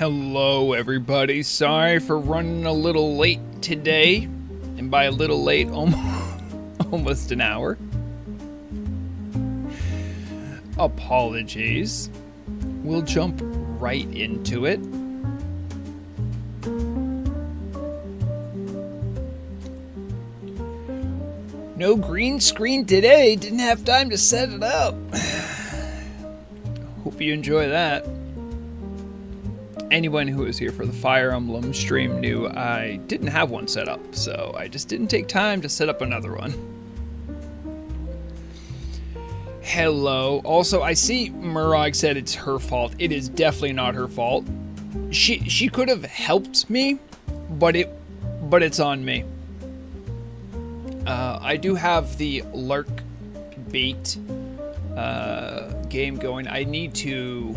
Hello everybody, sorry for running a little late today, and by a little late, almost an hour. Apologies. We'll jump right into it. No green screen today, didn't have time to set it up. Hope you enjoy that. Anyone who was here for the Fire Emblem stream knew I didn't have one set up, so I just didn't take time to set up another one. Hello. Also, I see Murag said it's her fault. It is definitely not her fault. She could have helped me, but it's on me. I do have the Lark bait game going. I need to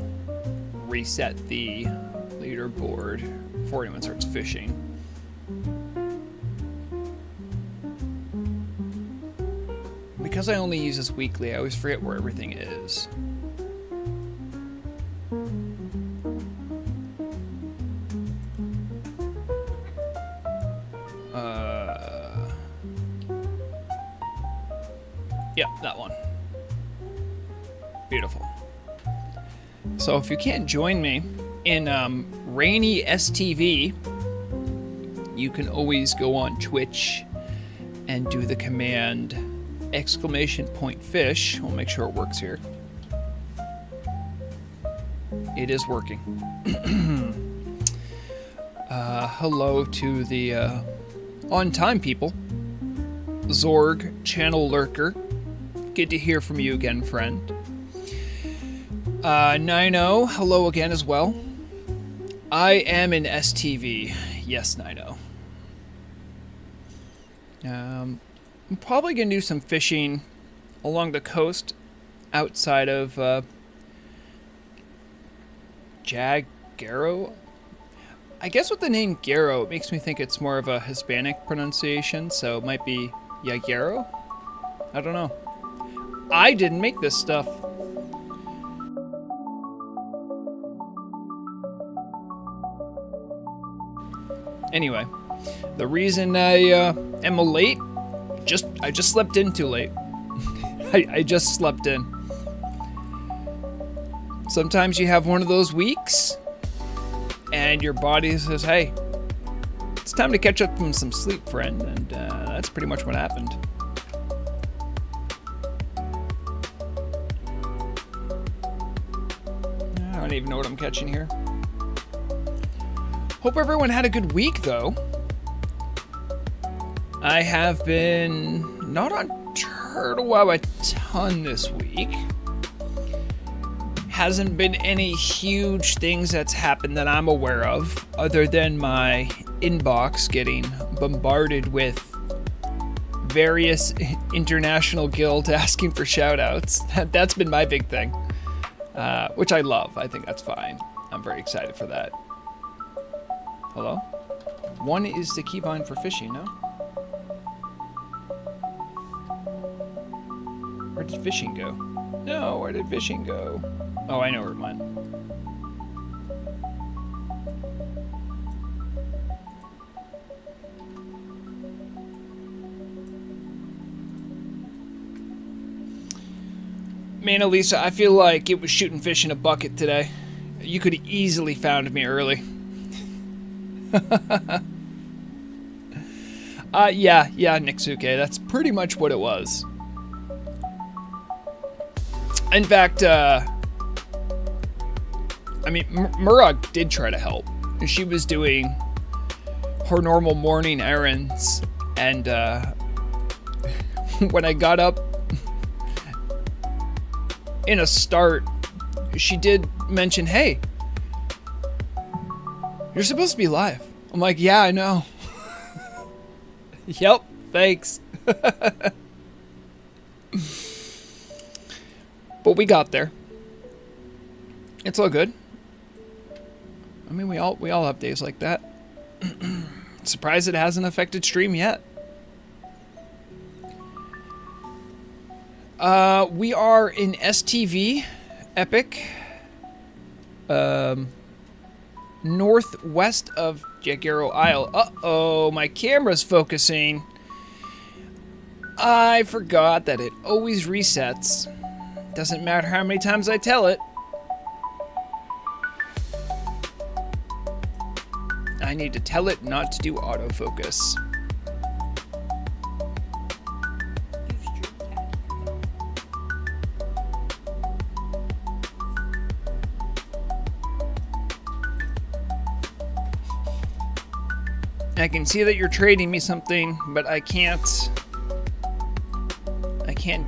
reset the leaderboard before anyone starts fishing. Because I only use this weekly, I always forget where everything is. Yeah, that one. Beautiful. So if you can't join me in Rainy STV, you can always go on Twitch and do the command !fish. We'll make sure it works here. It is working. Hello to the on-time people. Zorg, Channel Lurker. Good to hear from you again, friend. Nino, hello again as well. I am in STV. Yes, Nino. I'm probably going to do some fishing along the coast outside of Jaguaro. I guess with the name Garo, it makes me think it's more of a Hispanic pronunciation, so it might be Jaguaro? I don't know. I didn't make this stuff. Anyway, the reason I am late, I just slept in too late. I just slept in. Sometimes you have one of those weeks, and your body says, hey, it's time to catch up on some sleep, friend, and that's pretty much what happened. I don't even know what I'm catching here. Hope everyone had a good week, though. I have been not on Turtle WoW a ton this week. Hasn't been any huge things that's happened that I'm aware of, other than my inbox getting bombarded with various international guilds asking for shoutouts. That's been my big thing, which I love. I think that's fine. I'm very excited for that. Hello? One is the keybind for fishing, no? Where did fishing go? No, where did fishing go? Oh, I know where it went. Man, Elisa, I feel like it was shooting fish in a bucket today. You could have easily found me early. Yeah, Nixuke, that's pretty much what it was. In fact, I mean, Murag did try to help. She was doing her normal morning errands, and when I got up in a start, she did mention, hey, you're supposed to be live. I'm like, yeah, I know. Yep, thanks. But we got there. It's all good. I mean, we all have days like that. Surprised it hasn't affected stream yet. We are in STV Epic. northwest of Jagero Isle. Uh-oh, my camera's focusing. I forgot that it always resets. Doesn't matter how many times I tell it. I need to tell it not to do autofocus. I can see that you're trading me something, but I can't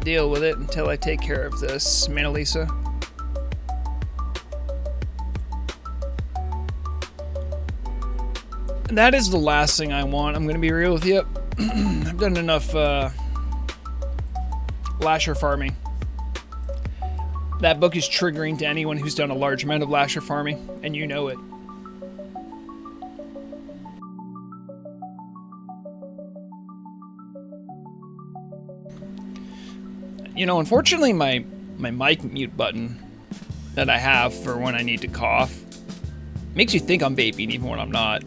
deal with it until I take care of this, Mona Lisa. That is the last thing I want. I'm gonna be real with you. I've done enough lasher farming. That book is triggering to anyone who's done a large amount of lasher farming, and you know it. You know, unfortunately, my mic mute button that I have for when I need to cough makes you think I'm vaping even when I'm not.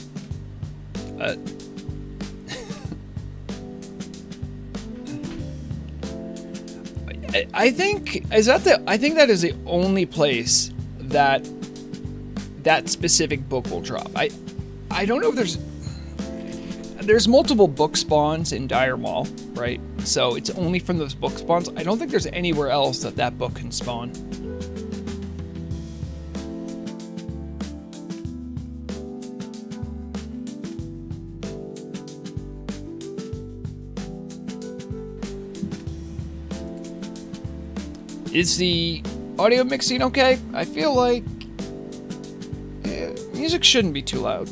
I think that is the only place that specific book will drop. I don't know if there's multiple book spawns in Dire Mall, right? So it's only from those book spawns. I don't think there's anywhere else that book can spawn. Is the audio mixing okay? I feel like music shouldn't be too loud.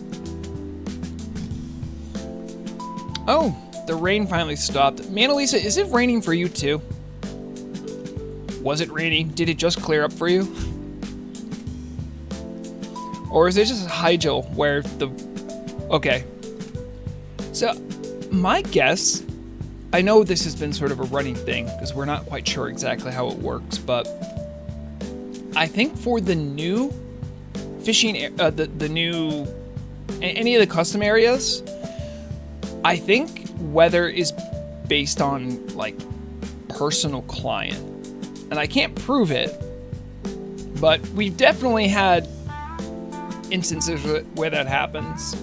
Oh, the rain finally stopped. Mona Lisa, is it raining for you too? Was it raining? Did it just clear up for you? Or is it just Hyjal where the... Okay. So, my guess... I know this has been sort of a running thing because we're not quite sure exactly how it works, but I think for the new fishing, the new, any of the custom areas, I think weather is based on like personal client, and I can't prove it, but we've definitely had instances where that happens.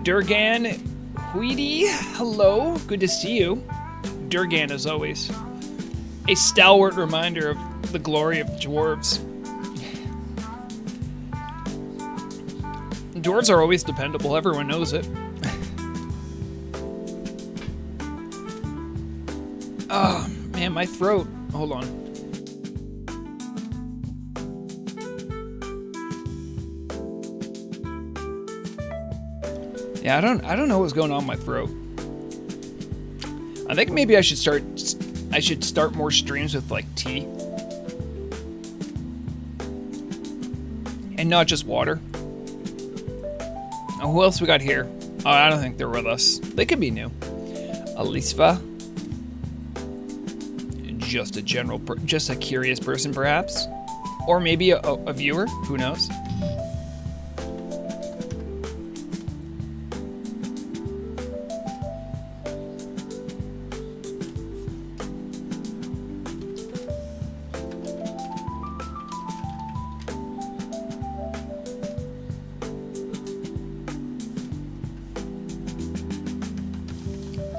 Durgan Huidi, hello, good to see you. Durgan, as always, a stalwart reminder of the glory of dwarves. Dwarves are always dependable, everyone knows it. Oh, man, my throat. Hold on. Yeah, I don't know what's going on with my throat. I think maybe I should start more streams with like tea. And not just water. Oh, who else we got here? Oh, I don't think they're with us. They could be new. Alisva. Just a curious person, perhaps. Or maybe a viewer, who knows?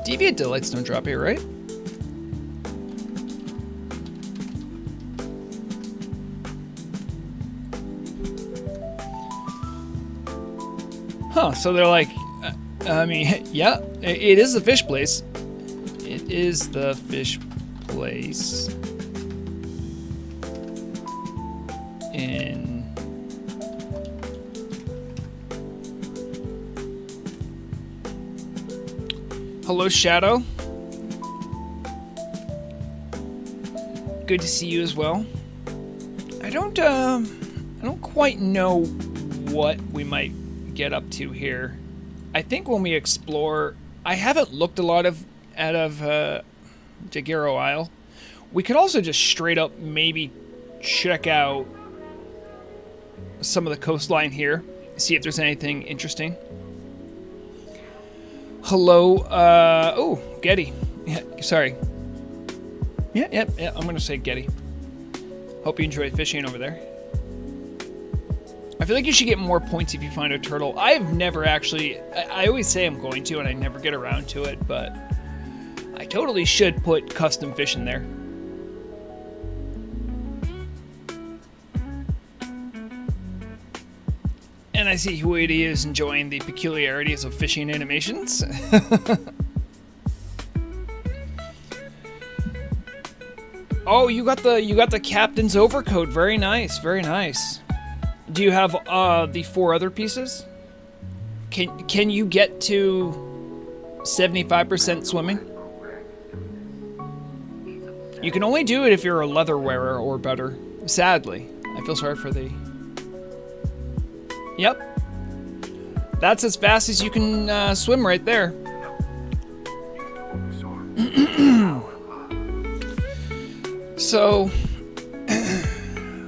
Deviant Delights don't drop here, right? Huh, so they're like, I mean, yeah, it is the fish place. It is the fish place. In... Hello, Shadow. Good to see you as well. I don't quite know what we might get up to here. I think when we explore, I haven't looked a lot out of Jagero Isle. We could also just straight up maybe check out some of the coastline here, see if there's anything interesting. Hello, oh, Getty. Yeah, sorry. Yeah, I'm gonna say Getty. Hope you enjoy fishing over there. I feel like you should get more points if you find a turtle. I've never actually, I always say I'm going to and I never get around to it, but I totally should put custom fish in there. And I see Huidi is enjoying the peculiarities of fishing animations. Oh, you got the captain's overcoat. Very nice, very nice. Do you have the 4 other pieces? Can you get to 75% swimming? You can only do it if you're a leather wearer or better. Sadly, I feel sorry for the. Yep. That's as fast as you can swim right there. So,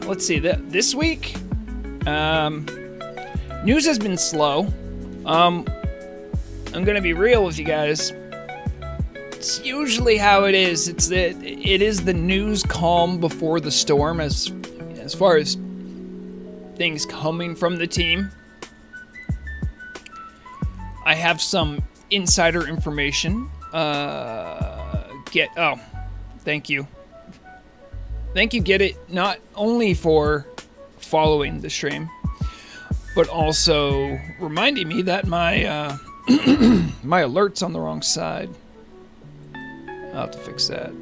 let's see. This week, news has been slow. I'm gonna be real with you guys. It's usually how it is. It is the news calm before the storm as far as things coming from the team. I have some insider information. Thank you. Thank you, Get It, not only for following the stream, but also reminding me that my my alert's on the wrong side. I'll have to fix that.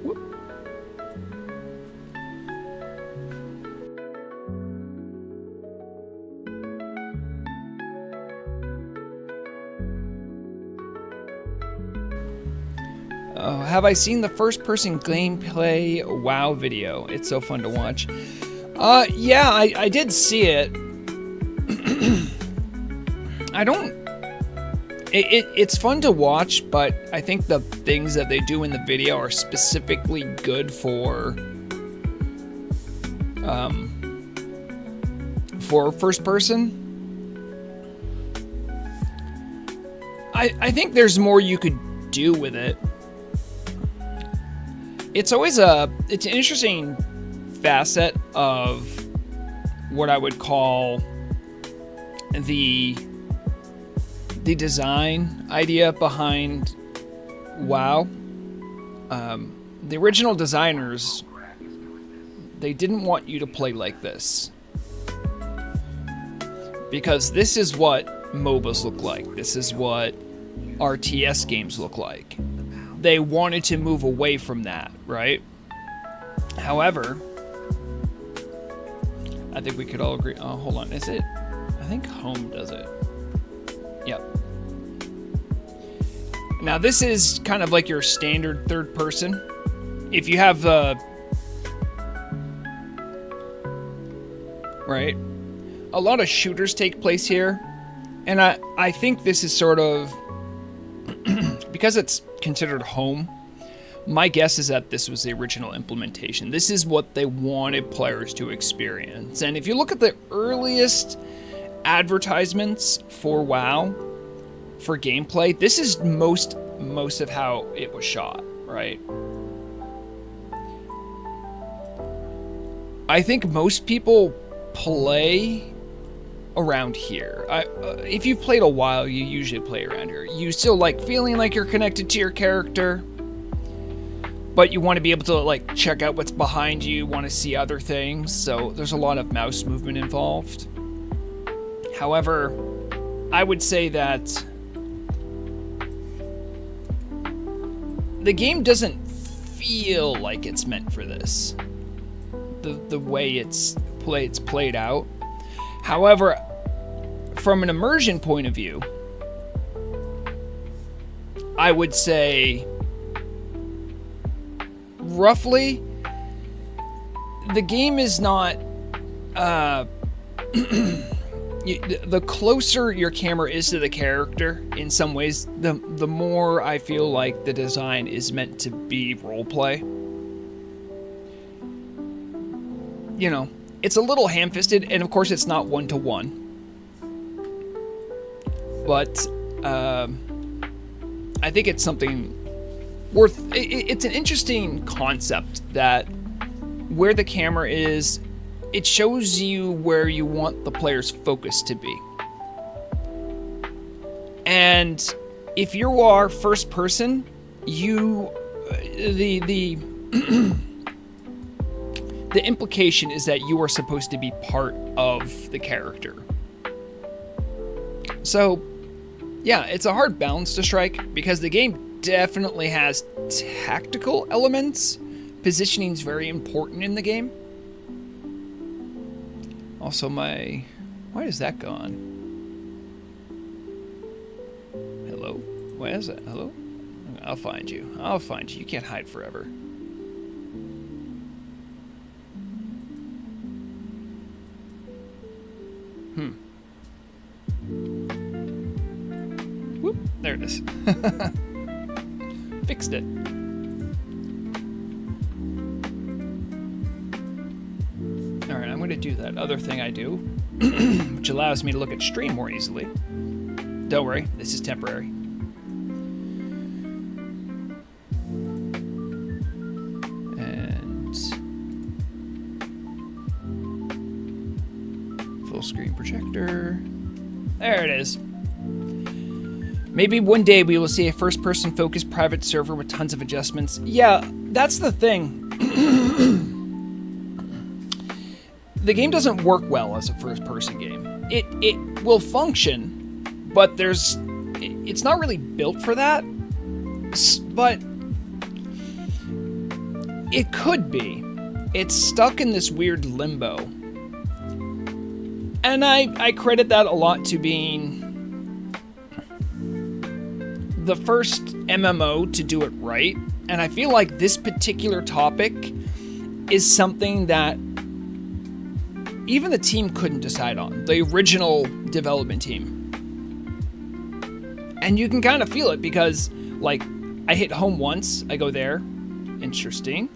Whoop. Have I seen the first-person gameplay WoW video? It's so fun to watch. Yeah, I did see it. I don't... It's fun to watch, but I think the things that they do in the video are specifically good for first person. I think there's more you could do with it. It's always it's an interesting facet of what I would call the design idea behind WoW. The original designers, they didn't want you to play like this. Because this is what MOBAs look like. This is what RTS games look like. They wanted to move away from that, right? However, I think we could all agree. Oh, hold on. Is it? I think Home does it. Yep. Now, this is kind of like your standard third person. If you have right? A lot of shooters take place here. And I think this is sort of... because it's considered home, my guess is that this was the original implementation. This is what they wanted players to experience. And if you look at the earliest advertisements for WoW, for gameplay, this is most of how it was shot, right? I think most people play around here. If you've played a while, you usually play around here. You still like feeling like you're connected to your character, but you want to be able to like check out what's behind you, want to see other things, so there's a lot of mouse movement involved. However, I would say that the game doesn't feel like it's meant for this. The way it's played out. However, from an immersion point of view, I would say roughly the game is not the closer your camera is to the character in some ways, the more I feel like the design is meant to be roleplay. You know, It's a little ham-fisted, and of course it's not one-to-one. But I think it's something worth... It's an interesting concept that where the camera is, it shows you where you want the player's focus to be. And if you are first person, the implication is that you are supposed to be part of the character. So, yeah, it's a hard balance to strike because the game definitely has tactical elements. Positioning is very important in the game. Also, why is that gone? Hello? Why is that? Hello? I'll find you. I'll find you. You can't hide forever. Whoop, there it is. Fixed it. Alright, I'm going to do that other thing I do, which allows me to look at stream more easily. Don't worry, this is temporary. And full screen projector. There it is. Maybe one day we will see a first-person focused private server with tons of adjustments. Yeah, that's the thing. The game doesn't work well as a first-person game. It will function, but it's not really built for that. But it could be. It's stuck in this weird limbo. And I credit that a lot to being the first MMO to do it right. And I feel like this particular topic is something that even the team couldn't decide on. The original development team. And you can kind of feel it because, like, I hit home once. I go there. Interesting.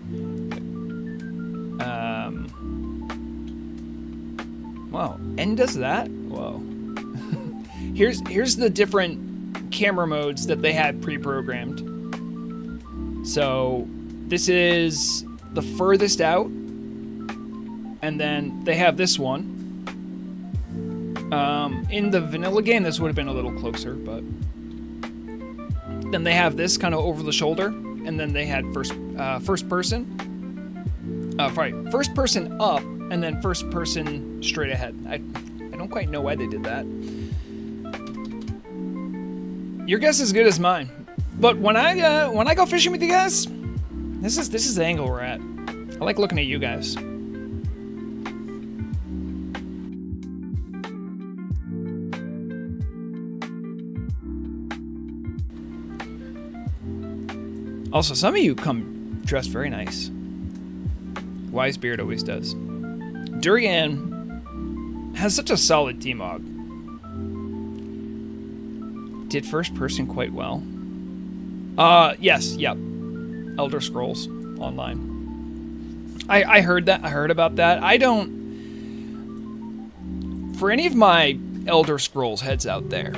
Wow. N does that? Whoa. Here's the different camera modes that they had pre-programmed. So this is the furthest out. And then they have this one. In the vanilla game, this would have been a little closer, but then they have this kind of over the shoulder, and then they had first person. First person up, and then first person straight ahead. I don't quite know why they did that. Your guess is as good as mine. But when I go fishing with you guys, this is the angle we're at. I like looking at you guys. Also, some of you come dressed very nice. Wisebeard always does. Durian has such a solid T-Mog. Did first person quite well. Yes, yep. Elder Scrolls Online. I heard that. I heard about that. I don't... For any of my Elder Scrolls heads out there,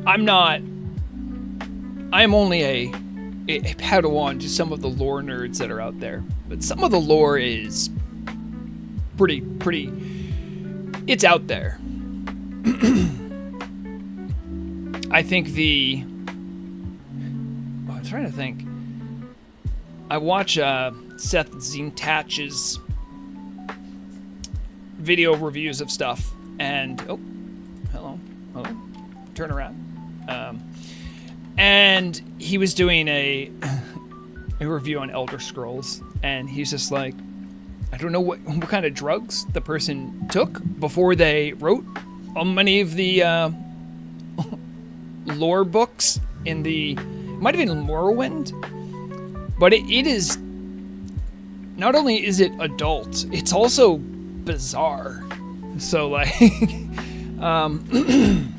I'm only a Padawan to some of the lore nerds that are out there. But some of the lore is pretty... It's out there. I think I'm trying to think. I watch Seth Zintach's video reviews of stuff, and... Oh, hello. Turn around. And he was doing a review on Elder Scrolls, and he's just like, I don't know what kind of drugs the person took before they wrote on many of the lore books in the... It might have been Morrowind, but it is... Not only is it adult, it's also bizarre. So, like... I'm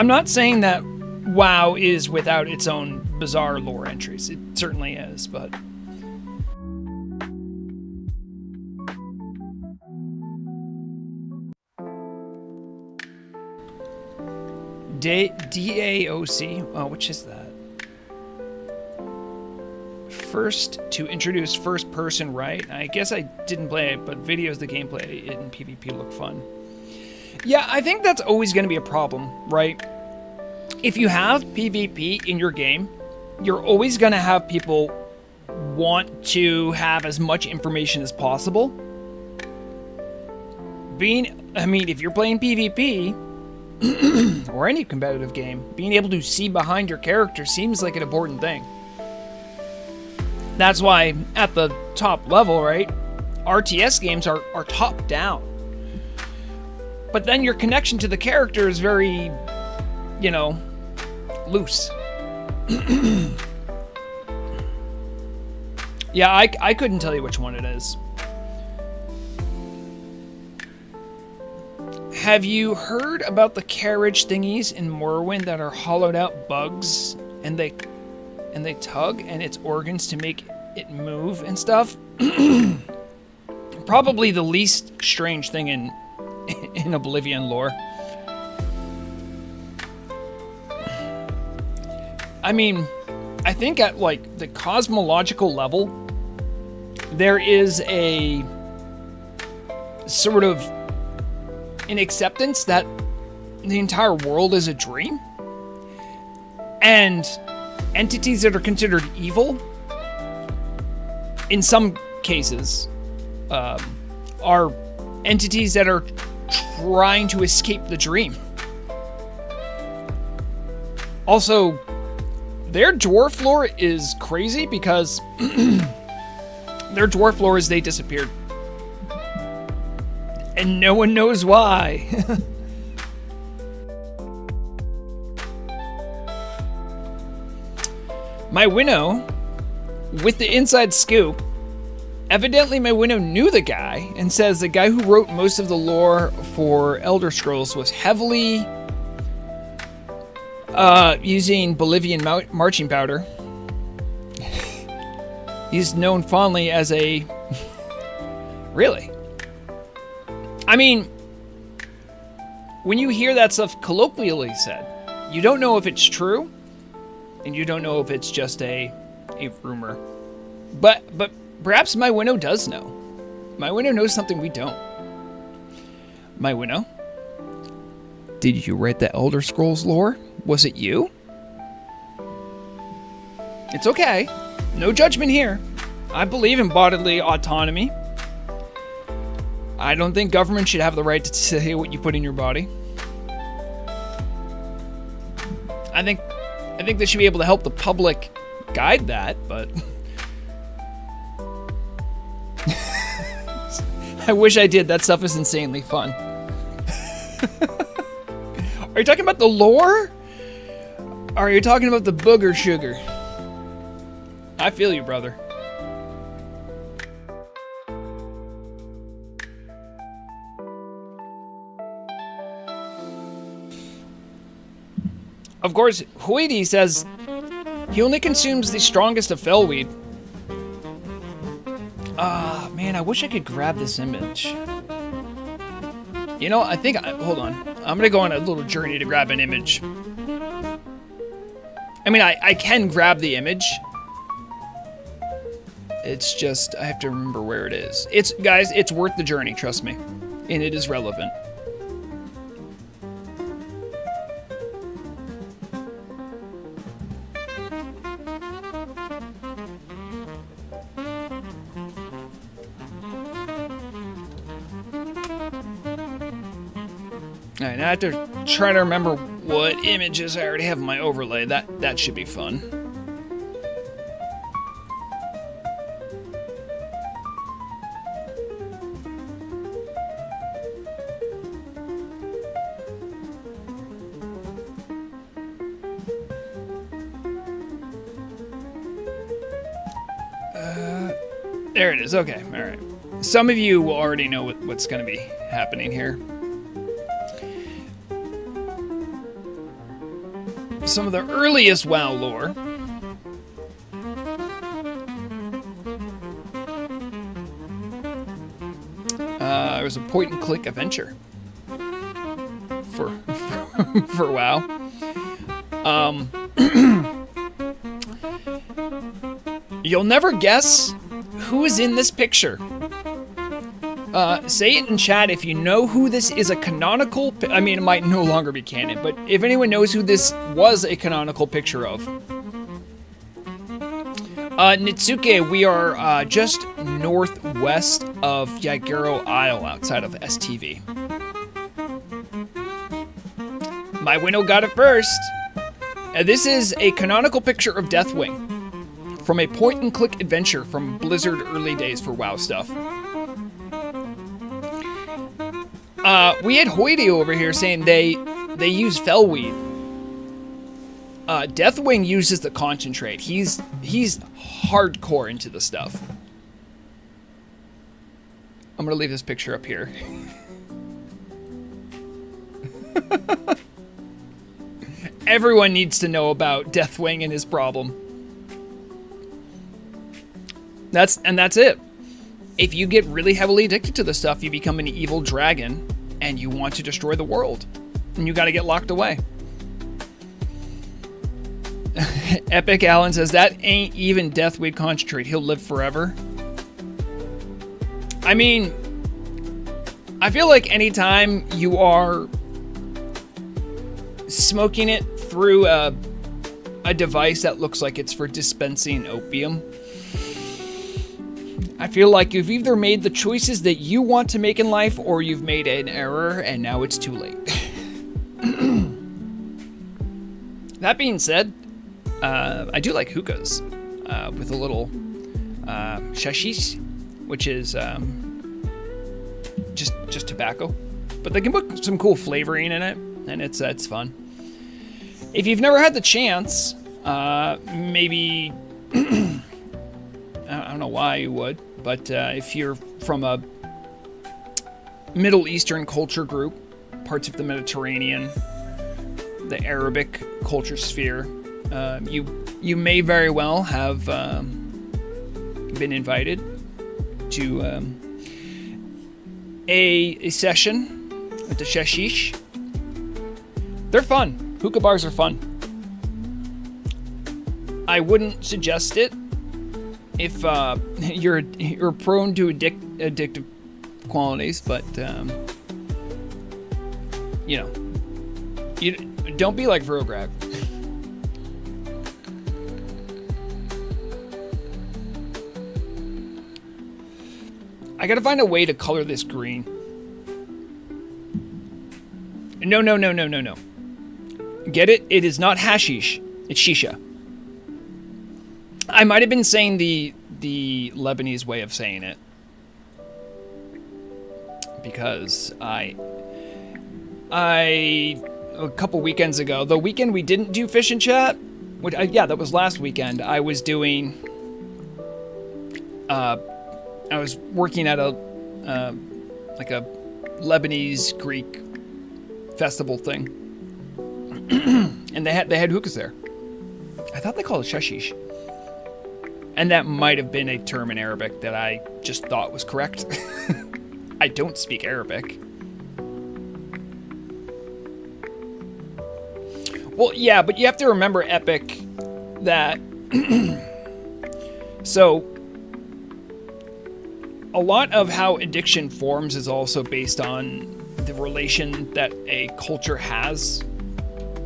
not saying that WoW is without its own bizarre lore entries. It certainly is, but... DAOC. Oh, which is that? First to introduce first person, right? I guess I didn't play it, but videos, the gameplay in PvP look fun. Yeah, I think that's always going to be a problem, right? If you have PvP in your game, you're always going to have people want to have as much information as possible. If you're playing PvP or any competitive game, being able to see behind your character seems like an important thing. That's why at the top level, right, RTS games are top down. But then your connection to the character is very, loose. Yeah, I couldn't tell you which one it is. Have you heard about the carriage thingies in Morrowind that are hollowed out bugs and they tug and its organs to make it move and stuff? Probably the least strange thing in Oblivion lore. I mean, I think at like the cosmological level, there is a sort of an acceptance that the entire world is a dream, and entities that are considered evil, in some cases, are entities that are trying to escape the dream. Also, their dwarf lore is crazy because their dwarf lore is they disappeared. And no one knows why. My Winnow, with the inside scoop, evidently my Winnow knew the guy and says the guy who wrote most of the lore for Elder Scrolls was heavily using Bolivian marching powder. He's known fondly as a... Really? I mean, when you hear that stuff colloquially said, you don't know if it's true, and you don't know if it's just a rumor. But perhaps my Winnow does know. My Winnow knows something we don't. My Winnow, did you write the Elder Scrolls lore? Was it you? It's okay. No judgment here. I believe in bodily autonomy. I don't think government should have the right to say what you put in your body. I think they should be able to help the public guide that, but I wish I did. That stuff is insanely fun. Are you talking about the lore? Or are you talking about the booger sugar? I feel you, brother. Of course, Huidi says he only consumes the strongest of fellweed. Ah, man, I wish I could grab this image. You know, hold on. I'm gonna go on a little journey to grab an image. I mean, I can grab the image. It's just, I have to remember where it is. Guys, it's worth the journey, trust me. And it is relevant. Alright, now I have to try to remember what images I already have in my overlay. That should be fun. There it is. Okay, alright. Some of you will already know what's going to be happening here. Some of the earliest WoW lore. It was a point-and-click adventure for WoW. You'll never guess who is in this picture. Say it in chat if you know who this is a canonical... I mean, it might no longer be canon, but if anyone knows who this was a canonical picture of. Nitsuke, we are just northwest of Yagero Isle outside of STV. My winnow got it first. This is a canonical picture of Deathwing from a point-and-click adventure from Blizzard early days for WoW stuff. We had Hoity over here saying they use Fellweed. Deathwing uses the concentrate. He's hardcore into the stuff. I'm gonna leave this picture up here. Everyone needs to know about Deathwing and his problem. That's it. If you get really heavily addicted to the stuff, you become an evil dragon and you want to destroy the world. And you gotta get locked away. Epic Allen says, that ain't even Deathweed concentrate. He'll live forever. I mean, I feel like anytime you are smoking it through a device that looks like it's for dispensing opium, I feel like you've either made the choices that you want to make in life or you've made an error and now it's too late. That being said, I do like hookahs with a little shashish, which is just tobacco, but they can put some cool flavoring in it, and it's fun. If you've never had the chance, maybe I don't know why you would, but if you're from a Middle Eastern culture group, parts of the Mediterranean, the Arabic culture sphere, you may very well have been invited to a session with the shashish. They're fun. Hookah bars are fun. I wouldn't suggest it if you're prone to addictive qualities, but you know, you don't be like Vrograd. I gotta find a way to color this green. No. Get it? It is not hashish. It's shisha. I might have been saying the Lebanese way of saying it. Because I a couple weekends ago, the weekend we didn't do Fish and Chat, that was last weekend, I was doing, I was working at a Lebanese Greek festival thing, and they had hookahs there. I thought they called it shashish, and that might have been a term in Arabic that I just thought was correct. I don't speak Arabic. Well, yeah, but you have to remember, Epic, that so a lot of how addiction forms is also based on the relation that a culture has.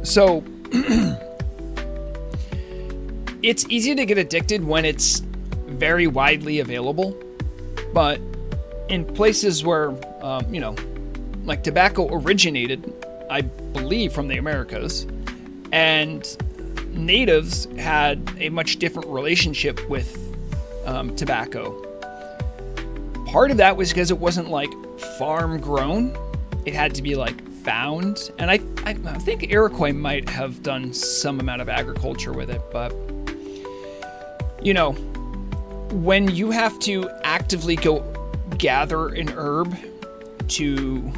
So it's easy to get addicted when it's very widely available, but in places where, like tobacco originated, I believe, from the Americas, and natives had a much different relationship with tobacco. Part of that was because it wasn't like farm grown. It had to be like found. And I think Iroquois might have done some amount of agriculture with it, but you know, when you have to actively go gather an herb to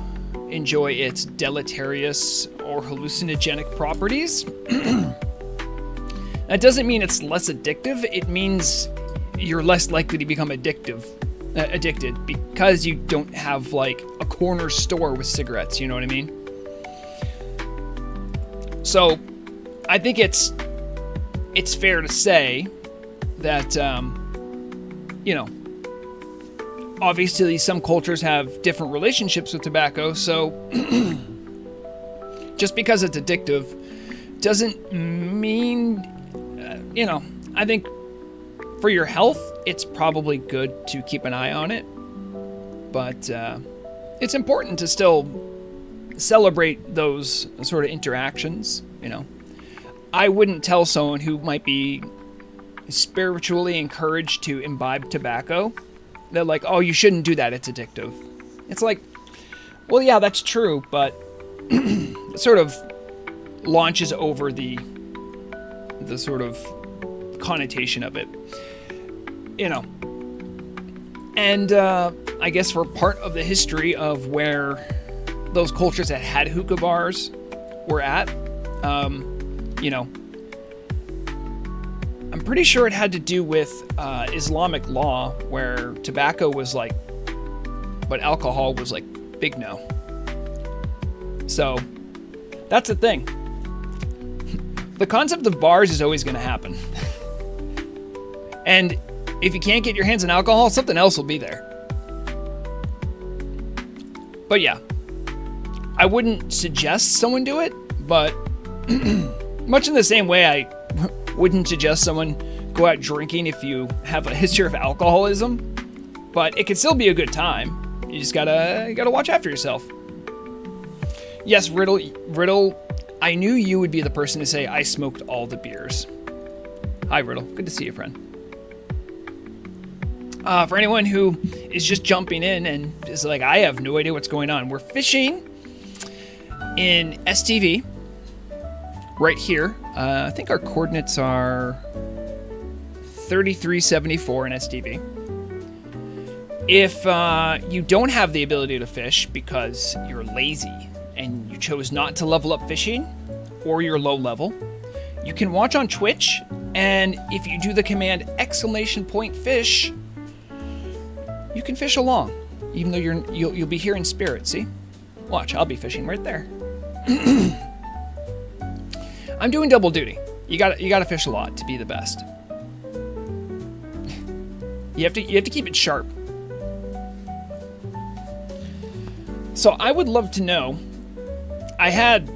enjoy its deleterious or hallucinogenic properties, that doesn't mean it's less addictive. It means you're less likely to become addicted because you don't have like a corner store with cigarettes, you know what I mean? So I think it's fair to say that, you know, obviously some cultures have different relationships with tobacco, so just because it's addictive doesn't mean, you know, I think for your health, it's probably good to keep an eye on it. But it's important to still celebrate those sort of interactions, you know. I wouldn't tell someone who might be spiritually encouraged to imbibe tobacco that, like, oh, you shouldn't do that, it's addictive. It's like, well, yeah, that's true, but it sort of launches over the sort of connotation of it, you know. And I guess for part of the history of where those cultures that had hookah bars were at, you know, I'm pretty sure it had to do with Islamic law, where tobacco was like, but alcohol was like big no. So that's the thing. The concept of bars is always going to happen. And if you can't get your hands on alcohol, something else will be there. But yeah, I wouldn't suggest someone do it, but much in the same way I wouldn't suggest someone go out drinking if you have a history of alcoholism. But it can still be a good time. You just gotta watch after yourself. Yes, Riddle, I knew you would be the person to say I smoked all the beers. Hi, Riddle. Good to see you, friend. For anyone who is just jumping in and is like, I have no idea what's going on. We're fishing in STV right here. I think our coordinates are 3374 in STV. If you don't have the ability to fish because you're lazy and you chose not to level up fishing, or you're low level, you can watch on Twitch, and if you do the command !fish, you can fish along, even though you'll be here in spirit. See, watch, I'll be fishing right there. I'm doing double duty. You gotta fish a lot to be the best. You have to keep it sharp. So I would love to know. I had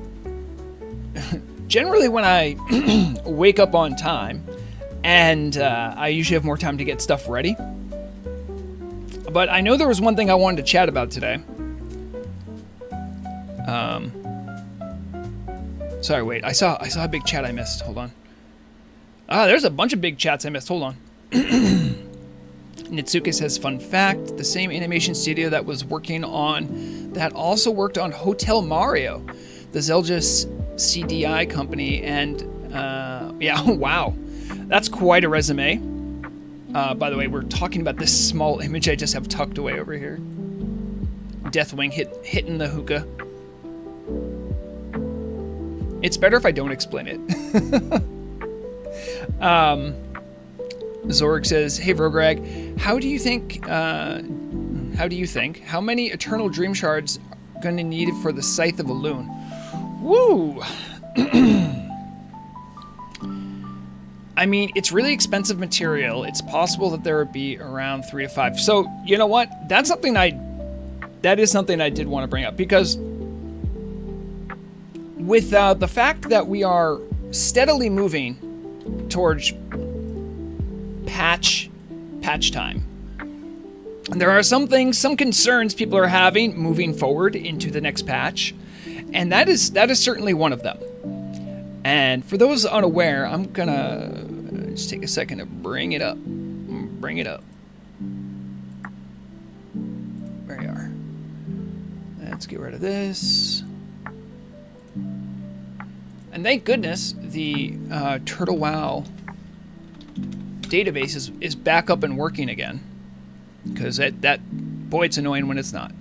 generally when I wake up on time, and I usually have more time to get stuff ready. But I know there was one thing I wanted to chat about today. Sorry, wait. I saw a big chat I missed. Hold on. There's a bunch of big chats I missed. Hold on. Nitsuke says, fun fact, the same animation studio that was working on that also worked on Hotel Mario, the Zelda CDI company, and yeah, wow. That's quite a resume. By the way, we're talking about this small image I just have tucked away over here. Deathwing hitting the hookah. It's better if I don't explain it. Zorg says, hey Vrograg, how do you think how many Eternal Dream Shards are gonna need for the Scythe of Elune? Woo! I mean, it's really expensive material. It's possible that there would be around 3 to 5. So, you know what? That is something I did want to bring up, because with the fact that we are steadily moving towards patch time, and there are some concerns people are having moving forward into the next patch, and that is certainly one of them. And for those unaware, I'm gonna just take a second to bring it up. Bring it up. There you are. Let's get rid of this. And thank goodness the Turtle WoW database is back up and working again. Because boy, it's annoying when it's not.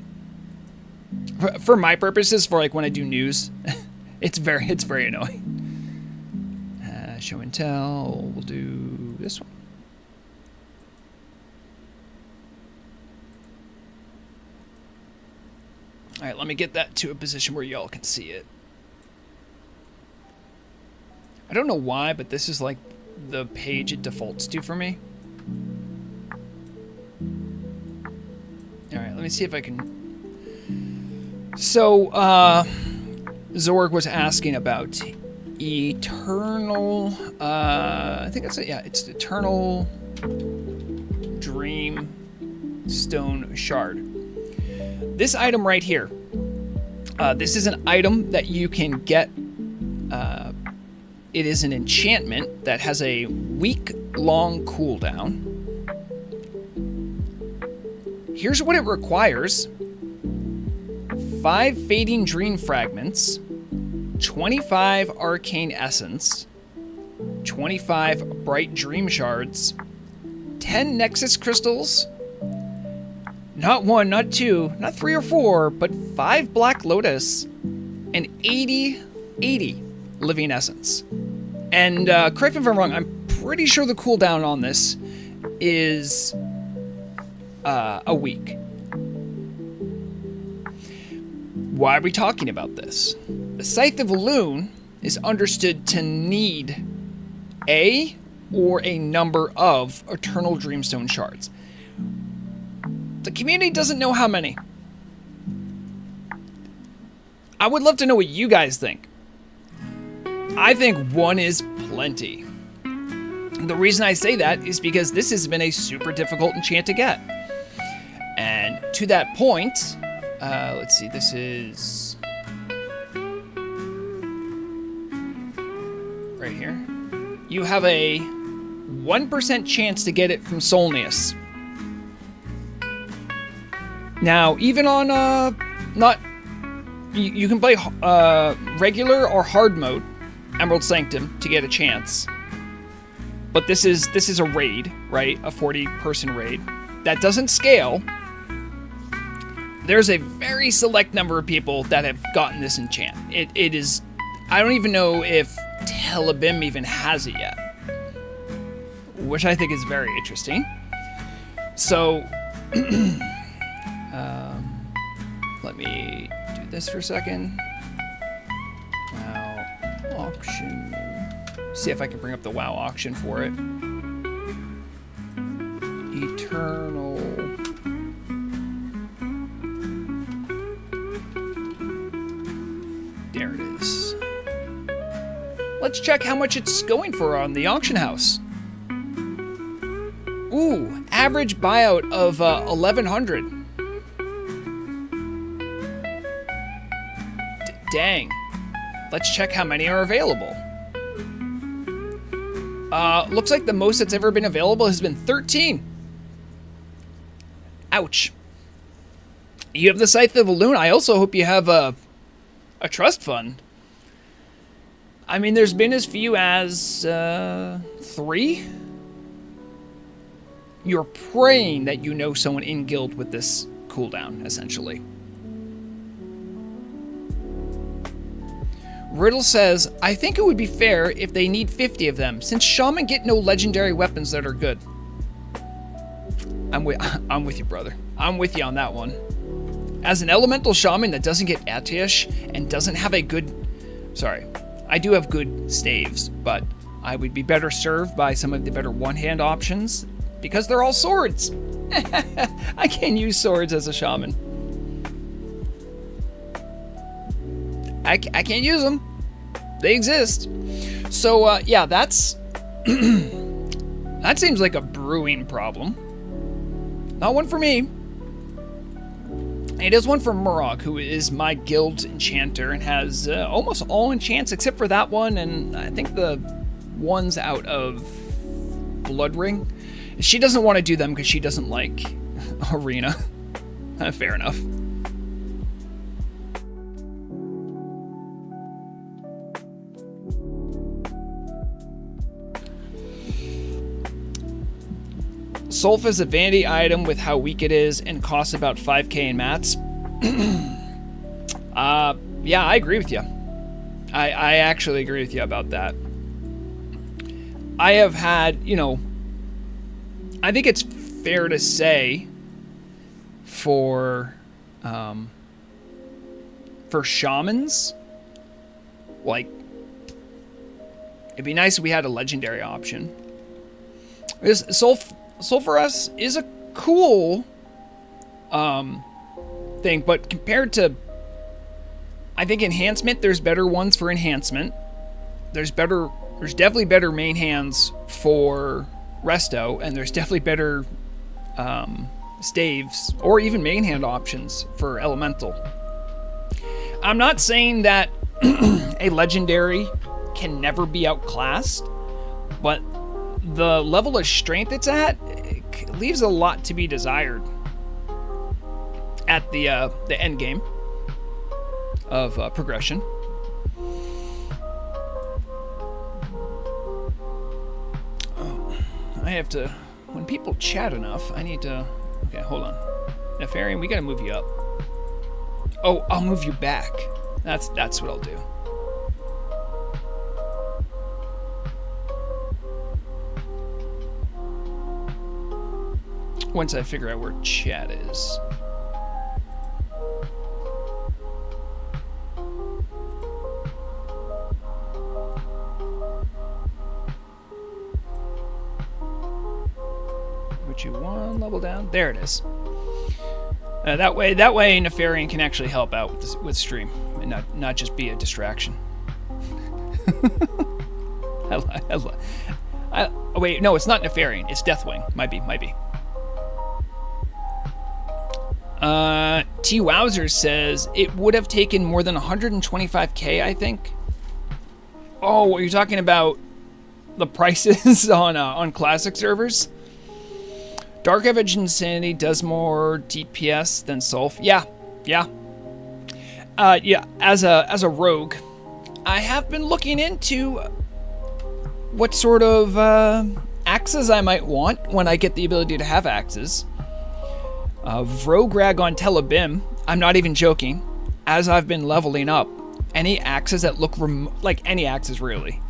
For my purposes, for like when I do news, it's very annoying. Show and tell, we'll do this one. All right, let me get that to a position where y'all can see it. I don't know why, but this is like the page it defaults to for me. All right, let me see if I can. So, Zorg was asking about Eternal. I think that's it. Yeah, it's Eternal Dream Stone Shard. This item right here. This is an item that you can get. It is an enchantment that has a week-long cooldown. Here's what it requires. 5 Fading Dream Fragments, 25 Arcane Essence, 25 Bright Dream Shards, 10 Nexus Crystals, not 1, not 2, not 3 or 4, but 5 Black Lotus, and 80 Living Essence. And correct me if I'm wrong, I'm pretty sure the cooldown on this is a week. Why are we talking about this? The Scythe of Elune is understood to need a or a number of Eternal Dreamstone Shards. The community doesn't know how many. I would love to know what you guys think. I think 1 is plenty. The reason I say that is because this has been a super difficult enchant to get. And to that point, let's see, this is right here. You have a 1% chance to get it from Solnius. Now, even on you can play regular or hard mode, Emerald Sanctum, to get a chance. But this is a raid, right? A 40-person raid. That doesn't scale. There's a very select number of people that have gotten this enchant. It is... I don't even know if Telebim even has it yet. Which I think is very interesting. So... let me do this for a second. WoW auction. See if I can bring up the WoW auction for it. Eternal. There it is. Let's check how much it's going for on the auction house. Ooh, average buyout of 1,100. Dang. Let's check how many are available. Looks like the most that's ever been available has been 13. Ouch. You have the Scythe of Elune. I also hope you have a trust fund. I mean, there's been as few as 3. You're praying that you know someone in guild with this cooldown, essentially. Riddle says, I think it would be fair if they need 50 of them, since Shaman get no legendary weapons that are good. I'm with you, brother. I'm with you on that one. As an elemental shaman that doesn't get Atish and doesn't have a good... Sorry, I do have good staves, but I would be better served by some of the better one-hand options because they're all swords. I can't use swords as a shaman. I can't use them. They exist. So, yeah, that's... that seems like a brewing problem. Not one for me. It is one for Murok, who is my guild enchanter and has almost all enchants except for that one, and I think the ones out of Blood Ring. She doesn't want to do them because she doesn't like Arena. Fair enough. Sulf is a vanity item with how weak it is and costs about 5k in mats. Yeah, I agree with you. I actually agree with you about that. I have had, you know, I think it's fair to say for shamans, like, It'd be nice if we had a legendary option. Sulphurous is a cool thing, but compared to, I think enhancement, there's better ones for enhancement. There's definitely better main hands for resto, and there's definitely better staves or even main hand options for elemental. I'm not saying that a legendary can never be outclassed, but the level of strength it's at, it leaves a lot to be desired at the end game of progression. Oh, I have to. When people chat enough, I need to. Okay, hold on. Nefarian, we gotta move you up. Oh, I'll move you back. That's what I'll do. Once I figure out where chat is. Put you one level down. There it is. That way, Nefarian can actually help out with stream and not just be a distraction. Oh wait, no, it's not Nefarian. It's Deathwing. Might be. T. Wowzer says it would have taken more than 125k, I think. Oh, are you talking about the prices on classic servers? Dark Avenge Insanity does more DPS than Sulf. Yeah. As a rogue, I have been looking into what sort of axes I might want when I get the ability to have axes. Vrograg on Telebim, I'm not even joking, as I've been leveling up, any axes that look like any axes really,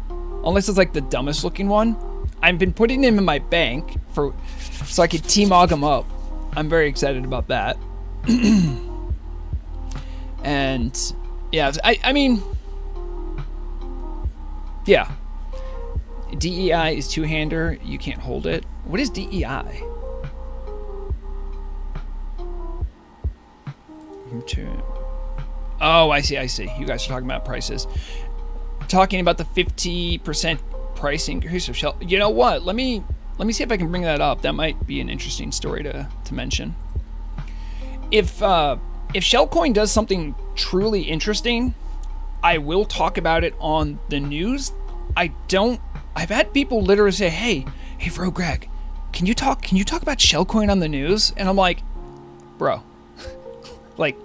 unless it's like the dumbest looking one, I've been putting them in my bank so I could T-Mog them up. I'm very excited about that. And yeah, I mean, yeah. DEI is two-hander, you can't hold it. What is DEI? Oh, I see. You guys are talking about prices. Talking about the 50% price increase of Shell. You know what? Let me see if I can bring that up. That might be an interesting story to mention. If Shellcoin does something truly interesting, I will talk about it on the news. I've had people literally say, hey, Vrogreg, can you talk about Shellcoin on the news? And I'm like, bro, like,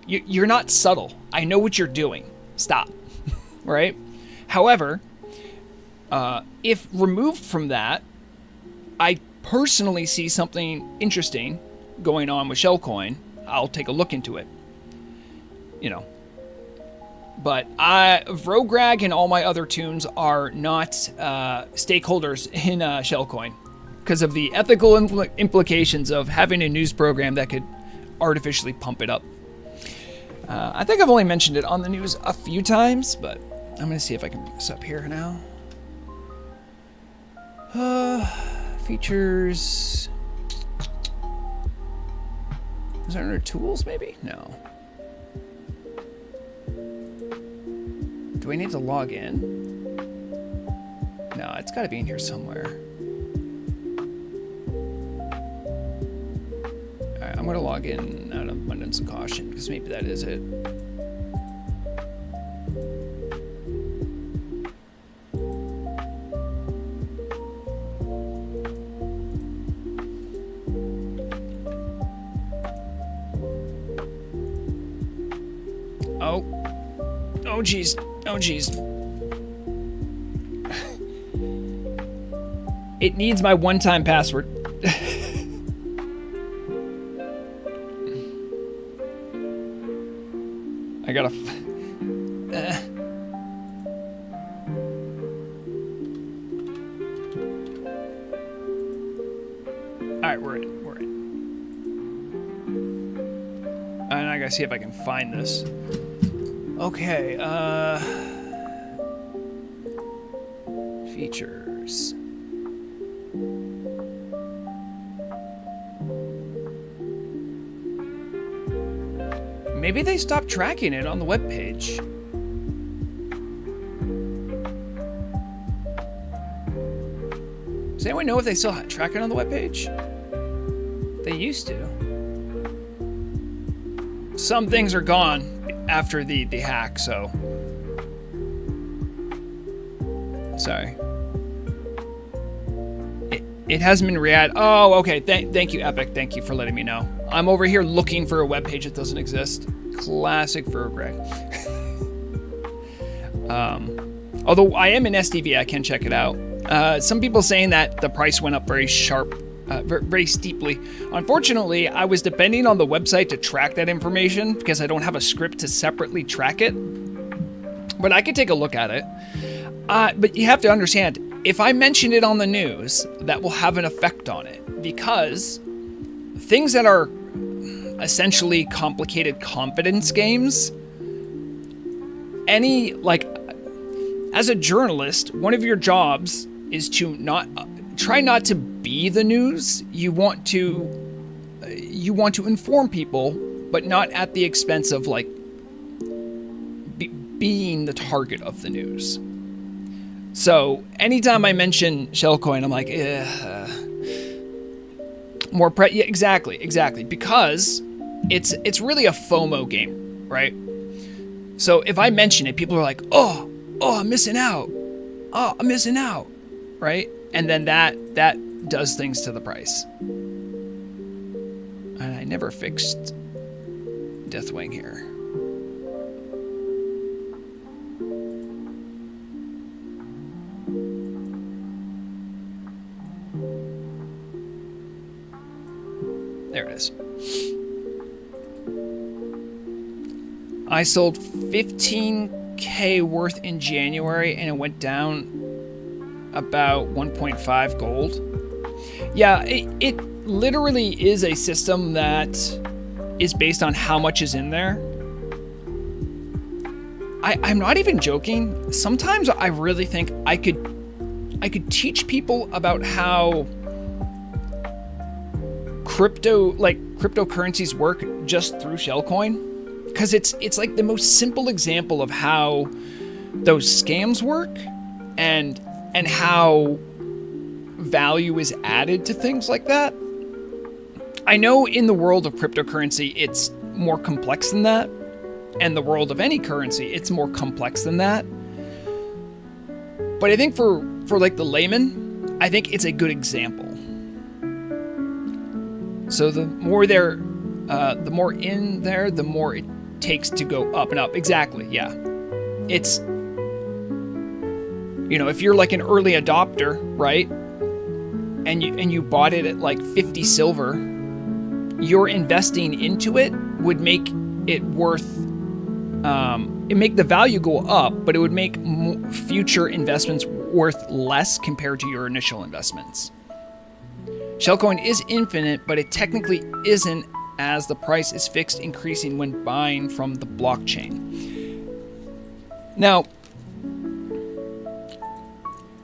you're not subtle. I know what you're doing. Stop. Right? However, if removed from that, I personally see something interesting going on with Shellcoin, I'll take a look into it. You know. But Vrograg and all my other tunes are not stakeholders in Shellcoin because of the ethical implications of having a news program that could artificially pump it up. I think I've only mentioned it on the news a few times, but I'm going to see if I can bring this up here now. Features. Is there under tools, maybe? No. Do we need to log in? No, it's got to be in here somewhere. Alright, I'm going to log in out of abundance of caution, because maybe that is it. Oh, geez. Oh, geez. It needs my one-time password. I gotta... Alright, we're in. And I gotta see if I can find this. Okay, Features. Maybe they stopped tracking it on the webpage. Does anyone know if they still track it on the webpage? They used to. Some things are gone after the hack, so. Sorry. It hasn't been Oh, okay. Thank you, Epic. Thank you for letting me know. I'm over here looking for a web page that doesn't exist. Classic for Greg. Although I am in SDV, I can check it out. Some people saying that the price went up very very steeply. Unfortunately, I was depending on the website to track that information because I don't have a script to separately track it. But I could take a look at it. But you have to understand, if I mention it on the news, that will have an effect on it, because things that are essentially complicated confidence games, as a journalist, one of your jobs is to try not to be the news. You want to inform people, but not at the expense of being the target of the news. So anytime I mention Shellcoin, I'm like, yeah, exactly, because it's really a FOMO game, right? So if I mention it, people are like, oh, I'm missing out, right? And then that does things to the price. And I never fixed Deathwing here. There it is. I sold 15K worth in January and it went down about 1.5 gold. Yeah, it literally is a system that is based on how much is in there. I'm not even joking. Sometimes I really think I could teach people about how cryptocurrencies work just through Shellcoin, because it's like the most simple example of how those scams work and how value is added to things like that. I know in the world of cryptocurrency it's more complex than that, and the world of any currency it's more complex than that. But I think for like the layman, I think it's a good example. So the more the more in there, the more it takes to go up and up. Exactly, yeah. It's, if you're like an early adopter, right? And you bought it at like 50 silver, your investing into it would make it worth, make the value go up, but it would make future investments worth less compared to your initial investments. Shellcoin is infinite, but it technically isn't, as the price is fixed, increasing when buying from the blockchain. Now,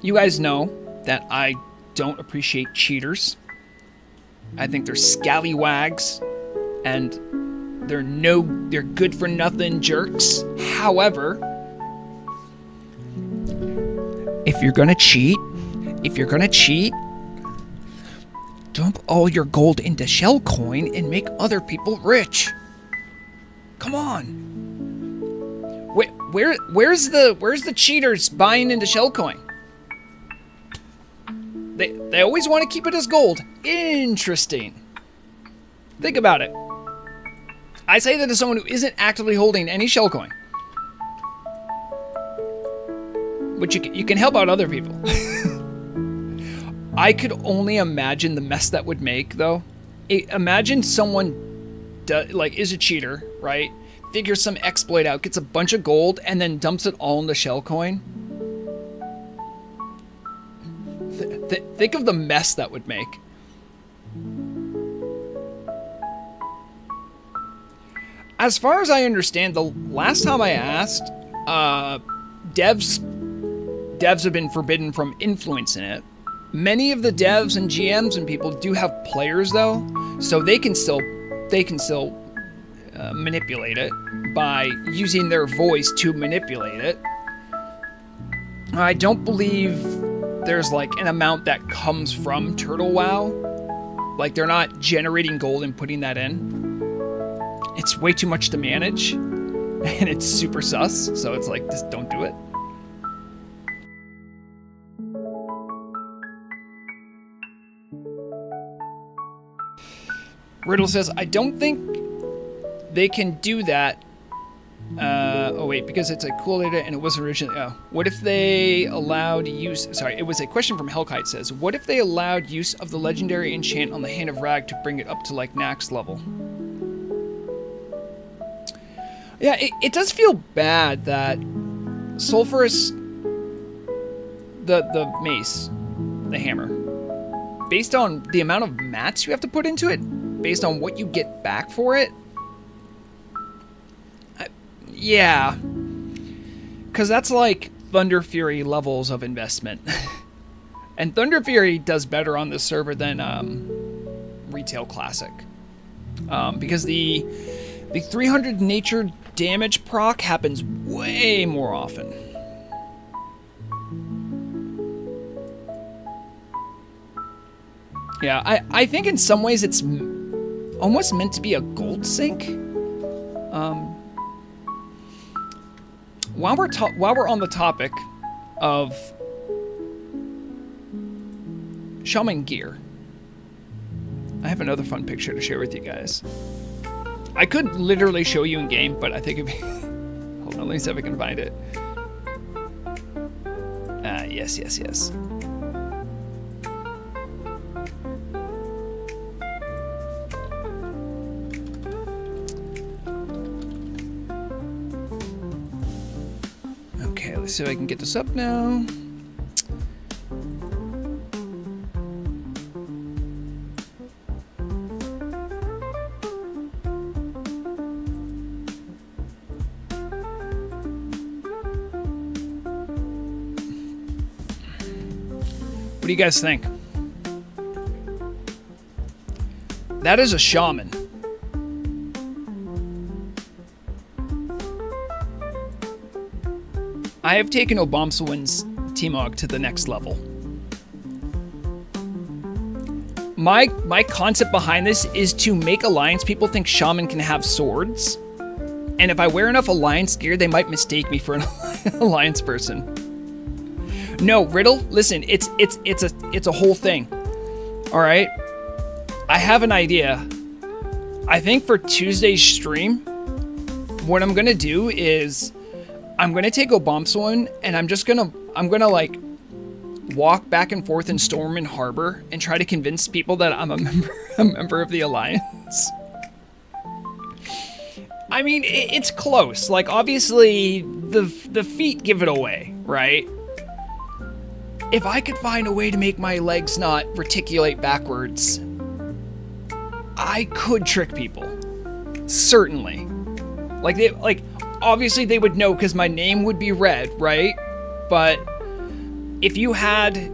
you guys know that I don't appreciate cheaters. I think they're scallywags, and they're good for nothing jerks. However, if you're gonna cheat, dump all your gold into Shellcoin and make other people rich. Come on. Where's the cheaters buying into Shellcoin? They always want to keep it as gold. Interesting. Think about it. I say that as someone who isn't actively holding any Shellcoin. Which you can help out other people. I could only imagine the mess that would make, though. Imagine someone is a cheater, right? Figures some exploit out, gets a bunch of gold, and then dumps it all into Shellcoin. Think of the mess that would make. As far as I understand, the last time I asked, devs devs have been forbidden from influencing it. Many of the devs and GMs and people do have players though, so they can still manipulate it by using their voice to manipulate it. I don't believe there's like an amount that comes from Turtle WoW. Like they're not generating gold and putting that in. It's way too much to manage and it's super sus. So it's like, just don't do it. Riddle says, I don't think they can do that. Oh wait, because it's a cool data and it wasn't originally. Oh, what if they allowed use? Sorry, it was a question from Hellkite. Says, what if they allowed use of the legendary enchant on the Hand of Rag to bring it up to like Nax level? Yeah, it does feel bad that Sulfurous, the mace, the hammer, based on the amount of mats you have to put into it, based on what you get back for it. Yeah, because that's like Thunder Fury levels of investment. And Thunder Fury does better on this server than Retail Classic. Because the 300 nature damage proc happens way more often. Yeah, I think in some ways it's almost meant to be a gold sink. While we're on the topic of shaman gear, I have another fun picture to share with you guys. I could literally show you in game, but I think it'd be... Hold on, let me see if I can find it. Yes. Okay, let's see if I can get this up now. What do you guys think? That is a shaman. I have taken Obamsawin's T-Mog to the next level. My concept behind this is to make Alliance people think shaman can have swords. And if I wear enough Alliance gear, they might mistake me for an Alliance person. No, Riddle, listen, it's a whole thing. All right? I have an idea. I think for Tuesday's stream, what I'm going to do is I'm going to take Obamsawin and I'm going to like walk back and forth in Stormwind Harbor and try to convince people that I'm a member of the Alliance. I mean, it's close. Like, obviously, the feet give it away, right? If I could find a way to make my legs not reticulate backwards, I could trick people. Certainly. Obviously they would know because my name would be red, right? But if you had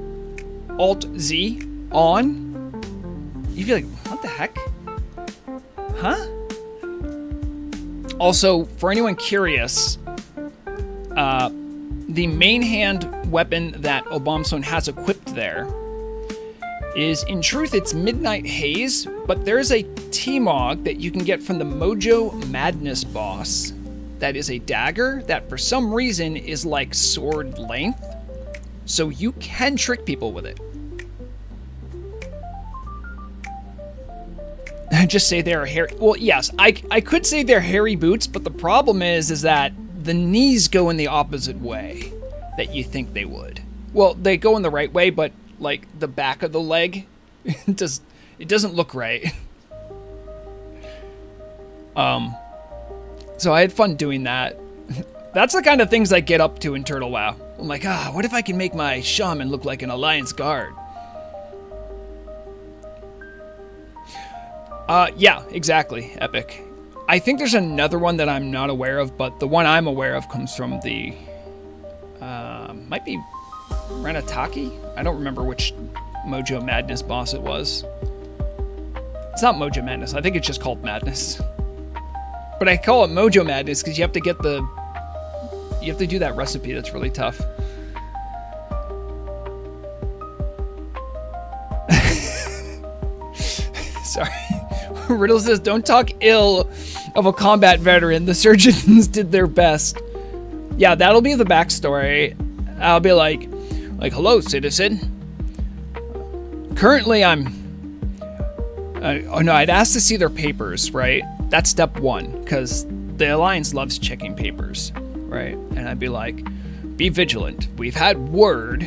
Alt-Z on, you'd be like, what the heck? Huh? Also, for anyone curious, the main hand weapon that Obamsawin has equipped there is, in truth, it's Midnight Haze, but there's a T-Mog that you can get from the Mojo Madness boss that is a dagger that for some reason is like sword length, so you can trick people with it. Just say they're hairy. Well, yes, I could say they're hairy boots, but the problem is that the knees go in the opposite way that you think they would. Well, they go in the right way, but like the back of the leg, it doesn't look right. So I had fun doing that. That's the kind of things I get up to in Turtle WoW. I'm like, what if I can make my shaman look like an Alliance guard? Yeah, exactly, Epic. I think there's another one that I'm not aware of, but the one I'm aware of comes from the, might be Renataki? I don't remember which Mojo Madness boss it was. It's not Mojo Madness. I think it's just called Madness. But I call it Mojo Madness because you have to get the... You have to do that recipe that's really tough. Sorry. Riddle says, don't talk ill of a combat veteran. The surgeons did their best. Yeah, that'll be the backstory. I'll be like, hello, citizen. Currently, oh no, I'd ask to see their papers, right? That's step one, because the Alliance loves checking papers, right? And I'd be like, be vigilant. We've had word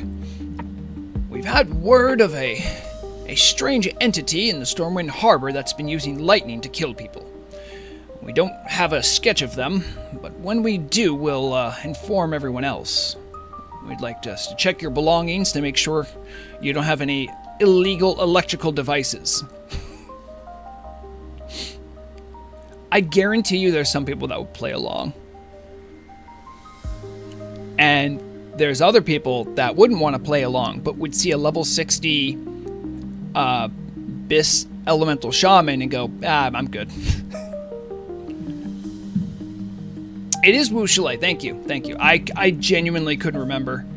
of a strange entity in the Stormwind Harbor that's been using lightning to kill people. We don't have a sketch of them, but when we do, we'll inform everyone else. We'd like us to check your belongings to make sure you don't have any illegal electrical devices. I guarantee you there's some people that would play along. And there's other people that wouldn't want to play along, but would see a level 60 Bis Elemental Shaman and go, I'm good. It is Wu Shalai. Thank you. I genuinely couldn't remember.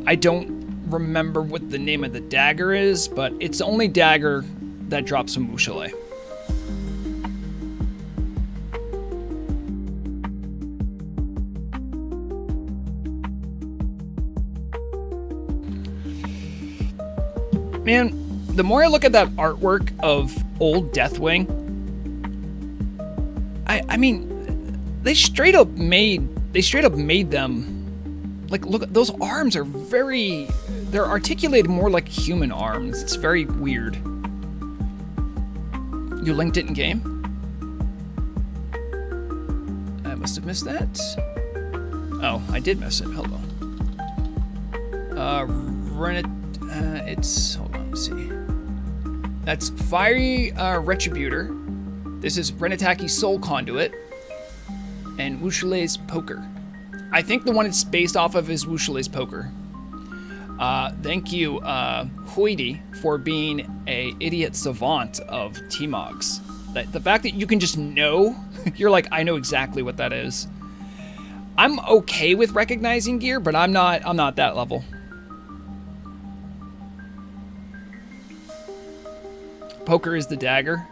I don't remember what the name of the dagger is, but it's the only dagger that drops from Wu Shalai. Man, the more I look at that artwork of old Deathwing, I mean, they straight up made them, like, look, those arms are they're articulated more like human arms. It's very weird. You linked it in game? I must have missed that. Oh, I did miss it. Hold on. Hold on, let's see. That's Fiery Retributor. This is Renataki's Soul Conduit. And Wu Shalai's Poker. I think the one it's based off of is Wu Shalai's Poker. Thank you, Hoity, for being a idiot savant of T-Mogs. The fact that you can just know, you're like, I know exactly what that is. I'm okay with recognizing gear, but I'm not that level. Poker is the dagger.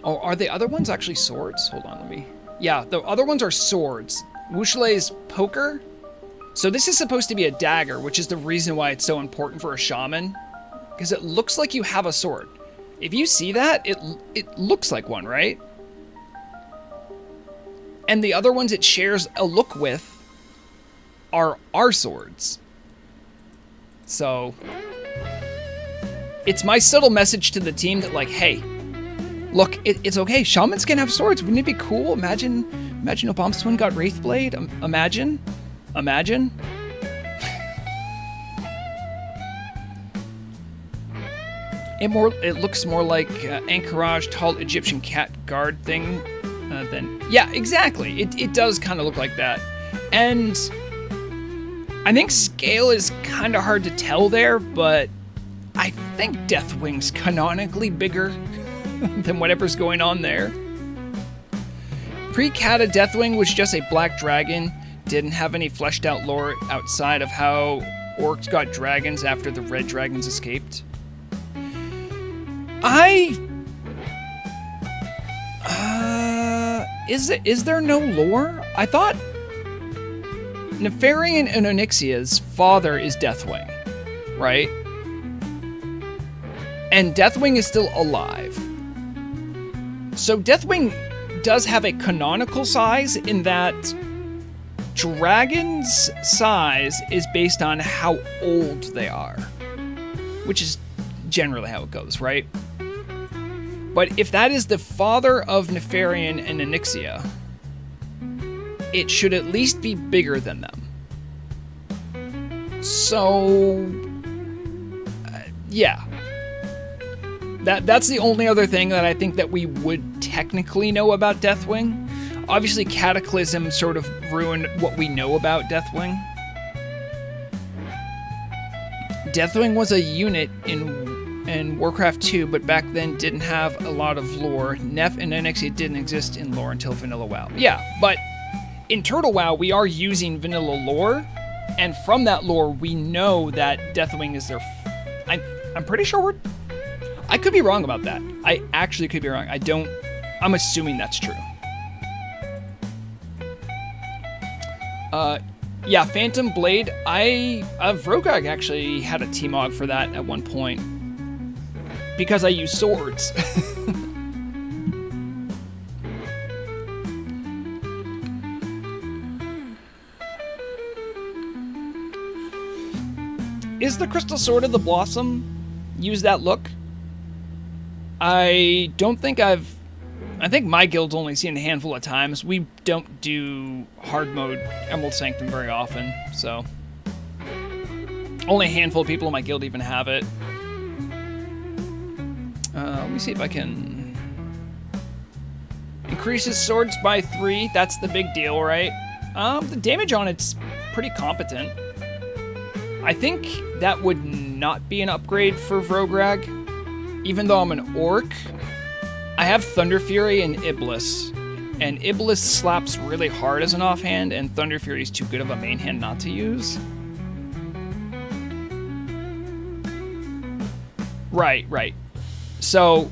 Oh, are the other ones actually swords? Hold on, let me... Yeah, the other ones are swords. Wu Shalai's Poker. So this is supposed to be a dagger, which is the reason why it's so important for a shaman. Because it looks like you have a sword. If you see that, it looks like one, right? And the other ones it shares a look with are our swords. So... it's my subtle message to the team that, like, hey, look, it's okay. Shamans can have swords. Wouldn't it be cool? Imagine Obama's twin got Wraithblade. Imagine. It looks more like Anchorage tall Egyptian cat guard thing than... Yeah, exactly. It does kind of look like that. And I think scale is kind of hard to tell there, but I think Deathwing's canonically bigger than whatever's going on there. Pre-Kata Deathwing was just a black dragon, didn't have any fleshed out lore outside of how orcs got dragons after the red dragons escaped. Is there no lore? I thought Nefarian and Onyxia's father is Deathwing, right? And Deathwing is still alive. So Deathwing does have a canonical size in that dragons' size is based on how old they are, which is generally how it goes, right? But if that is the father of Nefarian and Onyxia, it should at least be bigger than them. So, yeah. That's the only other thing that I think that we would technically know about Deathwing. Obviously, Cataclysm sort of ruined what we know about Deathwing. Deathwing was a unit in Warcraft 2, but back then didn't have a lot of lore. Nef and NXT didn't exist in lore until Vanilla WoW. Yeah, but in Turtle WoW, we are using vanilla lore, and from that lore, we know that Deathwing is their... I'm pretty sure we're... I could be wrong about that. I actually could be wrong. I'm assuming that's true. Yeah, Phantom Blade. Vrogag actually had a T-Mog for that at one point. Because I use swords. Is the Crystal Sword of the Blossom use that look? I don't think I think my guild's only seen a handful of times. We don't do hard mode Emerald Sanctum very often, so... Only a handful of people in my guild even have it. Let me see if I can... Increases swords by 3, that's the big deal, right? The damage on it's pretty competent. I think that would not be an upgrade for Vrograg. Even though I'm an orc, I have Thunder Fury and Iblis. And Iblis slaps really hard as an offhand, and Thunder Fury is too good of a main hand not to use. Right. So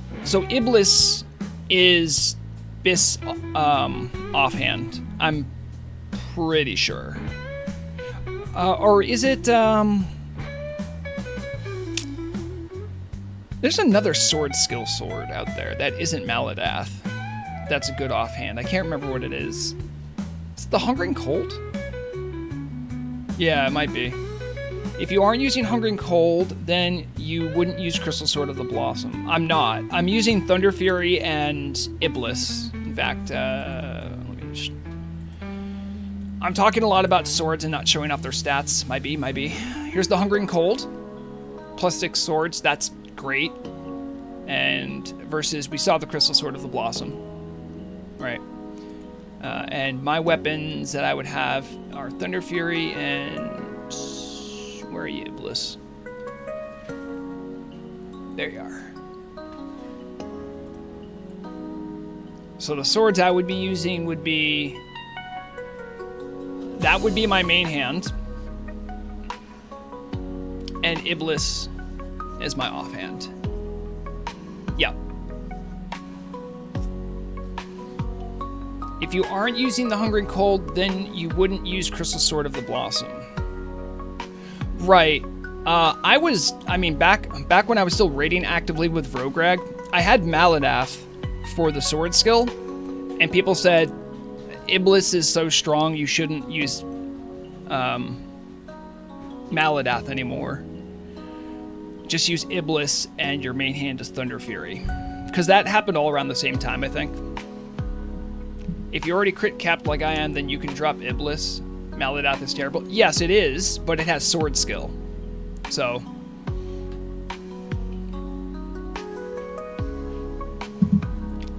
Iblis is Bis offhand. I'm pretty sure. Or is it, There's another sword skill sword out there that isn't Maladath. That's a good offhand. I can't remember what it is. Is it the Hungering Cold? Yeah, it might be. If you aren't using Hungering Cold, then you wouldn't use Crystal Sword of the Blossom. I'm not. I'm using Thunder Fury and Iblis. In fact, I'm talking a lot about swords and not showing off their stats. Might be. Here's the Hungering Cold. +6 swords, that's great. And versus, we saw the Crystal Sword of the Blossom. Right. And my weapons that I would have are Thunder Fury and... Where are you, Iblis? There you are. So the swords I would be using would be... That would be my main hand. And Iblis is my offhand. Yep. If you aren't using the Hungering Cold, then you wouldn't use Crystal Sword of the Blossom. Right. Back when I was still raiding actively with Vrograg, I had Maladath for the sword skill, and people said, Iblis is so strong, you shouldn't use Maladath anymore. Just use Iblis, and your main hand is Thunder Fury. Because that happened all around the same time, I think. If you're already crit capped like I am, then you can drop Iblis. Maladath is terrible. Yes, it is, but it has sword skill. So...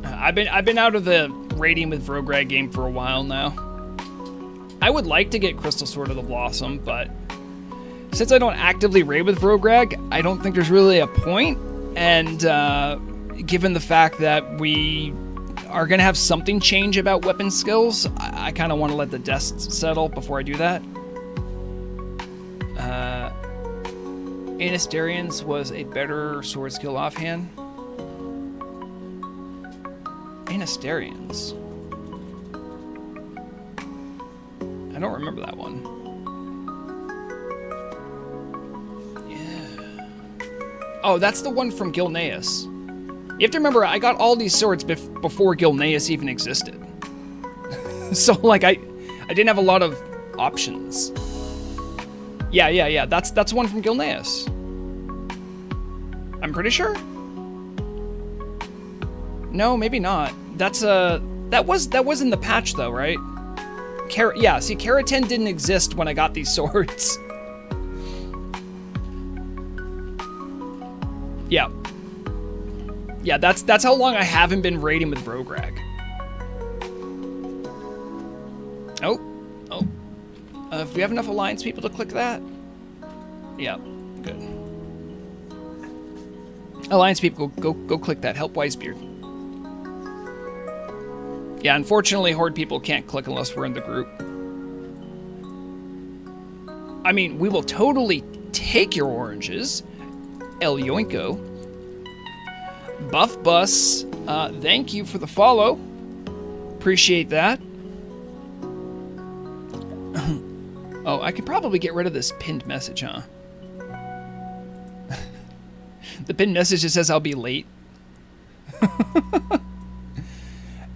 I've been out of the raiding with Vrograg game for a while now. I would like to get Crystal Sword of the Blossom, but since I don't actively raid with Vrograg, I don't think there's really a point. And given the fact that we are going to have something change about weapon skills, I kind of want to let the dust settle before I do that. Anasterians was a better sword skill offhand. Anasterians. I don't remember that one. Yeah. Oh, that's the one from Gilneas. You have to remember, I got all these swords before Gilneas even existed. So, like, I didn't have a lot of options. Yeah. That's one from Gilneas. I'm pretty sure. No, maybe not. That was in the patch though, right? See, Keratin didn't exist when I got these swords. Yeah, that's how long I haven't been raiding with Vrograg. Oh. If we have enough alliance people to click that. Yeah. Good. Alliance people, go click that. Help Wisebeard. Yeah, unfortunately, Horde people can't click unless we're in the group. I mean, we will totally take your oranges. El Yoinko. Buff Bus, thank you for the follow. Appreciate that. Oh, I could probably get rid of this pinned message, huh? The pinned message that says I'll be late.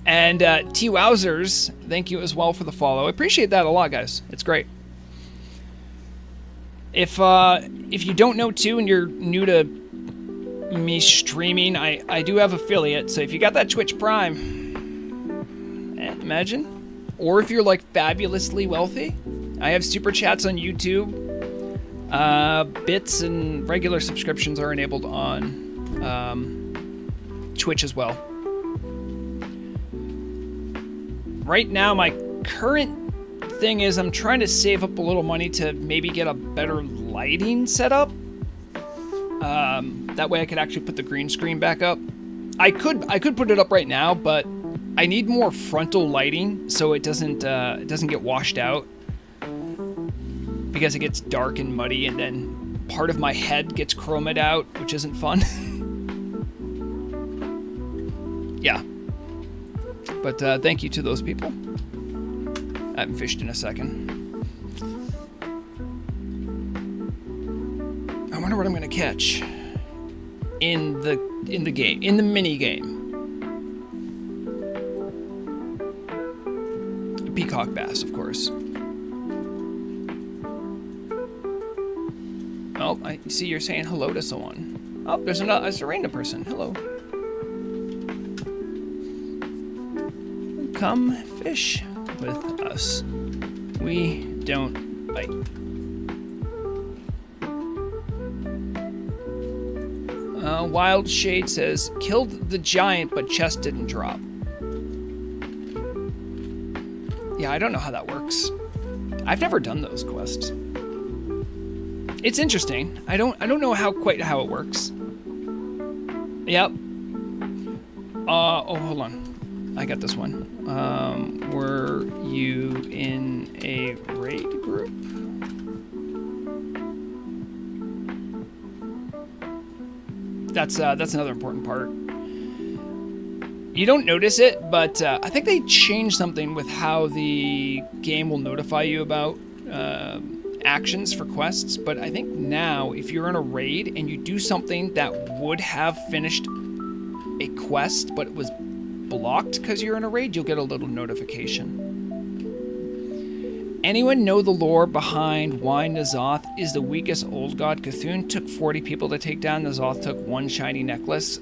And T Wowzers, thank you as well for the follow. I appreciate that a lot, guys. It's great. If you don't know too, and you're new to me streaming, I do have affiliate. So if you got that Twitch Prime, imagine. Or if you're like fabulously wealthy, I have super chats on YouTube. Bits and regular subscriptions are enabled on Twitch as well. Right now, my current thing is I'm trying to save up a little money to maybe get a better lighting setup. That way I could actually put the green screen back up. I could put it up right now, but I need more frontal lighting so it doesn't get washed out, because it gets dark and muddy, and then part of my head gets chromed out, which isn't fun. Yeah. But thank you to those people. I haven't fished in a second. I wonder what I'm gonna catch in the game, in the mini game. Peacock bass, of course. Oh, I see you're saying hello to someone. Oh, there's a random person. Hello. Come fish with us. We don't bite. Wild Shade says, killed the giant, but chest didn't drop. Yeah, I don't know how that works. I've never done those quests. It's interesting. I don't know quite how it works. Yep. Oh, hold on. I got this one. Were you in a raid group? That's another important part. You don't notice it, but I think they changed something with how the game will notify you about actions for quests. But I think now, if you're in a raid and you do something that would have finished a quest, but it was blocked because you're in a raid, you'll get a little notification. Anyone know the lore behind why N'Zoth is the weakest old god? Cthulhu took 40 people to take down. N'Zoth took one shiny necklace.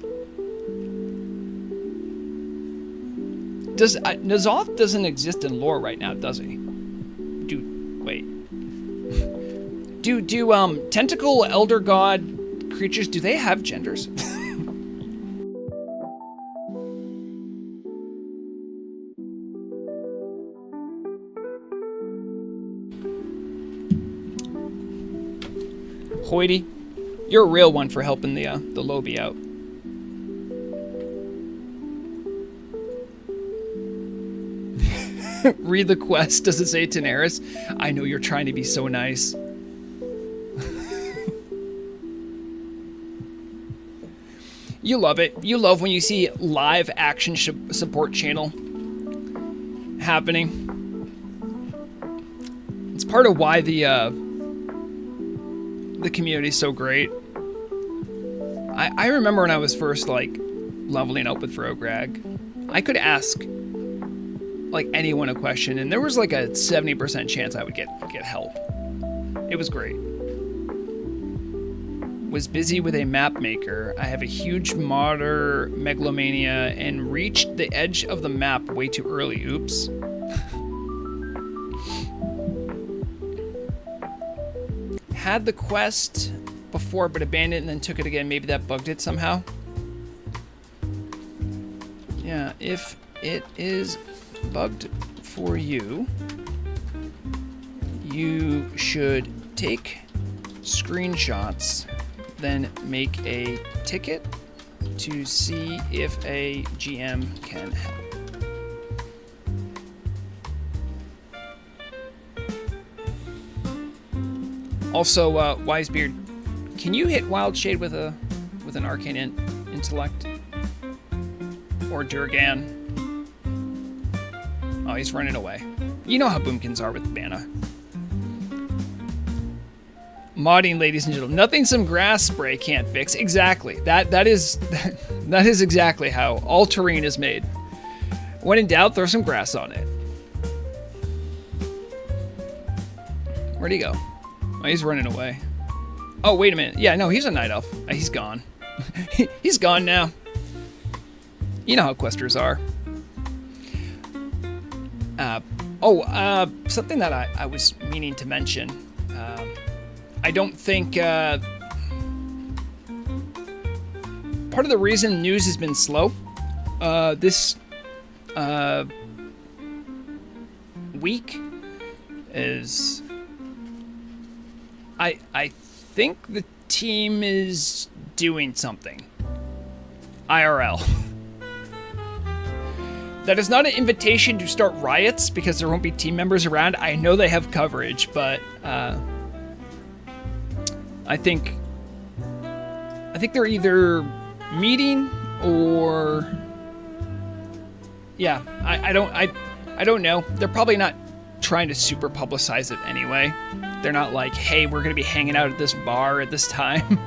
N'Zoth doesn't exist in lore right now, does he? Wait. Do tentacle elder god creatures, do they have genders? Hoity, you're a real one for helping the Lobby out. Read the quest. Does it say Daenerys? I know you're trying to be so nice. You love it. You love when you see live action support channel happening. It's part of why the community is so great. I remember when I was first like leveling up with Frograg, I could ask like anyone a question, and there was like a 70% chance I would get help. It was great. Was busy with a map maker. I have a huge modder megalomania and reached the edge of the map way too early. Oops. Had the quest before but abandoned it and then took it again. Maybe that bugged it somehow. Yeah, if it is bugged for you, you should take screenshots, then make a ticket to see if a GM can help. Also, Wisebeard, can you hit Wild Shade with an Arcane Intellect? Or Durgan? Oh, he's running away. You know how boomkins are with mana. Modding, ladies and gentlemen. Nothing some grass spray can't fix. Exactly. That is exactly how all terrain is made. When in doubt, throw some grass on it. Where'd he go? Oh, he's running away. Oh, wait a minute. Yeah, no, he's a night elf. He's gone. He's gone now. You know how questers are. Something that I was meaning to mention. I don't think... part of the reason news has been slow this week is... I think the team is doing something. IRL. That is not an invitation to start riots because there won't be team members around. I know they have coverage, but I think they're either meeting or yeah. I don't know. They're probably not trying to super publicize it anyway. They're not like, hey, we're gonna be hanging out at this bar at this time.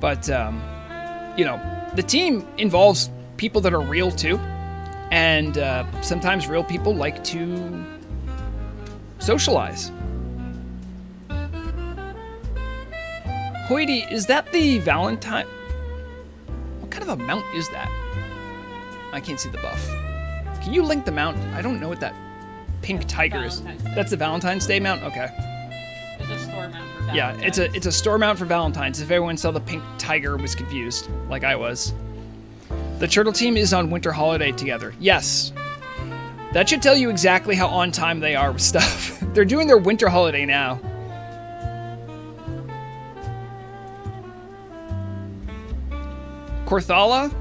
But you know, the team involves people that are real too. And sometimes real people like to socialize. Hoity, is that the Valentine? What kind of a mount is that? I can't see the buff. Can you link the mount? I don't know what that pink tiger is. That's the Valentine's Day mount? Okay. It's a store mount for Valentine's. Yeah, it's a store mount for Valentine's. If everyone saw the pink tiger was confused, like I was. The Turtle team is on winter holiday together. Yes. That should tell you exactly how on time they are with stuff. They're doing their winter holiday now. Korthala?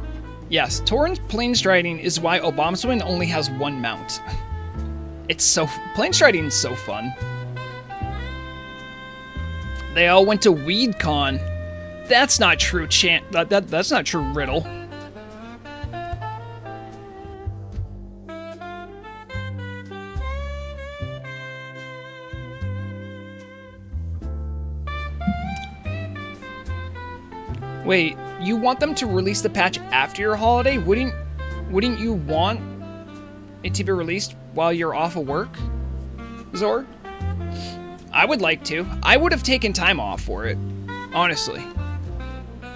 Yes, Tauren's plane striding is why Obamswin only has one mount. It's so... Plane striding is so fun. They all went to WeedCon. That's not true, that's not true, Riddle. Wait, you want them to release the patch after your holiday? Wouldn't you want it to be released while you're off of work, Zor? I would like to. I would have taken time off for it, honestly.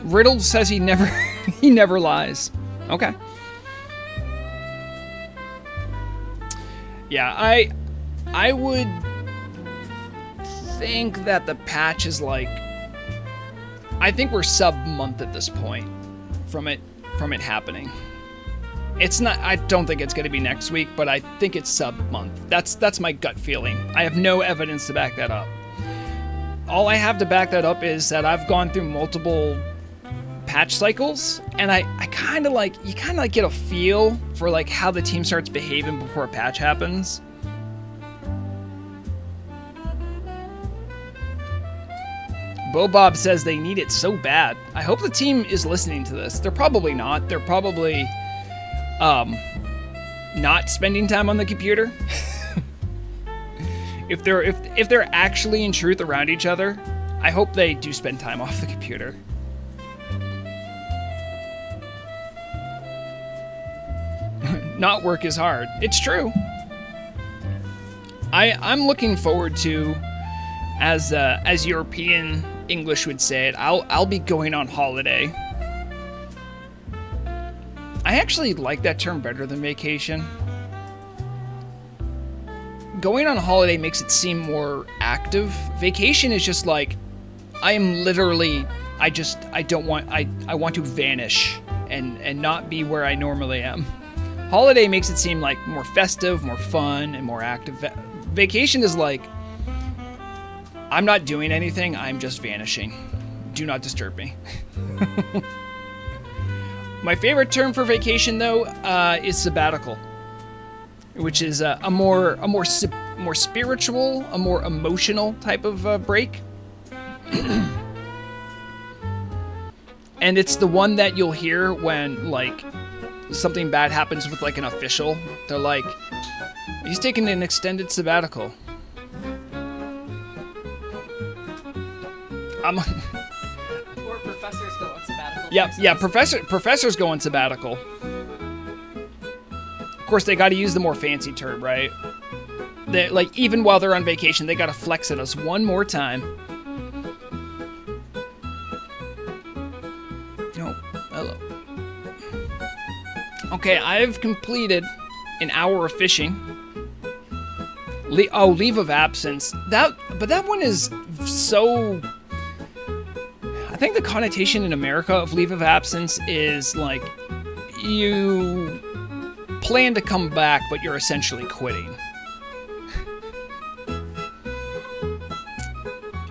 Riddle says he never he never lies. Okay. Yeah, I would think that the patch is like, I think we're sub-month at this point from it happening. It's not, I don't think it's going to be next week, but I think it's sub-month. That's my gut feeling. I have no evidence to back that up. All I have to back that up is that I've gone through multiple patch cycles, and I kind of like, you kind of like get a feel for like how the team starts behaving before a patch happens. Bob says they need it so bad. I hope the team is listening to this. They're probably not. They're probably not spending time on the computer. if they're actually in truth around each other, I hope they do spend time off the computer. Not work is hard. It's true. I'm looking forward to, as European English would say it, I'll be going on holiday. I actually like that term better than vacation. Going on holiday makes it seem more active. Vacation is just like, I'm literally, I want to vanish and not be where I normally am. Holiday makes it seem like more festive, more fun, and more active. Vacation is like, I'm not doing anything. I'm just vanishing. Do not disturb me. My favorite term for vacation, though, is sabbatical, which is a more spiritual, a more emotional type of break. And it's the one that you'll hear when, like, something bad happens with, like, an official. They're like, he's taking an extended sabbatical. Or professors go on sabbatical. Yeah, professors go on sabbatical. Of course, they got to use the more fancy term, right? They, like, even while they're on vacation, they got to flex at us one more time. Hello. Okay, I've completed an hour of fishing. Leave of absence. But that one is so... I think the connotation in America of leave of absence is like you plan to come back, but you're essentially quitting.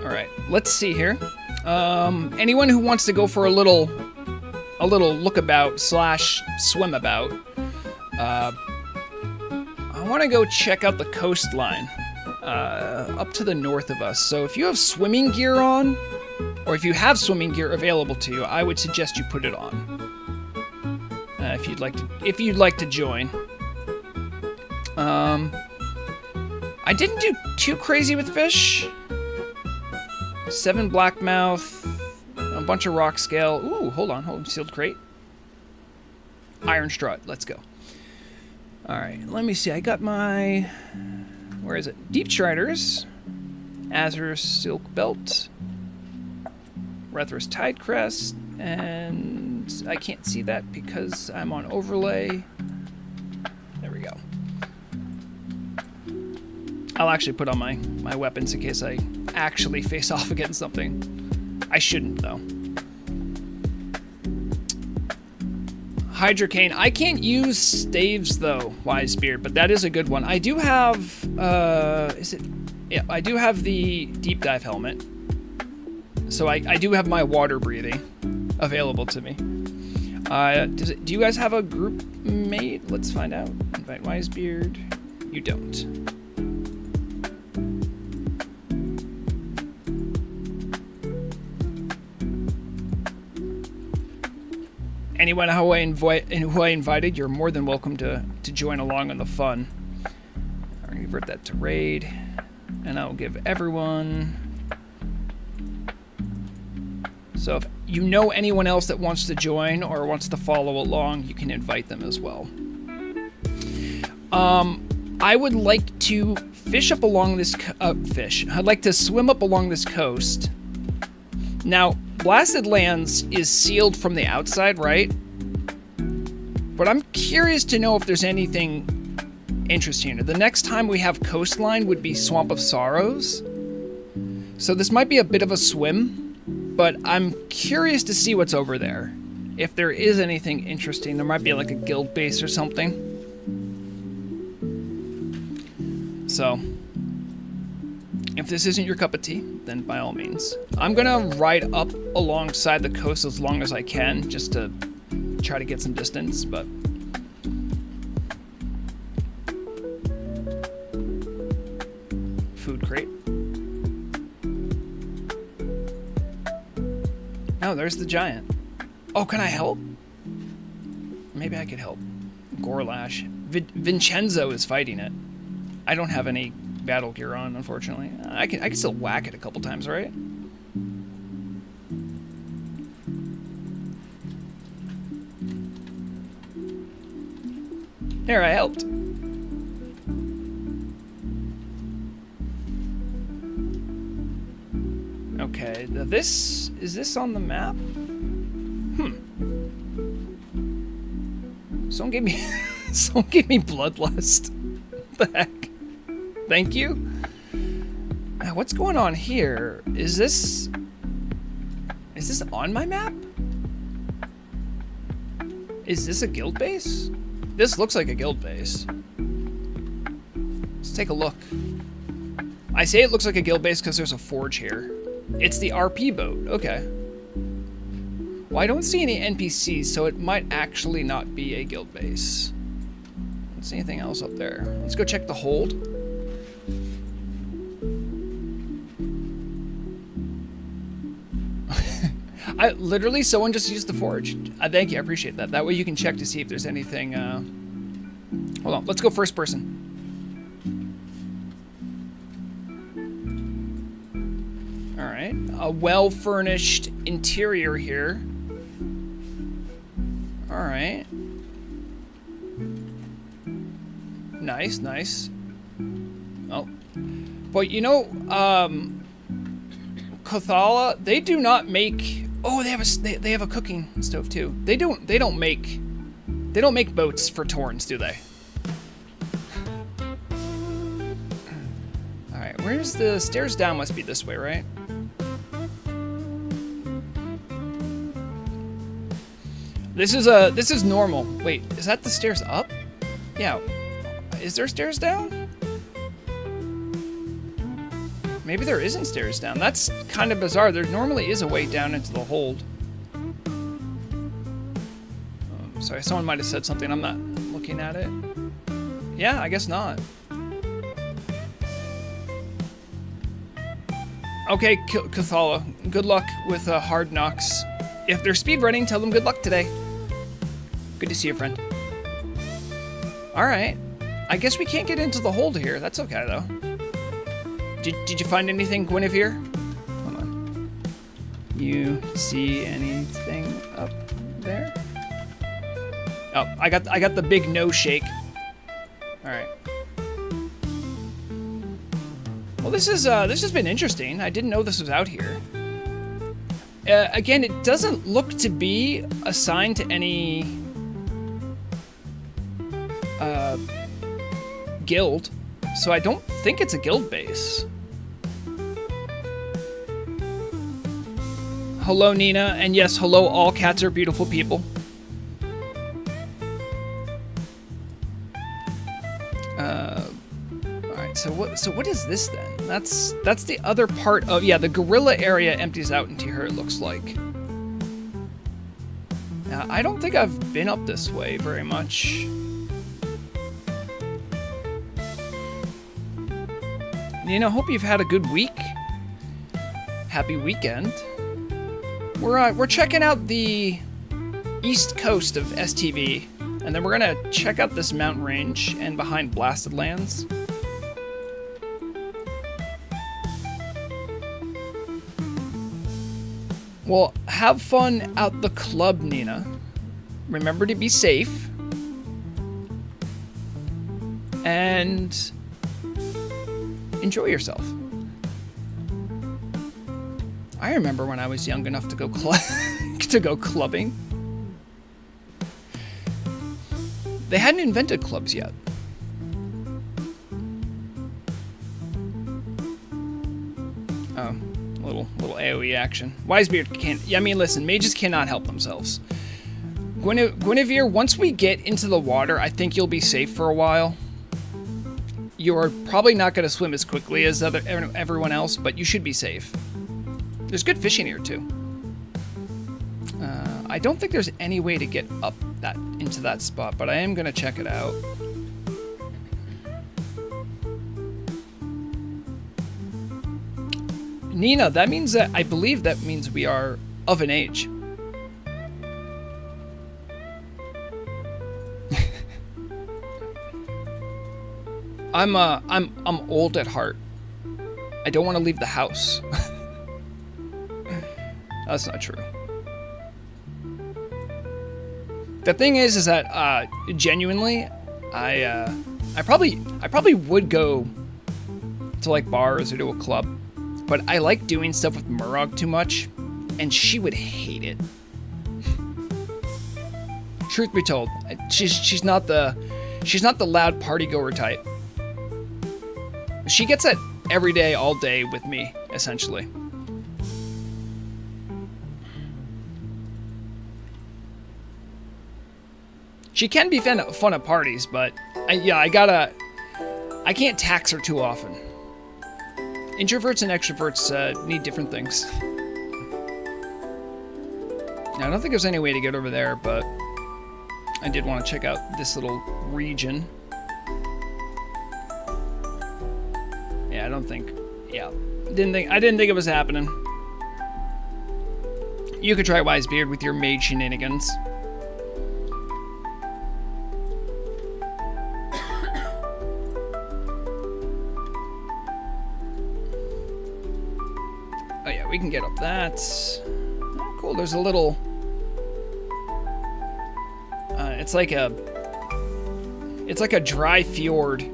All right, let's see here. Anyone who wants to go for a little lookabout / swim about, I want to go check out the coastline up to the north of us. So if you have swimming gear on, or if you have swimming gear available to you, I would suggest you put it on. If you'd like to join. I didn't do too crazy with fish. 7 blackmouth, a bunch of rock scale. Ooh, hold on, sealed crate. Iron strut, let's go. All right, let me see. I got my, where is it? Deep Striders, Azure Silk Belt, Rethros Tide Crest, and I can't see that because I'm on overlay. There we go. I'll actually put on my weapons in case I actually face off against something. I shouldn't, though. Hydrocane. I can't use staves, though, Wisebeard, but that is a good one. I do have, I do have the deep dive helmet. So I do have my water breathing available to me. Do you guys have a group mate? Let's find out. Invite Wisebeard. You don't. Anyone who I invited, you're more than welcome to join along on the fun. I'm going to convert that to raid. And I'll give everyone... So if you know anyone else that wants to join or wants to follow along, you can invite them as well. I would like to fish up along this... I'd like to swim up along this coast. Now, Blasted Lands is sealed from the outside, right? But I'm curious to know if there's anything interesting. The next time we have coastline would be Swamp of Sorrows. So this might be a bit of a swim. But I'm curious to see what's over there. If there is anything interesting, there might be like a guild base or something. So, if this isn't your cup of tea, then by all means. I'm gonna ride up alongside the coast as long as I can, just to try to get some distance, but... Food crate. Oh, there's the giant. Oh, can I help? Maybe I could help. Gorlash. Vincenzo is fighting it. I don't have any battle gear on, unfortunately. I can still whack it a couple times, right? There, I helped. Okay, is this on the map? Someone gave me bloodlust. What the heck? Thank you. What's going on here? Is this on my map? Is this a guild base? This looks like a guild base. Let's take a look. I say it looks like a guild base because there's a forge here. It's the RP boat. Okay. Well, I don't see any NPCs, so it might actually not be a guild base. Don't see anything else up there. Let's go check the hold. Literally, someone just used the forge. Thank you, I appreciate that. That way you can check to see if there's anything. Hold on, let's go first person. All right, a well-furnished interior here. All right. Nice, nice. Oh, but you know, Kothala, they do not make. Oh, they have a cooking stove too. They don't make boats for Torns, do they? All right, where's the stairs down? Must be this way, right? This is normal. Wait, is that the stairs up? Yeah. Is there stairs down? Maybe there isn't stairs down. That's kind of bizarre. There normally is a way down into the hold. Sorry, someone might have said something. I'm not looking at it. Yeah, I guess not. Okay, Kathala, good luck with Hard Knocks. If they're speedrunning, tell them good luck today. Good to see you, friend. All right. I guess we can't get into the hold here. That's okay, though. Did you find anything, Guinevere? Hold on. You see anything up there? Oh, I got the big no shake. All right. Well, this has been interesting. I didn't know this was out here. Again, it doesn't look to be assigned to any guild, so I don't think it's a guild base. Hello, Nina, and yes, hello, all cats are beautiful people. Alright, so what is this then? That's the other part of, yeah, the gorilla area empties out into here, it looks like. Now, I don't think I've been up this way very much. Nina, hope you've had a good week. Happy weekend. We're checking out the east coast of STV, and then we're gonna check out this mountain range and behind Blasted Lands. Well, have fun at the club, Nina. Remember to be safe. And enjoy yourself. I remember when I was young enough to go clubbing. They hadn't invented clubs yet. Oh, little AoE action. Wisebeard can't. Yeah, I mean, listen, mages cannot help themselves. Guinevere, once we get into the water, I think you'll be safe for a while. You're probably not going to swim as quickly as everyone else, but you should be safe. There's good fishing here too. I don't think there's any way to get up into that spot, but I am going to check it out. Nina, that means that I believe that means we are of an age. I'm old at heart. I don't want to leave the house. That's not true. The thing is that genuinely, I probably would go to like bars or to a club, but I like doing stuff with Murog too much, and she would hate it. Truth be told, she's not the loud party goer type. She gets it every day, all day with me, essentially. She can be fun at parties, but I can't tax her too often. Introverts and extroverts need different things. Now, I don't think there's any way to get over there, but I did want to check out this little region. Yeah, I don't think... Yeah. I didn't think it was happening. You could try Wisebeard with your mage shenanigans. Oh yeah, we can get up that. Oh, cool, there's a little... it's like a dry fjord.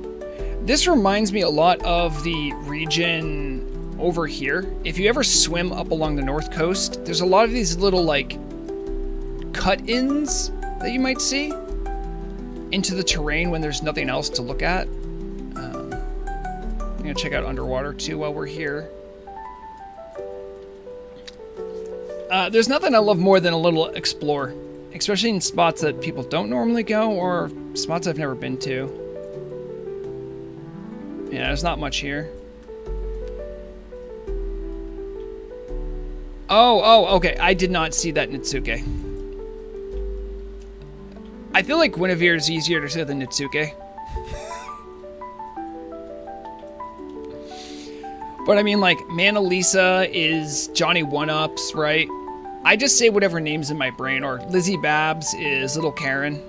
This reminds me a lot of the region over here. If you ever swim up along the north coast, there's a lot of these little like cut-ins that you might see into the terrain when there's nothing else to look at. I'm gonna check out underwater too while we're here. There's nothing I love more than a little explore, especially in spots that people don't normally go or spots I've never been to. Yeah, there's not much here. Oh, okay. I did not see that Nitsuke. I feel like Guinevere is easier to say than Nitsuke. But I mean, like, Mana Lisa is Johnny One-Ups, right? I just say whatever name's in my brain. Or Lizzie Babs is Little Karen.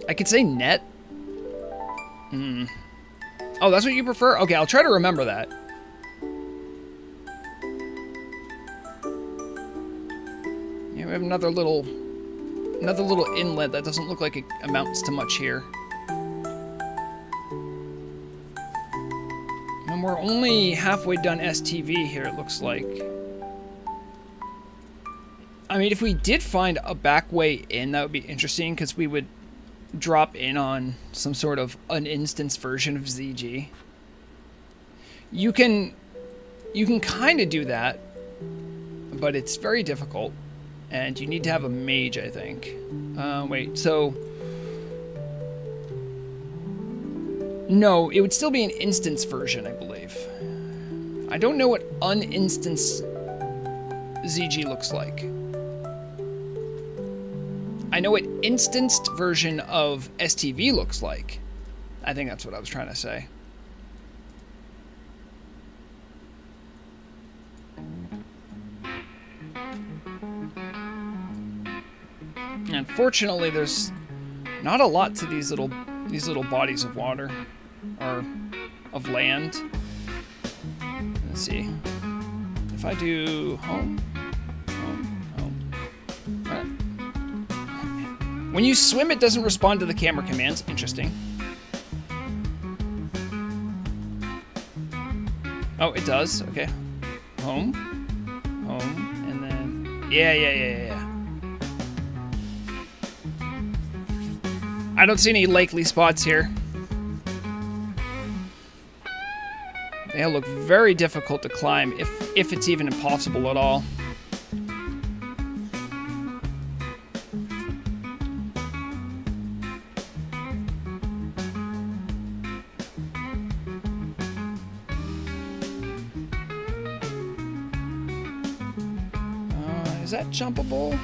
I could say Net. Oh, that's what you prefer? Okay, I'll try to remember that. Yeah, we have another little inlet that doesn't look like it amounts to much here. And we're only halfway done STV here, it looks like. I mean, if we did find a back way in, that would be interesting, because we would drop in on some sort of an instance version of ZG. You can kind of do that, but it's very difficult, and you need to have a mage, I think. Wait, so... No, it would still be an instance version, I believe. I don't know what uninstance ZG looks like. I know what instanced version of STV looks like. I think that's what I was trying to say. Unfortunately, there's not a lot to these little bodies of water or of land. Let's see. If I do home. When you swim, it doesn't respond to the camera commands. Interesting. Oh, it does. Okay. Home, and then yeah. I don't see any likely spots here. They all look very difficult to climb, if it's even impossible at all. Is that jumpable?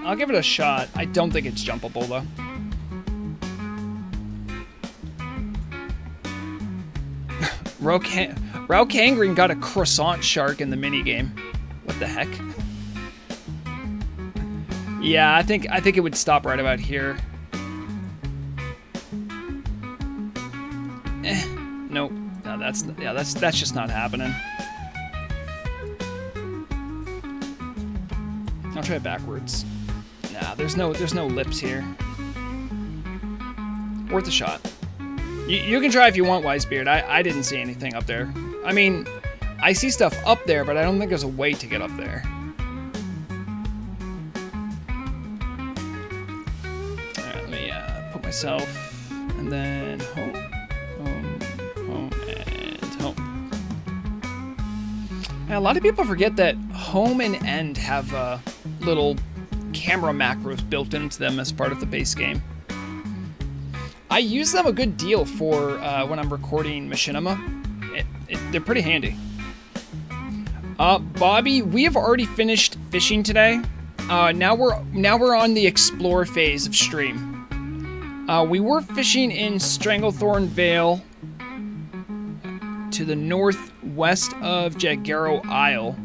I'll give it a shot. I don't think it's jumpable, though. Rao Kangren got a croissant shark in the minigame. What the heck? Yeah, I think it would stop right about here. Nope. No, that's just not happening. I'll try it backwards. Nah, there's no lips here. Worth a shot. You can try if you want, Wisebeard. I didn't see anything up there. I mean, I see stuff up there, but I don't think there's a way to get up there. Alright, let me put myself, and then home, and home. And a lot of people forget that home and end have little camera macros built into them as part of the base game. I use them a good deal for when I'm recording Machinima. They're pretty handy. Bobby, we have already finished fishing today. Now we're on the explore phase of stream. We were fishing in Stranglethorn Vale to the northwest of Jagero Isle.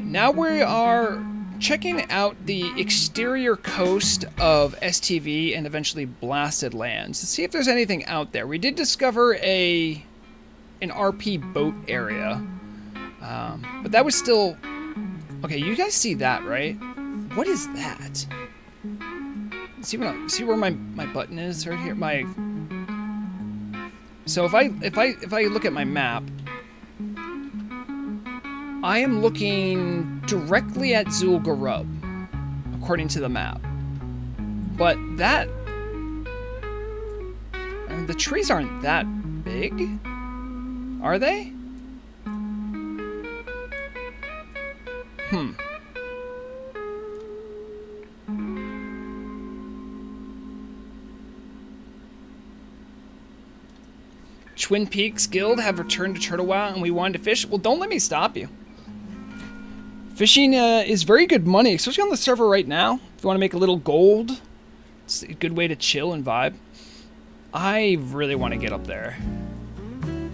Now we are checking out the exterior coast of STV and eventually Blasted Lands to see if there's anything out there. We did discover an RP boat area, but that was still... Okay, you guys see that, right? What is that? See where my button is right here? So if I look at my map, I am looking directly at Zul'Gurub, according to the map. But that... I mean, the trees aren't that big, are they? Twin Peaks Guild have returned to Turtle Wow and we wanted to fish. Well, don't let me stop you. Fishing is very good money, especially on the server right now. If you want to make a little gold, it's a good way to chill and vibe. I really want to get up there.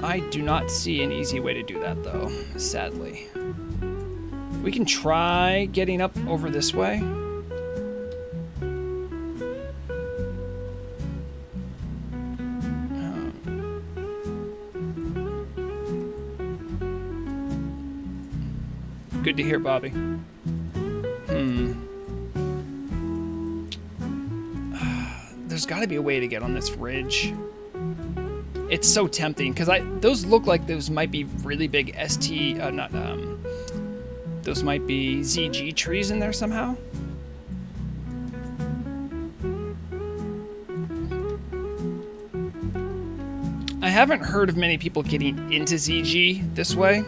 I do not see an easy way to do that, though, sadly. We can try getting up over this way. Good to hear, Bobby. There's got to be a way to get on this ridge. It's so tempting because those look like those might be really big those might be ZG trees in there somehow. I haven't heard of many people getting into ZG this way.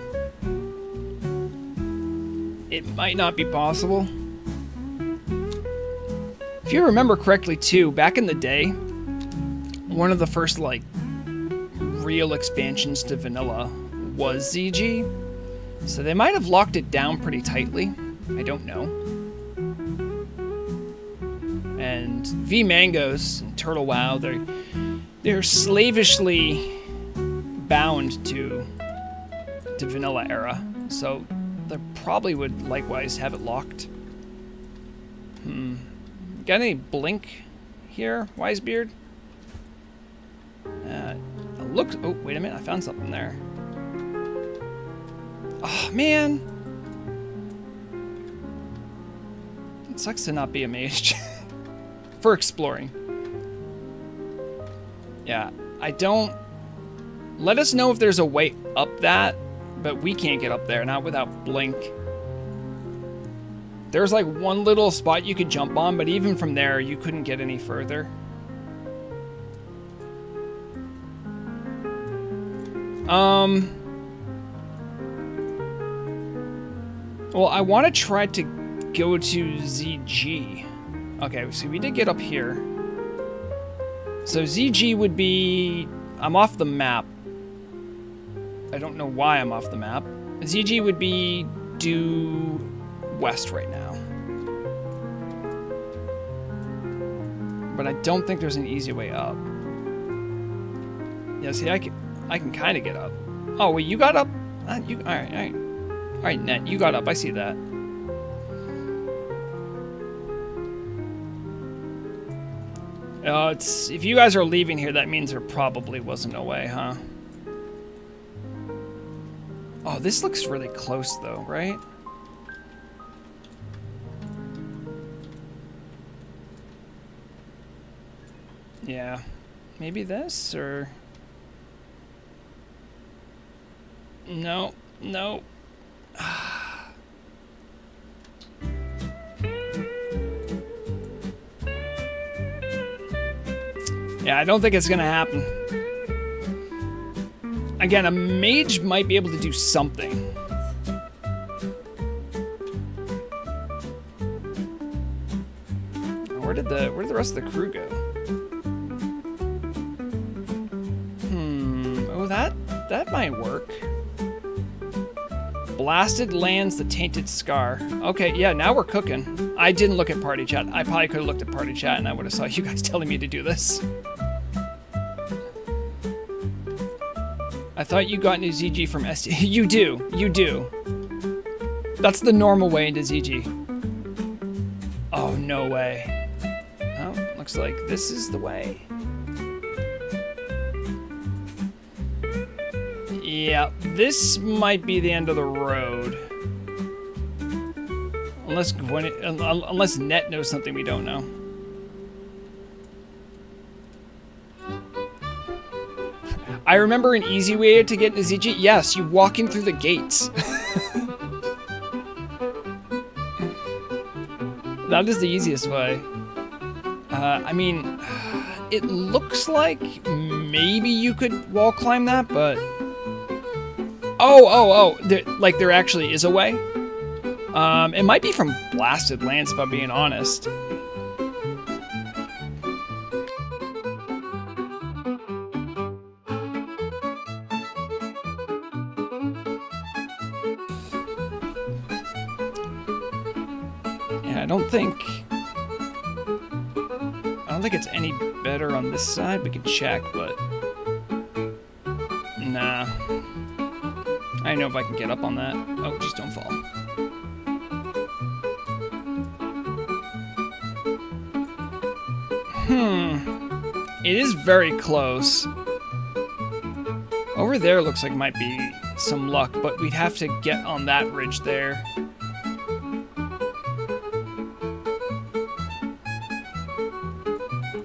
It might not be possible. If you remember correctly too, back in the day, one of the first like real expansions to vanilla was ZG. So they might have locked it down pretty tightly. I don't know. And V Mangoes and Turtle Wow, they're slavishly bound to vanilla era. So they probably would likewise have it locked. Got any blink here, Wisebeard? Look. Oh, wait a minute. I found something there. Oh, man. It sucks to not be a mage for exploring. Yeah, I don't... Let us know if there's a way up that, but we can't get up there, not without blink. There's like one little spot you could jump on, but even from there, you couldn't get any further. Well, I want to try to go to ZG. Okay, so we did get up here. So ZG would be... I'm off the map. I don't know why I'm off the map. ZG would be due west right now. But I don't think there's an easy way up. Yeah, see, I can kind of get up. Oh, wait, you got up? All right. All right, Net, you got up. I see that. If you guys are leaving here, that means there probably wasn't a way, huh? Oh, this looks really close, though, right? Yeah. Maybe this, or... No. Yeah, I don't think it's gonna happen. Again, a mage might be able to do something. Where did the rest of the crew go? Oh, that might work. Blasted lands the tainted scar. Okay, yeah, now we're cooking. I didn't look at party chat. I probably could have looked at party chat and I would have saw you guys telling me to do this. I thought you got into ZG from SD. You do. That's the normal way into ZG. Oh, no way. Oh, looks like this is the way. Yeah, this might be the end of the road. Unless Net knows something we don't know. I remember an easy way to get into ZG. Yes, you walk in through the gates. That is the easiest way. I mean, it looks like maybe you could wall climb that, but... Oh, there actually is a way. It might be from Blasted Lands, if I'm being honest. Yeah, I don't think it's any better on this side. We can check, but nah. I don't know if I can get up on that. Oh, just don't fall. It is very close. Over there looks like it might be some luck, but we'd have to get on that ridge there.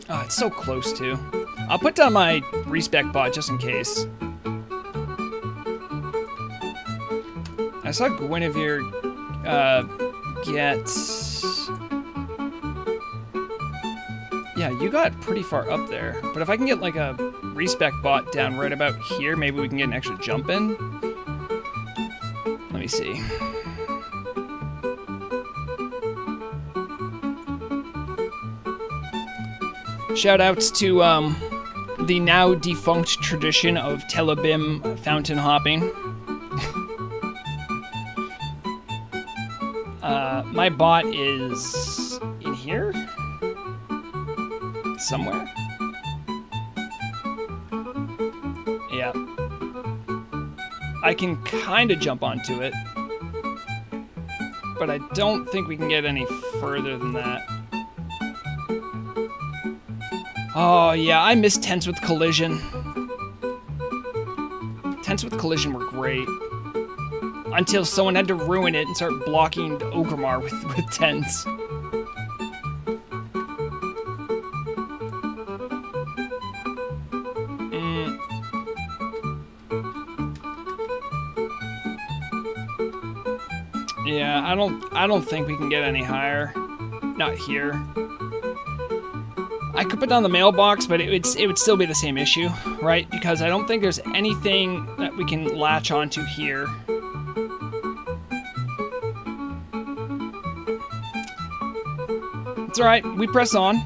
Oh, it's so close too. I'll put down my respec bot just in case. I saw Guinevere get... Yeah, you got pretty far up there. But if I can get like a respec bot down right about here, maybe we can get an extra jump in. Let me see. Shout outs to the now defunct tradition of Telebim fountain hopping. My bot is in here? Somewhere? Yeah. I can kind of jump onto it, but I don't think we can get any further than that. Oh, yeah, I miss tents with collision. Tents with collision were great. Until someone had to ruin it and start blocking Ogremar with tents. Yeah, I don't think we can get any higher. Not here. I could put down the mailbox, but it would still be the same issue, right? Because I don't think there's anything that we can latch onto here. It's alright, we press on.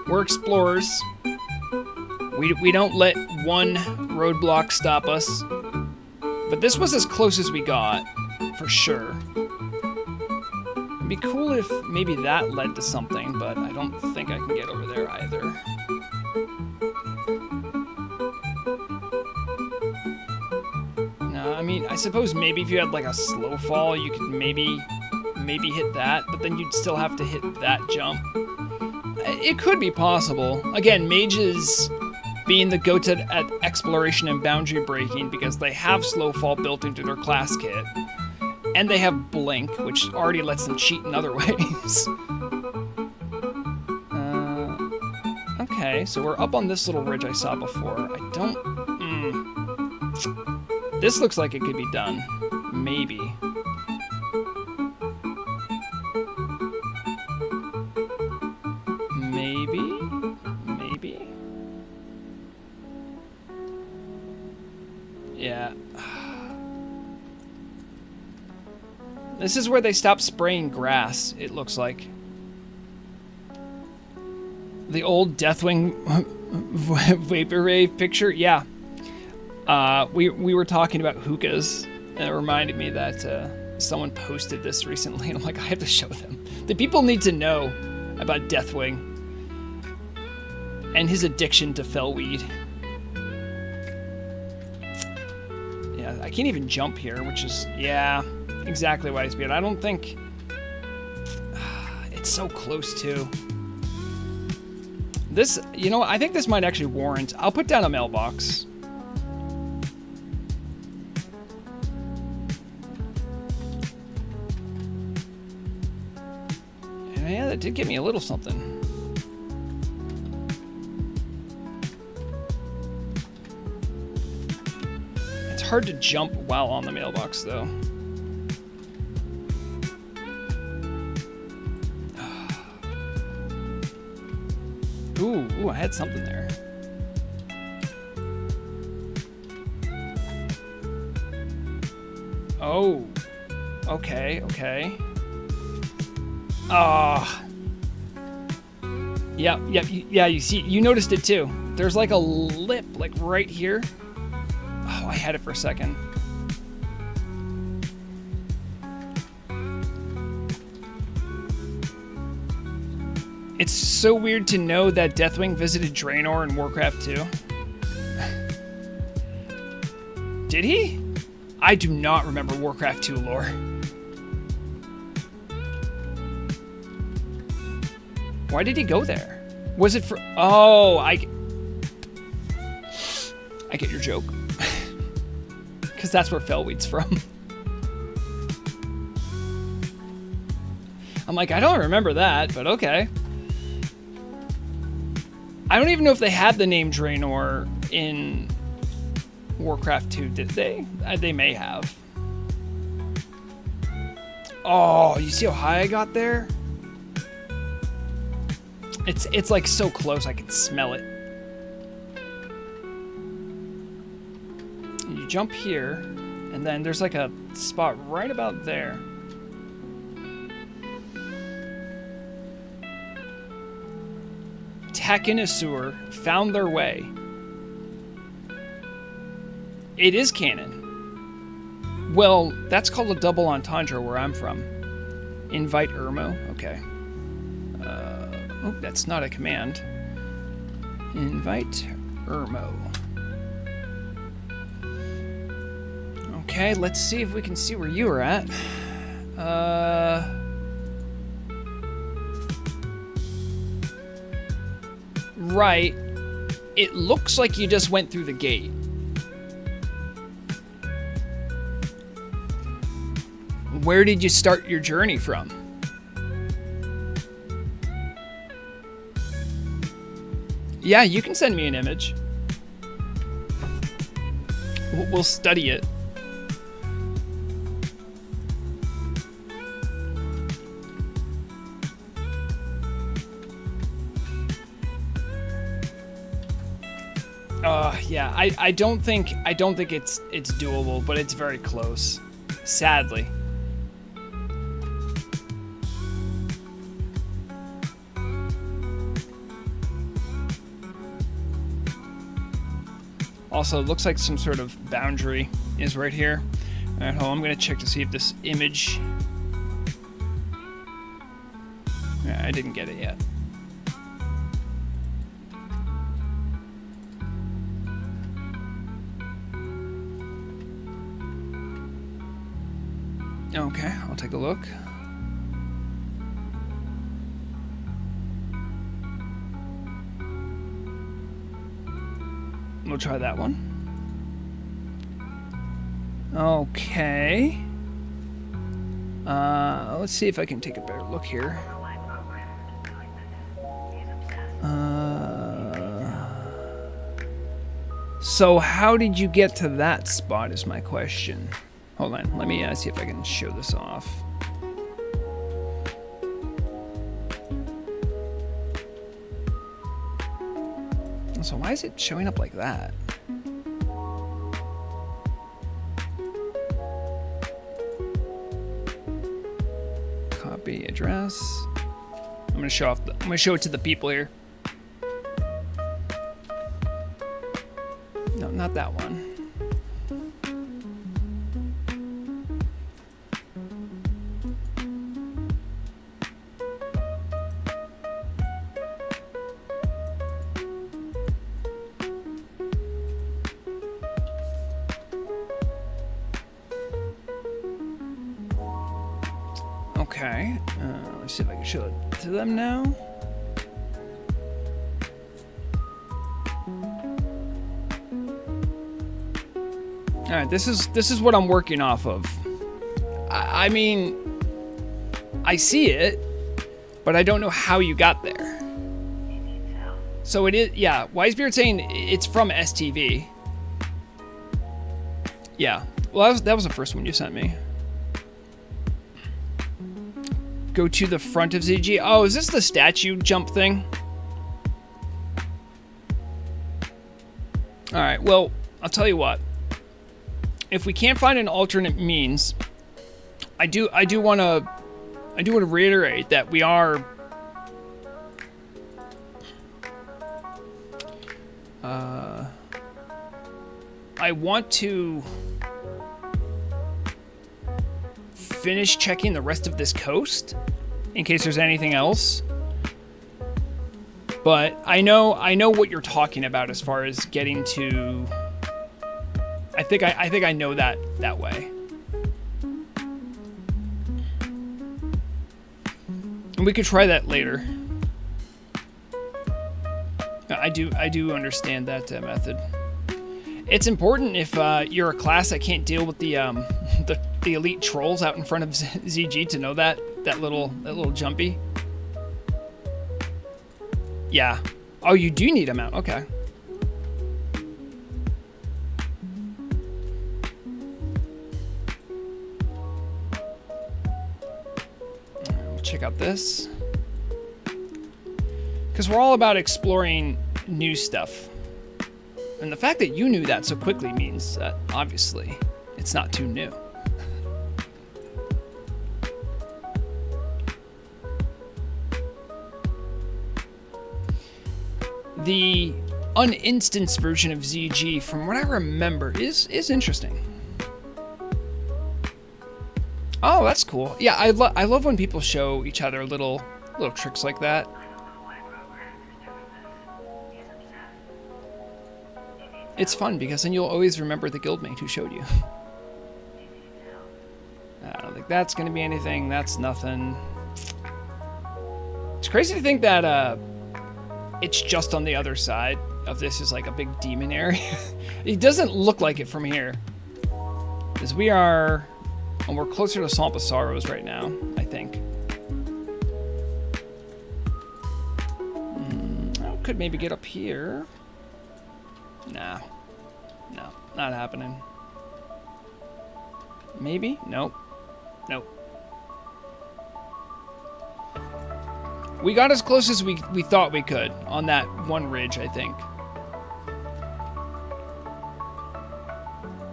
We're explorers. We don't let one roadblock stop us. But this was as close as we got, for sure. It'd be cool if maybe that led to something, but I don't think I can get over there either. No, I mean, I suppose maybe if you had like a slow fall, you could maybe hit that, but then you'd still have to hit that jump. It could be possible. Again, mages being the goats at exploration and boundary breaking because they have slow fall built into their class kit. And they have blink, which already lets them cheat in other ways. Okay, so we're up on this little ridge I saw before. I don't... This looks like it could be done. Maybe. Maybe? Yeah. This is where they stop spraying grass, it looks like. The old Deathwing Vaporwave picture? Yeah. We were talking about hookahs, and it reminded me that someone posted this recently, and I'm like, I have to show them. The people need to know about Deathwing and his addiction to fellweed. Yeah, I can't even jump here, which is, yeah, exactly why it's weird. I don't think... It's so close, too. This, you know, I think this might actually warrant... I'll put down a mailbox. And yeah, that did give me a little something. It's hard to jump while on the mailbox, though. Ooh, I had something there. Oh. Okay. Yeah, you see, you noticed it too. There's like a lip, like right here. Oh, I had it for a second. It's so weird to know that Deathwing visited Draenor in Warcraft 2. Did he? I do not remember Warcraft 2 lore. Why did he go there? Was it for... Oh, I get your joke. Because that's where Fellweed's from. I'm like, I don't remember that, but okay. I don't even know if they had the name Draenor in Warcraft 2, did they? They may have. Oh, you see how high I got there? It's like so close I can smell it. You jump here, and then there's like a spot right about there. Tekken Asur found their way. It is canon. Well, that's called a double entendre where I'm from. Invite Irmo. Okay. Oh, that's not a command. Invite Irmo. Okay, let's see if we can see where you are at. Right. It looks like you just went through the gate. Where did you start your journey from? Yeah, you can send me an image. We'll study it. Yeah, I don't think it's doable, but it's very close. Sadly. Also, it looks like some sort of boundary is right here. Alright, hold on, I'm gonna check to see if this image... Yeah, I didn't get it yet. Okay, I'll take a look. We'll try that one. Okay. Let's see if I can take a better look here. So how did you get to that spot is my question. Hold on, let me see if I can show this off. So why is it showing up like that? Copy address. I'm gonna show it to the people here. not that one. Okay, let's see if I can show it to them now. All right, this is what I'm working off of. I mean, I see it, but I don't know how you got there. So it is, yeah. Wisebeard saying it's from STV. Yeah, well that was the first one you sent me. Go to the front of ZG. Oh, is this the statue jump thing? All right, well, I'll tell you what. If we can't find an alternate means, I do want to reiterate that we are I want to finish checking the rest of this coast in case there's anything else. But I know what you're talking about as far as getting to. I think I know that way. And we could try that later. I do understand that method. It's important if you're a class that can't deal with the elite trolls out in front of ZG to know that little jumpy. Yeah. Oh, you do need a mount. Okay. We'll check out this. Because we're all about exploring new stuff. And the fact that you knew that so quickly means that, obviously, it's not too new. The uninstanced version of ZG, from what I remember, is interesting. Oh, that's cool. Yeah, I love when people show each other little tricks like that. It's fun because then you'll always remember the guildmate who showed you. I don't think that's going to be anything. That's nothing. It's crazy to think that it's just on the other side of this is like a big demon area. It doesn't look like it from here. Because we're closer to Swamp of Sorrows right now, I think. I could maybe get up here. Nah. No, not happening. Maybe? Nope. Nope. We got as close as we thought we could on that one ridge, I think.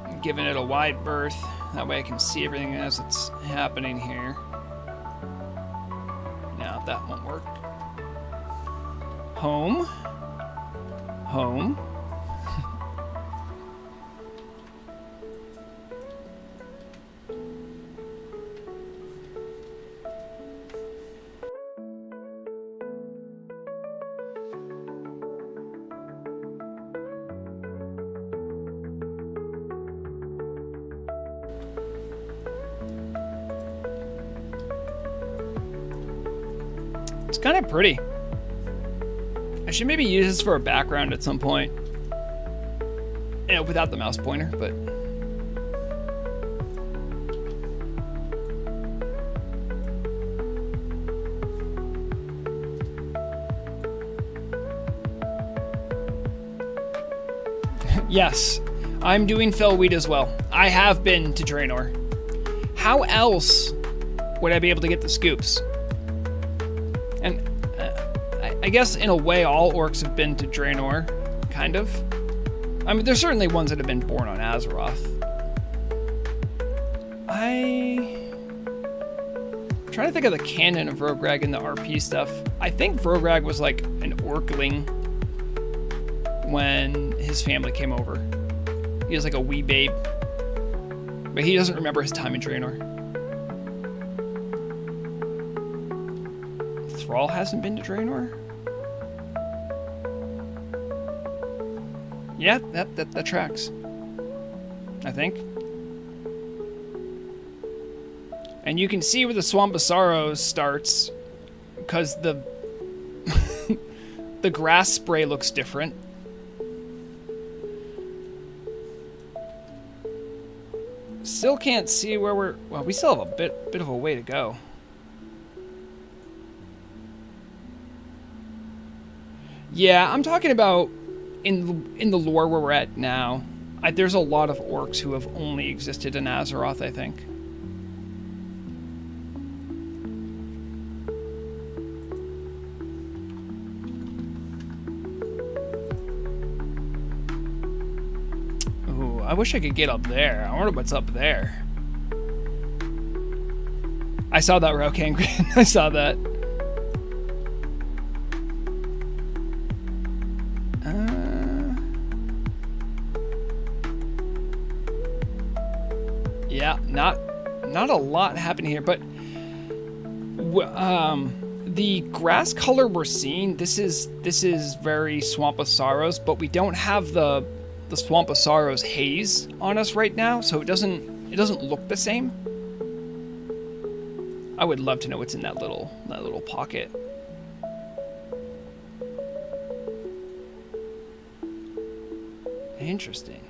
I'm giving it a wide berth. That way I can see everything as it's happening here. Now, that won't work. Home. Home. It's kind of pretty. I should maybe use this for a background at some point. You know, without the mouse pointer, but... Yes, I'm doing Fellweed as well. I have been to Draenor. How else would I be able to get the scoops? And I guess in a way all orcs have been to Draenor, kind of. I mean, there's certainly ones that have been born on Azeroth. I'm trying to think of the canon of Vrograg and the RP stuff. I think Vrograg was like an orcling when his family came over. He is like a wee babe. But he doesn't remember his time in Draenor. Thrall hasn't been to Draenor? Yeah, that tracks. I think. And you can see where the Swamp of Sorrows starts, because the the grass spray looks different. Still can't see where we're... Well, we still have a bit of a way to go. Yeah, I'm talking about in the lore where we're at now. There's a lot of orcs who have only existed in Azeroth, I think. Ooh, I wish I could get up there. I wonder what's up there. I saw that, Row Kangren. I saw that. Yeah, not a lot happening here, but the grass color we're seeing, this is very Swamp of Sorrows, but we don't have the Swamp of Sorrows haze on us right now, so it doesn't look the same. I would love to know what's in that little pocket. Interesting.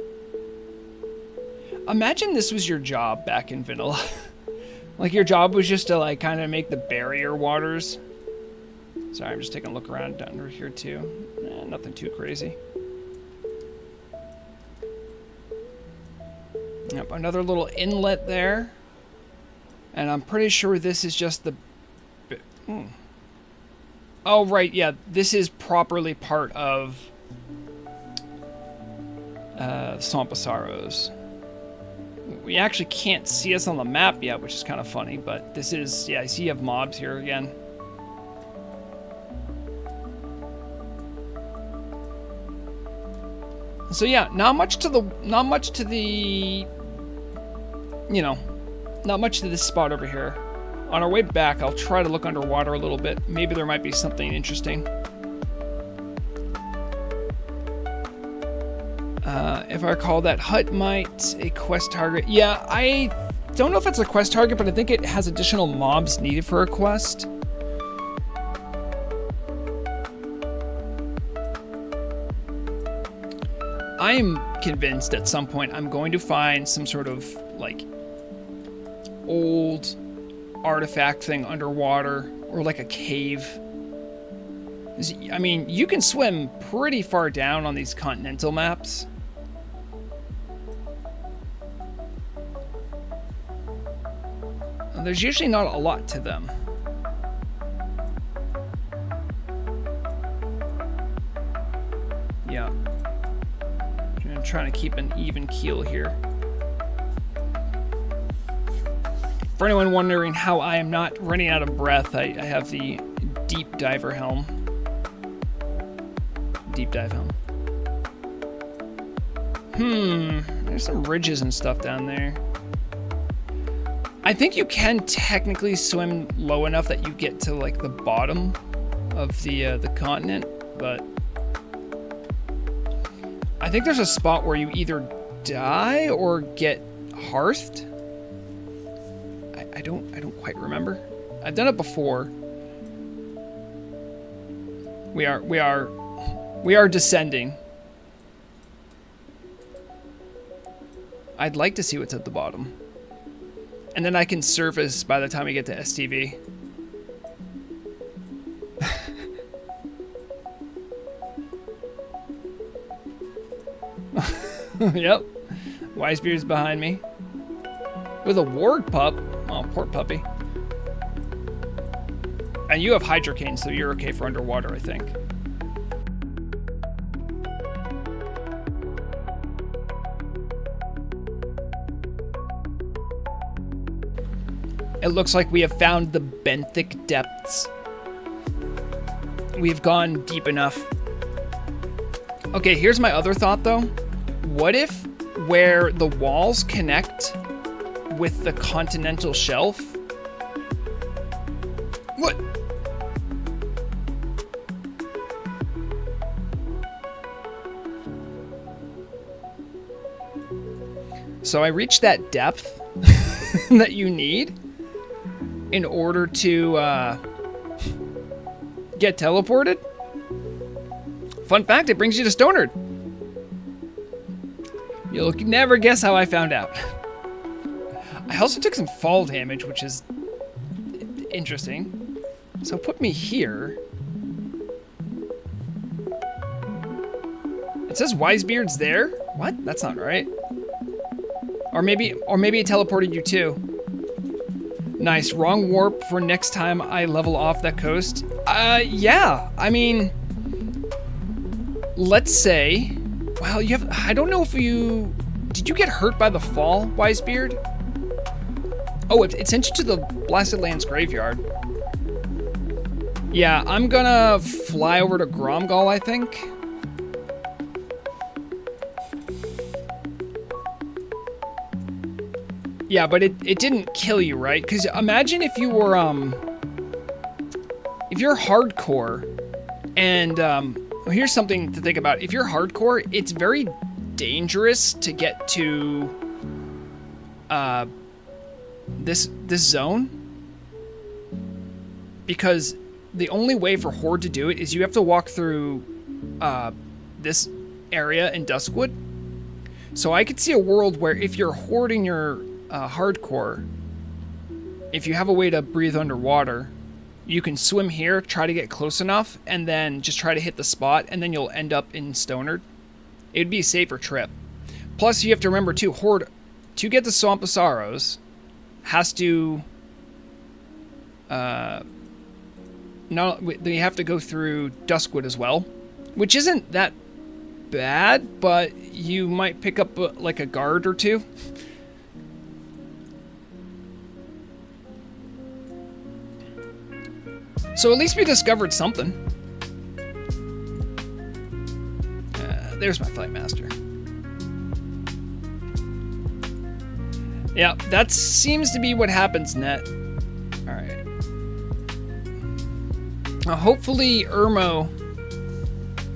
Imagine this was your job back in vanilla. Like your job was just to like kind of make the barrier waters. Sorry, I'm just taking a look around down under here too. Nothing too crazy. Yep, another little inlet there. And I'm pretty sure this is just the... Oh, right, yeah. This is properly part of Swamp of Sorrows. We actually can't see us on the map yet, which is kind of funny, but this is... Yeah, I see you have mobs here again. So yeah, not much to the, you know, not much to this spot over here. On our way back, I'll try to look underwater a little bit. Maybe there might be something interesting. If I recall, that hut might a quest target. Yeah, I don't know if it's a quest target, but I think it has additional mobs needed for a quest. I'm convinced at some point I'm going to find some sort of like old artifact thing underwater, or like a cave. I mean, you can swim pretty far down on these continental maps. There's usually not a lot to them. Yeah. I'm trying to keep an even keel here. For anyone wondering how I am not running out of breath, I have the deep diver helm. Deep dive helm. There's some ridges and stuff down there. I think you can technically swim low enough that you get to like the bottom of the continent, but I think there's a spot where you either die or get hearthed. I don't quite remember. I've done it before. We are descending. I'd like to see what's at the bottom. And then I can surface by the time we get to STV. Yep. Wisebeard's behind me. With a warg pup. Oh, poor puppy. And you have hydrocane, so you're okay for underwater, I think. It looks like we have found the benthic depths. We've gone deep enough. Okay, here's my other thought, though. What if where the walls connect with the continental shelf. What? So I reached that depth that you need in order to get teleported. Fun fact, it brings you to Stonard. You'll never guess how I found out. I also took some fall damage, which is interesting. So put me here. It says Wisebeard's there? What? That's not right. Or maybe it teleported you too. Nice. Wrong warp for next time I level off that coast. Yeah. I mean, let's say, well, you have, I don't know if you, did you get hurt by the fall, Wisebeard? Oh, it sent you to the Blasted Lands graveyard. Yeah, I'm gonna fly over to Gromgal, I think. Yeah, but it didn't kill you, right? Because imagine if you were, if you're hardcore, and, here's something to think about. If you're hardcore, it's very dangerous to get to, this zone. Because the only way for Horde to do it is you have to walk through, this area in Duskwood. So I could see a world where if you're hoarding your hardcore, if you have a way to breathe underwater, you can swim here, try to get close enough, and then just try to hit the spot, and then you'll end up in Stonard. It'd be a safer trip. Plus, you have to remember too, Horde, to get the Swamp of Sorrows, has to they have to go through Duskwood as well, which isn't that bad, but you might pick up like a guard or two. So at least we discovered something. There's my Flight Master. Yeah, that seems to be what happens, Net. Alright. Hopefully Irmo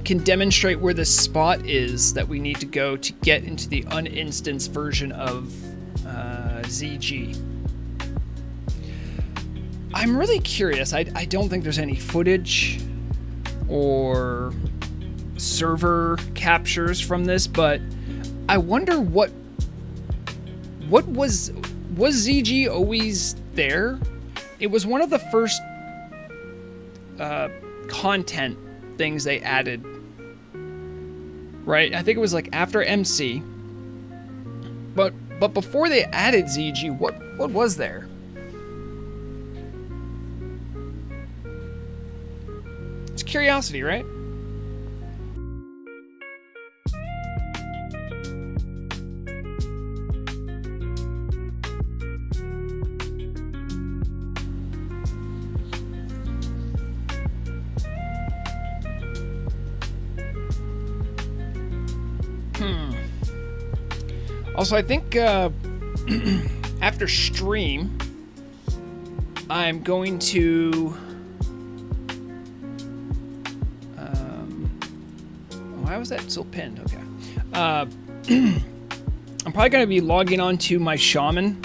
can demonstrate where the spot is that we need to go to get into the uninstanced version of ZG. I'm really curious. I don't think there's any footage or server captures from this, but I wonder what was ZG always there? It was one of the first content things they added, right? I think it was like after MC, but before they added ZG, what was there? It's curiosity, right? Also, I think after stream, I'm going to... why was that still pinned? Okay. I'm probably going to be logging on to my shaman.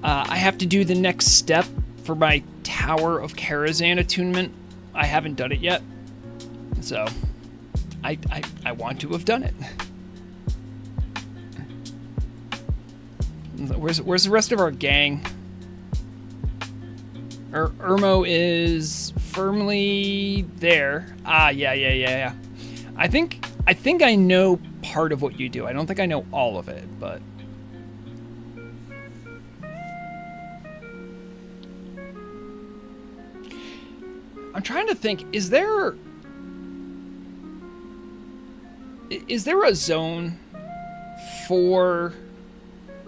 I have to do the next step for my Tower of Karazhan attunement. I haven't done it yet. So, I want to have done it. Where's the rest of our gang? Irmo is firmly there. Ah, yeah. I think I know part of what you do. I don't think I know all of it, but I'm trying to think, is there a zone for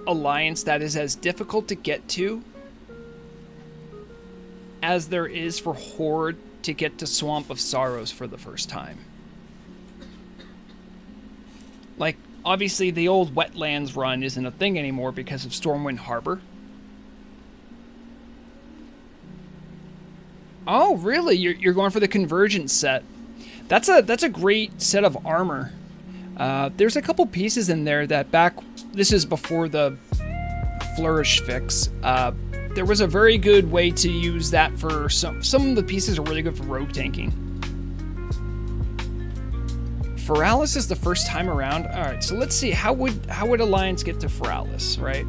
Alliance that is as difficult to get to as there is for Horde to get to Swamp of Sorrows for the first time? Like, Obviously, the old wetlands run isn't a thing anymore because of Stormwind Harbor. Oh, really? You're going for the convergence set. That's a great set of armor. There's a couple pieces in there that this is before the flourish fix. There was a very good way to use that for some of the pieces are really good for rogue tanking. Feralis is the first time around. All right, so let's see how would Alliance get to Feralis, right?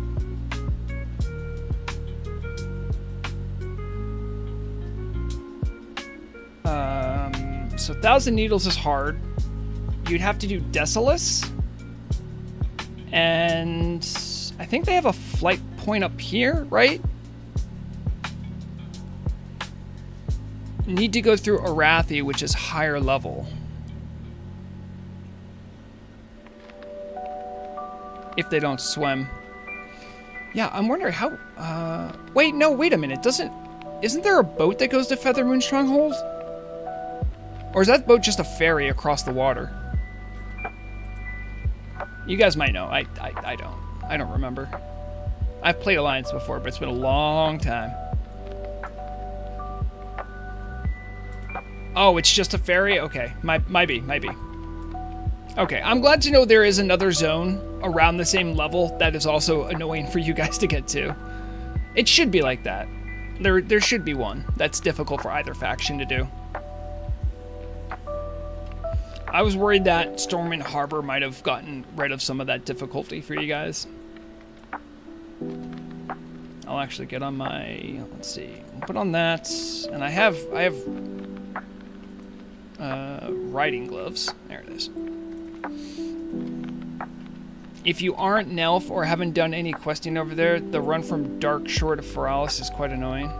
So 1,000 Needles is hard. You'd have to do Desolus. And I think they have a flight point up here, right? Need to go through Arathi, which is higher level. If they don't swim. Yeah, I'm wondering how... wait a minute. Isn't there a boat that goes to Feathermoon Stronghold? Or is that boat just a ferry across the water? You guys might know. I don't. I don't remember. I've played Alliance before, but it's been a long time. Oh, it's just a ferry? Okay. Might be. Okay, I'm glad to know there is another zone around the same level that is also annoying for you guys to get to. It should be like that. There should be one that's difficult for either faction to do. I was worried that Stormwind Harbor might have gotten rid of some of that difficulty for you guys. I'll actually get on my, let's see, I'll put on that, and I have riding gloves. There it is. If you aren't an elf or haven't done any questing over there, the run from Dark Shore to Feralis is quite annoying.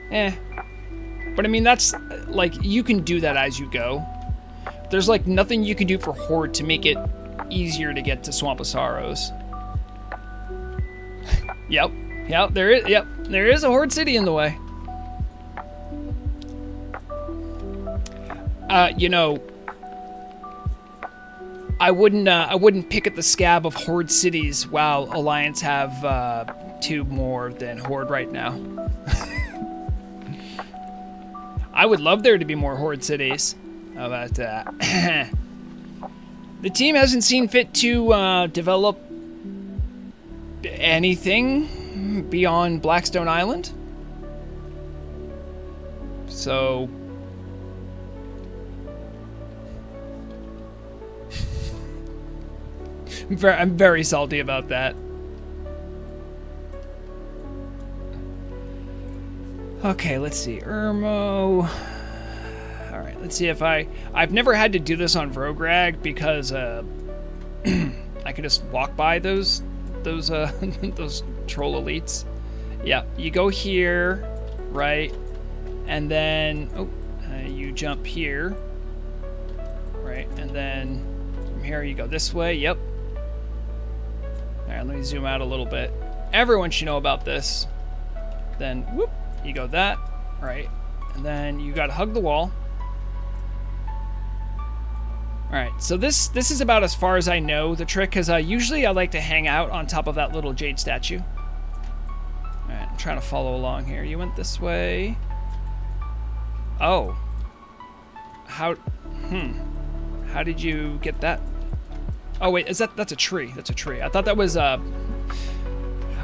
But I mean, that's, like, you can do that as you go. There's, like, nothing you can do for Horde to make it easier to get to Swamp of Sorrows. Yep, there is a Horde city in the way. You know, I wouldn't pick at the scab of Horde cities while Alliance have 2 more than Horde right now. I would love there to be more Horde cities. How about that? The team hasn't seen fit to develop anything beyond Blackstone Island. So... I'm very salty about that. Okay, let's see. Irmo. Alright, let's see if I've never had to do this on Vrograg because I could just walk by those those troll elites. Yeah, you go here, right? And then you jump here. Right, and then from here you go this way. Yep. Alright, let me zoom out a little bit. Everyone should know about this. Then, whoop, you go that, right? And then you gotta hug the wall. Alright, so this is about as far as I know the trick, because usually I like to hang out on top of that little jade statue. Alright, I'm trying to follow along here. You went this way. Oh. How did you get that? Oh wait, that's a tree. That's a tree. I thought that was I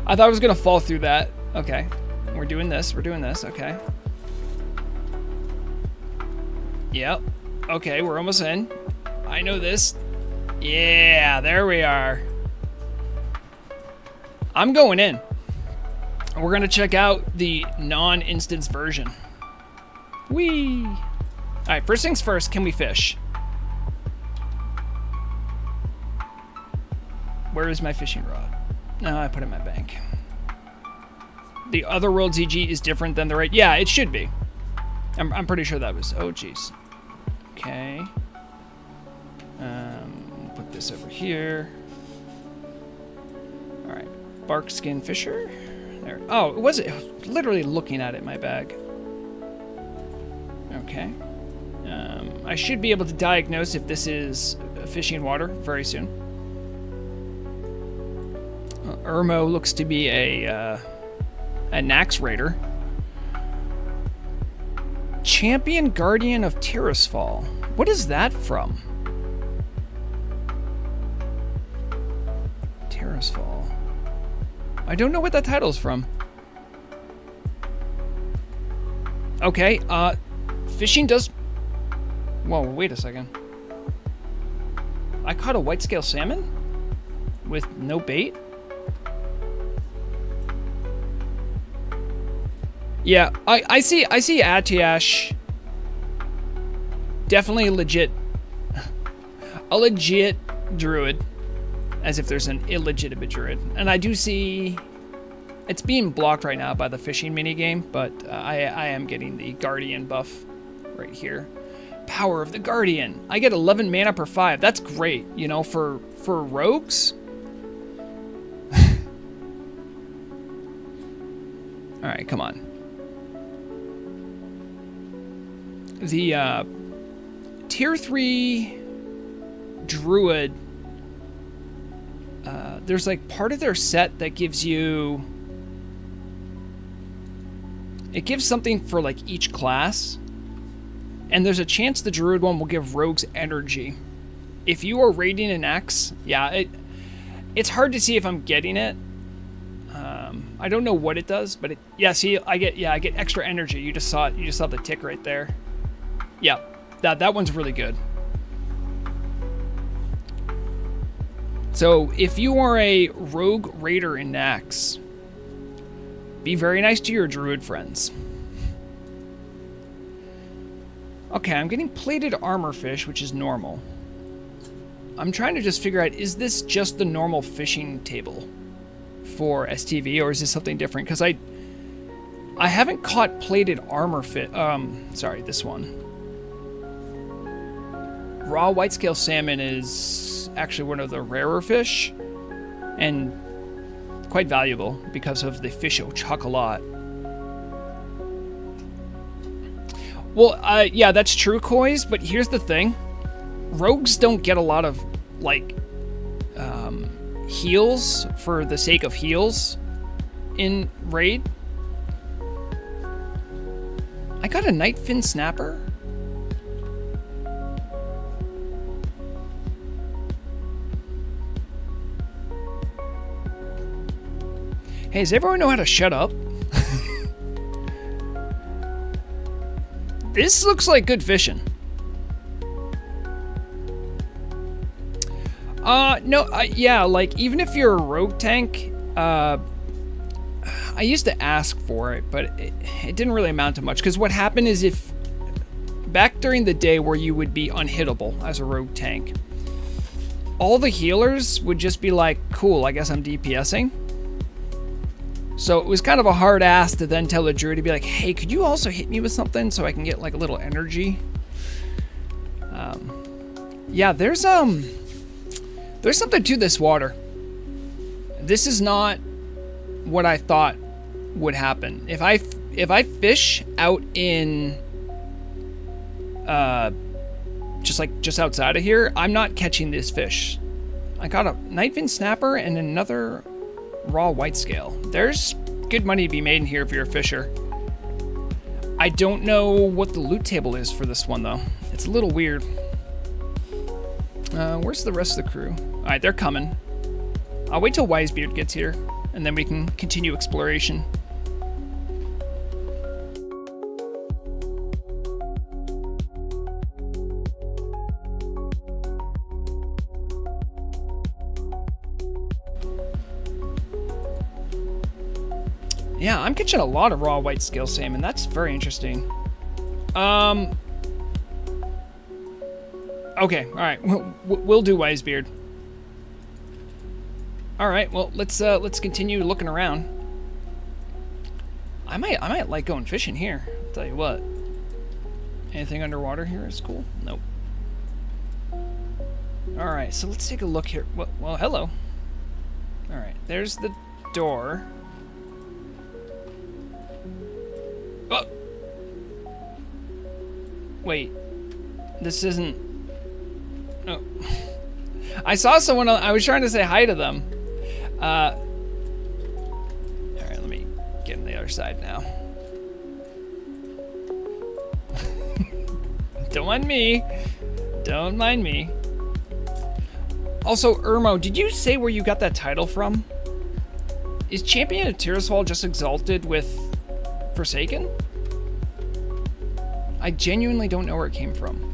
thought I was gonna fall through that. Okay. We're doing this, okay. Yep. Okay, we're almost in. I know this. Yeah, there we are. I'm going in. We're gonna check out the non-instance version. Whee! Alright, first things first, can we fish? Where is my fishing rod? No, I put it in my bank. The other world ZG is different than the right... Yeah, it should be. I'm pretty sure that was... Oh, jeez. Okay. Put this over here. Alright. Bark skin fisher. There. Oh, it was literally looking at it in my bag. Okay. I should be able to diagnose if this is fishing water very soon. Irmo looks to be a Nax Raider. Champion Guardian of Tirisfal. What is that from? Tirisfal. I don't know what that title's from. Okay, fishing does... Whoa, wait a second. I caught a white scale salmon? With no bait? Yeah, I see Atiash. Definitely a legit druid. As if there's an illegitimate druid. And I do see... It's being blocked right now by the fishing minigame, but I am getting the Guardian buff right here. Power of the Guardian. I get 11 mana per 5. That's great, you know, for rogues. Alright, come on. The tier 3 druid, there's like part of their set that gives you... It gives something for like each class. And there's a chance the druid one will give rogues energy. If you are raiding an X, yeah, it's hard to see if I'm getting it. I don't know what it does, but yeah, see, I get extra energy. You just saw it. You just saw the tick right there. Yeah, that one's really good. So if you are a rogue raider in Nax, be very nice to your druid friends. Okay, I'm getting plated armor fish, which is normal. I'm trying to just figure out, is this just the normal fishing table for STV, or is this something different? Because I haven't caught plated armor fish. Sorry, this one. Raw white scale salmon is actually one of the rarer fish, and quite valuable because of the fish chocolat. Well, yeah, that's true, Kois, but here's the thing. Rogues don't get a lot of, like, heals for the sake of heals in Raid. I got a Nightfin Snapper. Hey, does everyone know how to shut up? This looks like good fishing. No, yeah, like, even if you're a rogue tank, I used to ask for it, but it didn't really amount to much, because what happened is back during the day where you would be unhittable as a rogue tank, all the healers would just be like, cool, I guess I'm DPSing. So it was kind of a hard ass to then tell the druid to be like, hey, could you also hit me with something so I can get like a little energy? Yeah, there's something to this water. This is not what I thought would happen. If I fish out in just outside of here, I'm not catching this fish. I got a Nightfin Snapper and another raw white scale. There's good money to be made in here if you're a fisher. I don't know what the loot table is for this one though. It's a little weird. Where's the rest of the crew? Alright, they're coming. I'll wait till Wisebeard gets here, and then we can continue exploration. Yeah, I'm catching a lot of raw white scale salmon. That's very interesting. Okay, all right. We'll do Wisebeard. All right. Well, let's continue looking around. I might like going fishing here. I'll tell you what. Anything underwater here is cool. Nope. All right. So let's take a look here. Well, hello. All right. There's the door. Oh. Wait. This isn't... Oh. I saw someone... I was trying to say hi to them. other side now. Don't mind me. Don't mind me. Also, Irmo, did you say where you got that title from? Is Champion of Tirisfal just exalted with Forsaken? I genuinely don't know where it came from.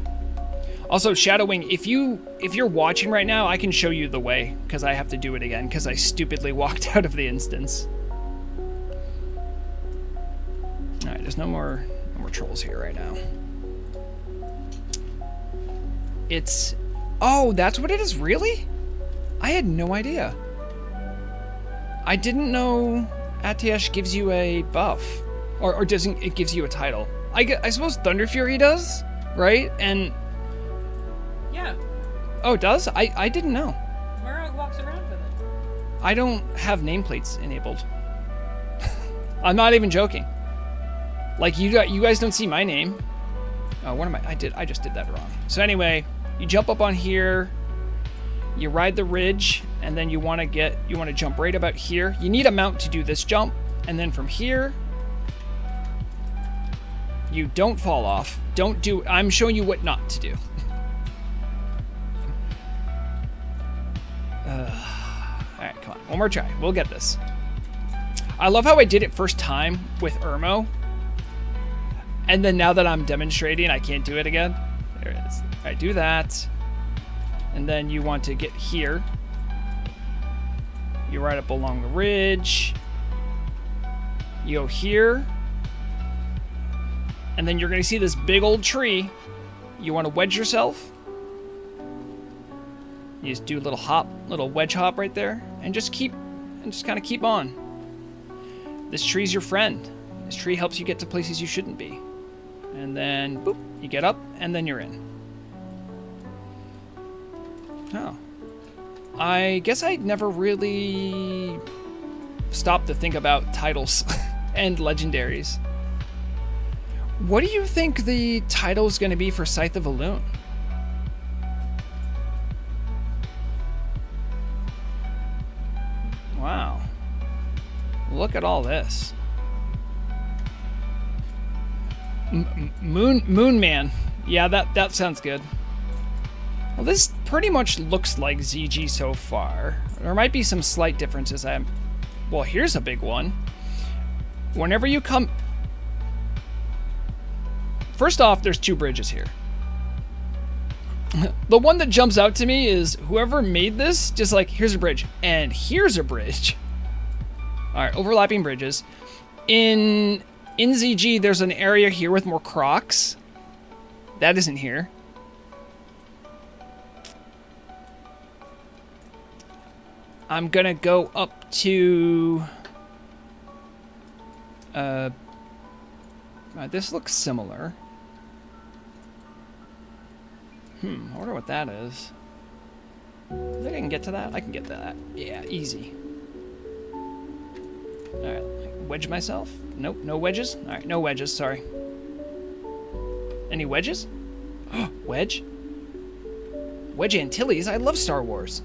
Also, Shadowwing, if you're watching right now, I can show you the way, because I have to do it again, because I stupidly walked out of the instance. Alright, there's no more trolls here right now. It's... Oh, that's what it is, really? I had no idea. I didn't know Atiesh gives you a buff. Or doesn't, it gives you a title. I suppose Thunder Fury does, right? And... Yeah. Oh, it does? I didn't know. Murrow walks around with it. I don't have nameplates enabled. I'm not even joking. Like, you guys don't see my name. Oh, what am I just did that wrong. So anyway, you jump up on here, you ride the ridge, and then you want to jump right about here. You need a mount to do this jump, and then from here, you don't fall off. I'm showing you what not to do. Alright, come on. One more try. We'll get this. I love how I did it first time with Irmo. And then now that I'm demonstrating, I can't do it again. There it is. Alright, do that. And then you want to get here. You ride up along the ridge. You go here. And then you're going to see this big old tree. You want to wedge yourself. You just do a little wedge hop right there, and just kind of keep on. This tree's your friend. This tree helps you get to places you shouldn't be. And then, boop, you get up, and then you're in. Oh. I guess I never really stopped to think about titles and legendaries. What do you think the title's going to be for Scythe of Elune? Wow. Look at all this. Moon Man. Yeah, that sounds good. Well, this pretty much looks like ZG so far. There might be some slight differences. Well, here's a big one. Whenever you come... First off, there's 2 bridges here. The one that jumps out to me is whoever made this, just like, here's a bridge, and here's a bridge. Alright, overlapping bridges. In ZG, there's an area here with more crocs. That isn't here. I'm gonna go up to... this looks similar. I wonder what that is. I think I can get to that? I can get to that. Yeah, easy. Alright, wedge myself? Nope, no wedges? Alright, no wedges, sorry. Any wedges? Wedge? Wedge Antilles? I love Star Wars.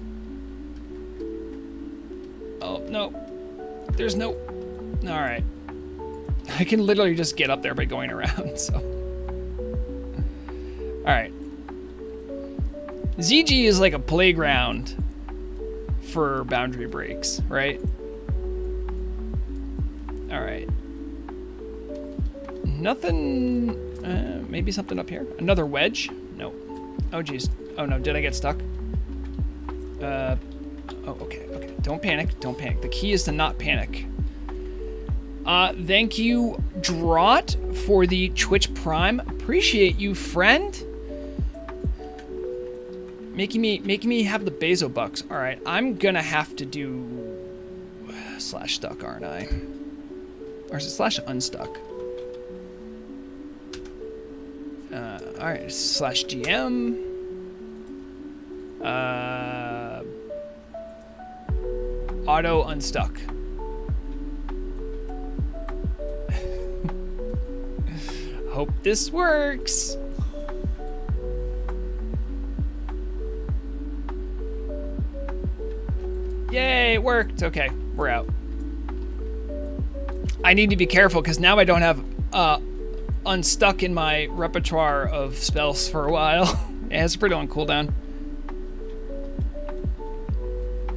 Oh, no. There's no... Alright. I can literally just get up there by going around, so... Alright. ZG is like a playground for boundary breaks, right? Alright. Nothing... maybe something up here? Another wedge? No. Oh, geez. Oh, no. Did I get stuck? Oh, okay. Okay. Don't panic. Don't panic. The key is to not panic. Thank you, Draught, for the Twitch Prime. Appreciate you, friend. Making me have the Bezo bucks. All right, I'm gonna have to do slash stuck, aren't I? Or is it slash unstuck? All right, slash GM. Auto unstuck. Hope this works. Yay, it worked. Okay, we're out. I need to be careful because now I don't have Unstuck in my repertoire of spells for a while. It has a pretty long cooldown.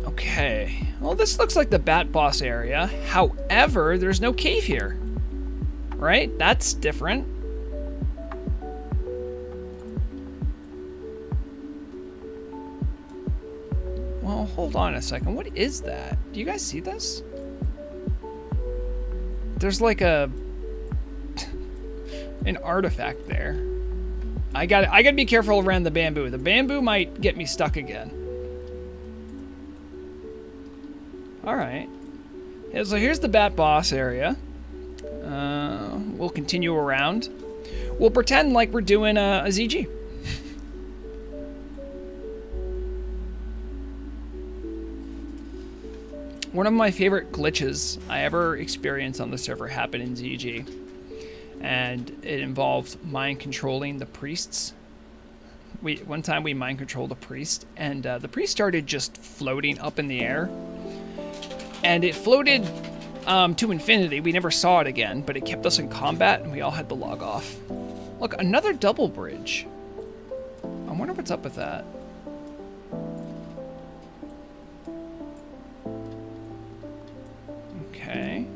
Okay. Well, this looks like the Bat Boss area. However, there's no cave here. Right? That's different. Well, hold on a second. What is that? Do you guys see this? There's like an artifact there. I gotta be careful around the bamboo. The bamboo might get me stuck again. Alright. Yeah, so here's the Bat Boss area. We'll continue around. We'll pretend like we're doing a ZG. One of my favorite glitches I ever experienced on the server happened in ZG. And it involved mind controlling the priests. One time we mind controlled a priest, and the priest started just floating up in the air. And it floated to infinity. We never saw it again, but it kept us in combat, and we all had to log off. Look, another double bridge. I wonder what's up with that. Okay.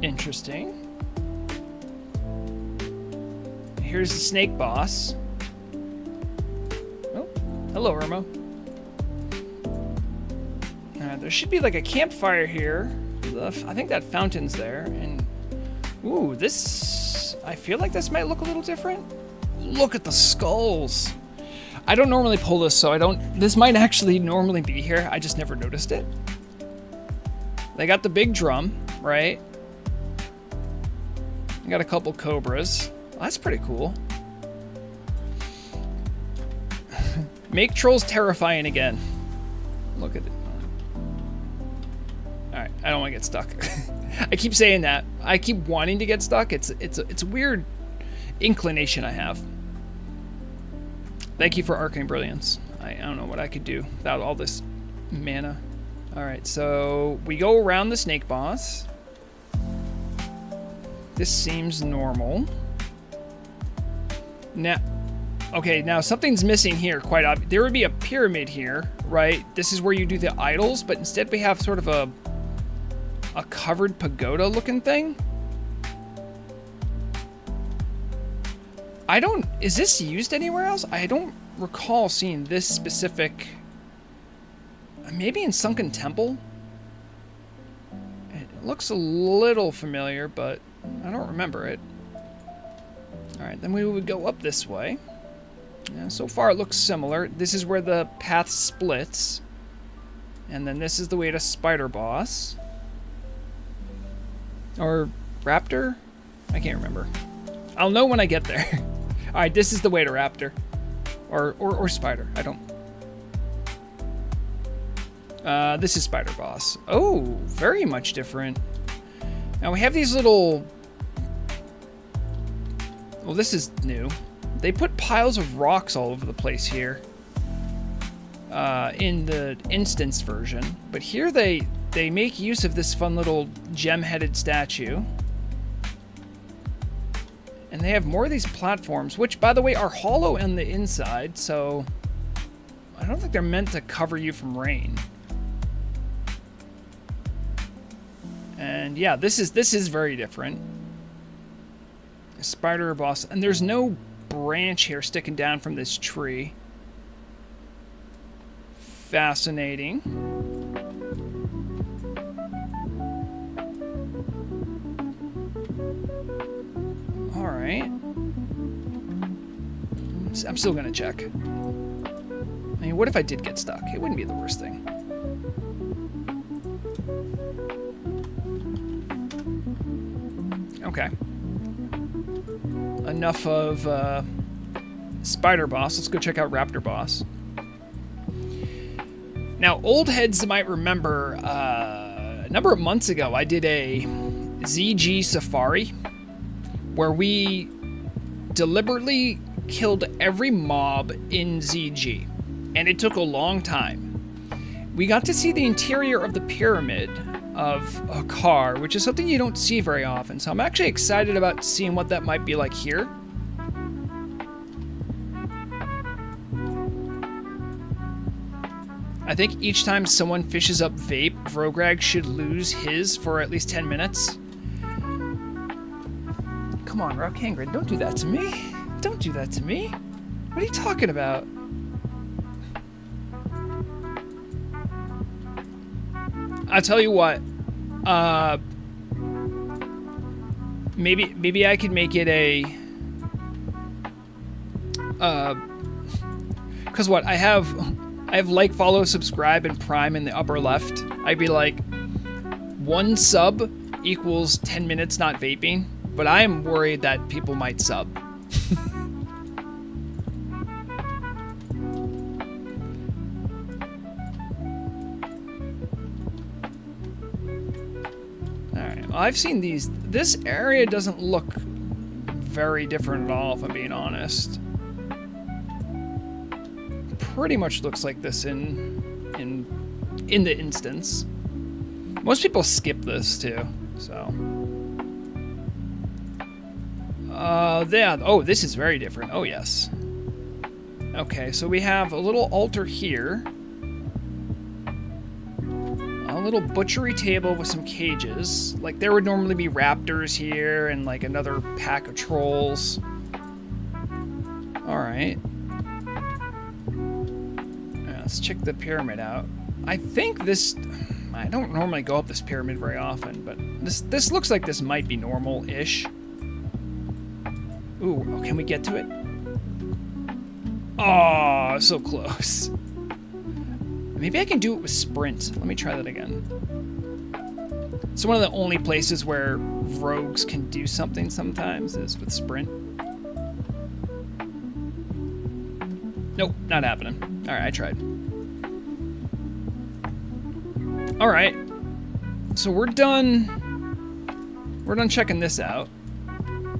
Interesting. Here's the snake boss. Oh, hello, Irma. There should be like a campfire here. I think that fountain's there. And ooh, this, I feel like this might look a little different. Look at the skulls. I don't normally pull this, so this might actually normally be here. I just never noticed it. They got the big drum, right? I got a couple cobras. Well, that's pretty cool. Make trolls terrifying again. Look at it. Alright, I don't want to get stuck. I keep saying that. I keep wanting to get stuck. It's a weird inclination I have. Thank you for Arcane Brilliance. I don't know what I could do without all this mana. Alright, so we go around the snake boss. This seems normal. Now, okay, now something's missing here, quite obvious. There would be a pyramid here, right? This is where you do the idols, but instead we have sort of a covered pagoda looking thing. Is this used anywhere else? I don't recall seeing this specific, maybe in Sunken Temple? It looks a little familiar, but I don't remember it. Alright, then we would go up this way. Yeah, so far it looks similar. This is where the path splits. And then this is the way to Spider Boss. Or Raptor? I can't remember. I'll know when I get there. Alright, this is the way to Raptor. Or Spider. I don't... this is Spider Boss. Oh, very much different. Now we have these little... Well, this is new. They put piles of rocks all over the place here. In the instance version. But here they make use of this fun little gem-headed statue. And they have more of these platforms, which, by the way, are hollow on the inside, so I don't think they're meant to cover you from rain. And yeah, this is very different. Spider Boss, and there's no branch here sticking down from this tree. Fascinating. Alright. I'm still gonna check. I mean, what if I did get stuck? It wouldn't be the worst thing. Okay. Enough of Spider Boss. Let's go check out Raptor Boss. Now, old heads might remember a number of months ago I did a ZG Safari where we deliberately killed every mob in ZG. And it took a long time. we got to see the interior of the pyramid of a car, which is something you don't see very often. So I'm actually excited about seeing what that might be like here. I think each time someone fishes up vape, Vrograg should lose his for at least 10 minutes. Come on, Rock Hangren, don't do that to me. Don't do that to me. What are you talking about? I'll tell you what. Maybe I could make it a. Cause what I have like, follow, subscribe, and Prime in the upper left. I'd be like, 1 sub equals 10 minutes not vaping, but I am worried that people might sub. I've seen these. This area doesn't look very different at all, if I'm being honest. Pretty much looks like this in the instance. Most people skip this too, so. Yeah. Oh, this is very different. Oh yes. Okay, so we have a little altar here. A little butchery table with some cages. Like, there would normally be raptors here and like another pack of trolls. Alright. Let's check the pyramid out. I think this... I don't normally go up this pyramid very often, but this looks like this might be normal-ish. Ooh, oh, can we get to it? Oh, so close. Maybe I can do it with sprint. Let me try that again. It's one of the only places where rogues can do something sometimes is with sprint. Nope, not happening. Alright, I tried. Alright. So we're done. We're done checking this out.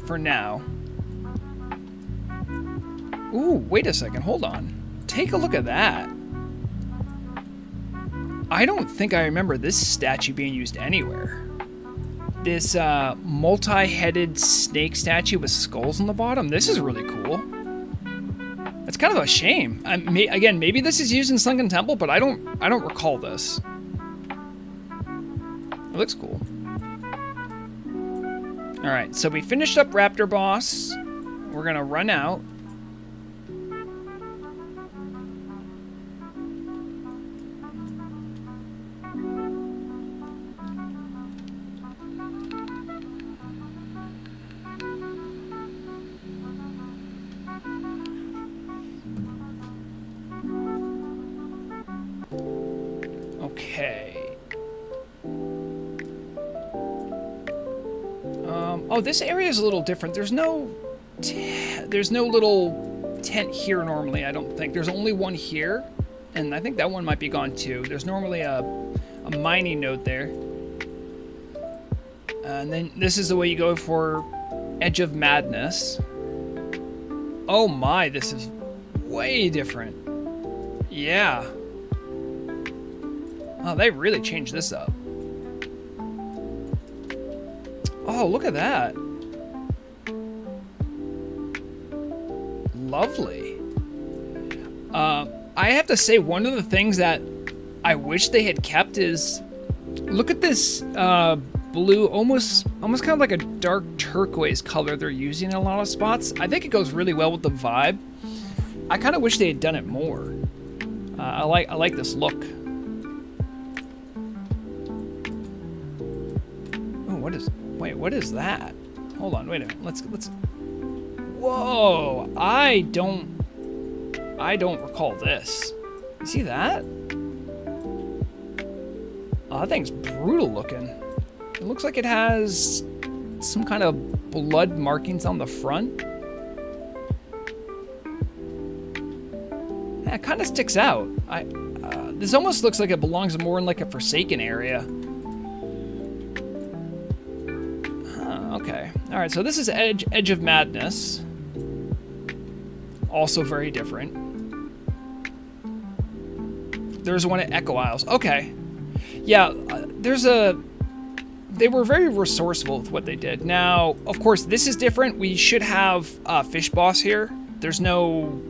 For now. Ooh, wait a second. Hold on. Take a look at that. I don't think I remember this statue being used anywhere. This multi-headed snake statue with skulls on the bottom. This is really cool. It's kind of a shame. Again, maybe this is used in Sunken Temple, but I don't recall this. It looks cool. All right, so we finished up Raptor Boss. We're gonna run out. Oh, this area is a little different. There's no little tent here normally, I don't think. There's only one here, and I think that one might be gone too. There's normally a mining node there. And then this is the way you go for Edge of Madness. Oh my, this is way different. Yeah. Oh, they really changed this up. Oh, look at that. Lovely. I have to say, one of the things that I wish they had kept is, look at this blue, almost kind of like a dark turquoise color they're using in a lot of spots. I think it goes really well with the vibe. I kind of wish they had done it more. I like this look. Oh, what is that? Hold on, wait a minute. Let's. Whoa! I don't recall this. You see that? Oh, that thing's brutal looking. It looks like it has some kind of blood markings on the front. Yeah, it kind of sticks out. This almost looks like it belongs more in like a Forsaken area. Okay. All right. So this is Edge of Madness. Also very different. There's one at Echo Isles. Okay. Yeah, they were very resourceful with what they did. Now, of course, this is different. We should have Fish Boss here. There's no...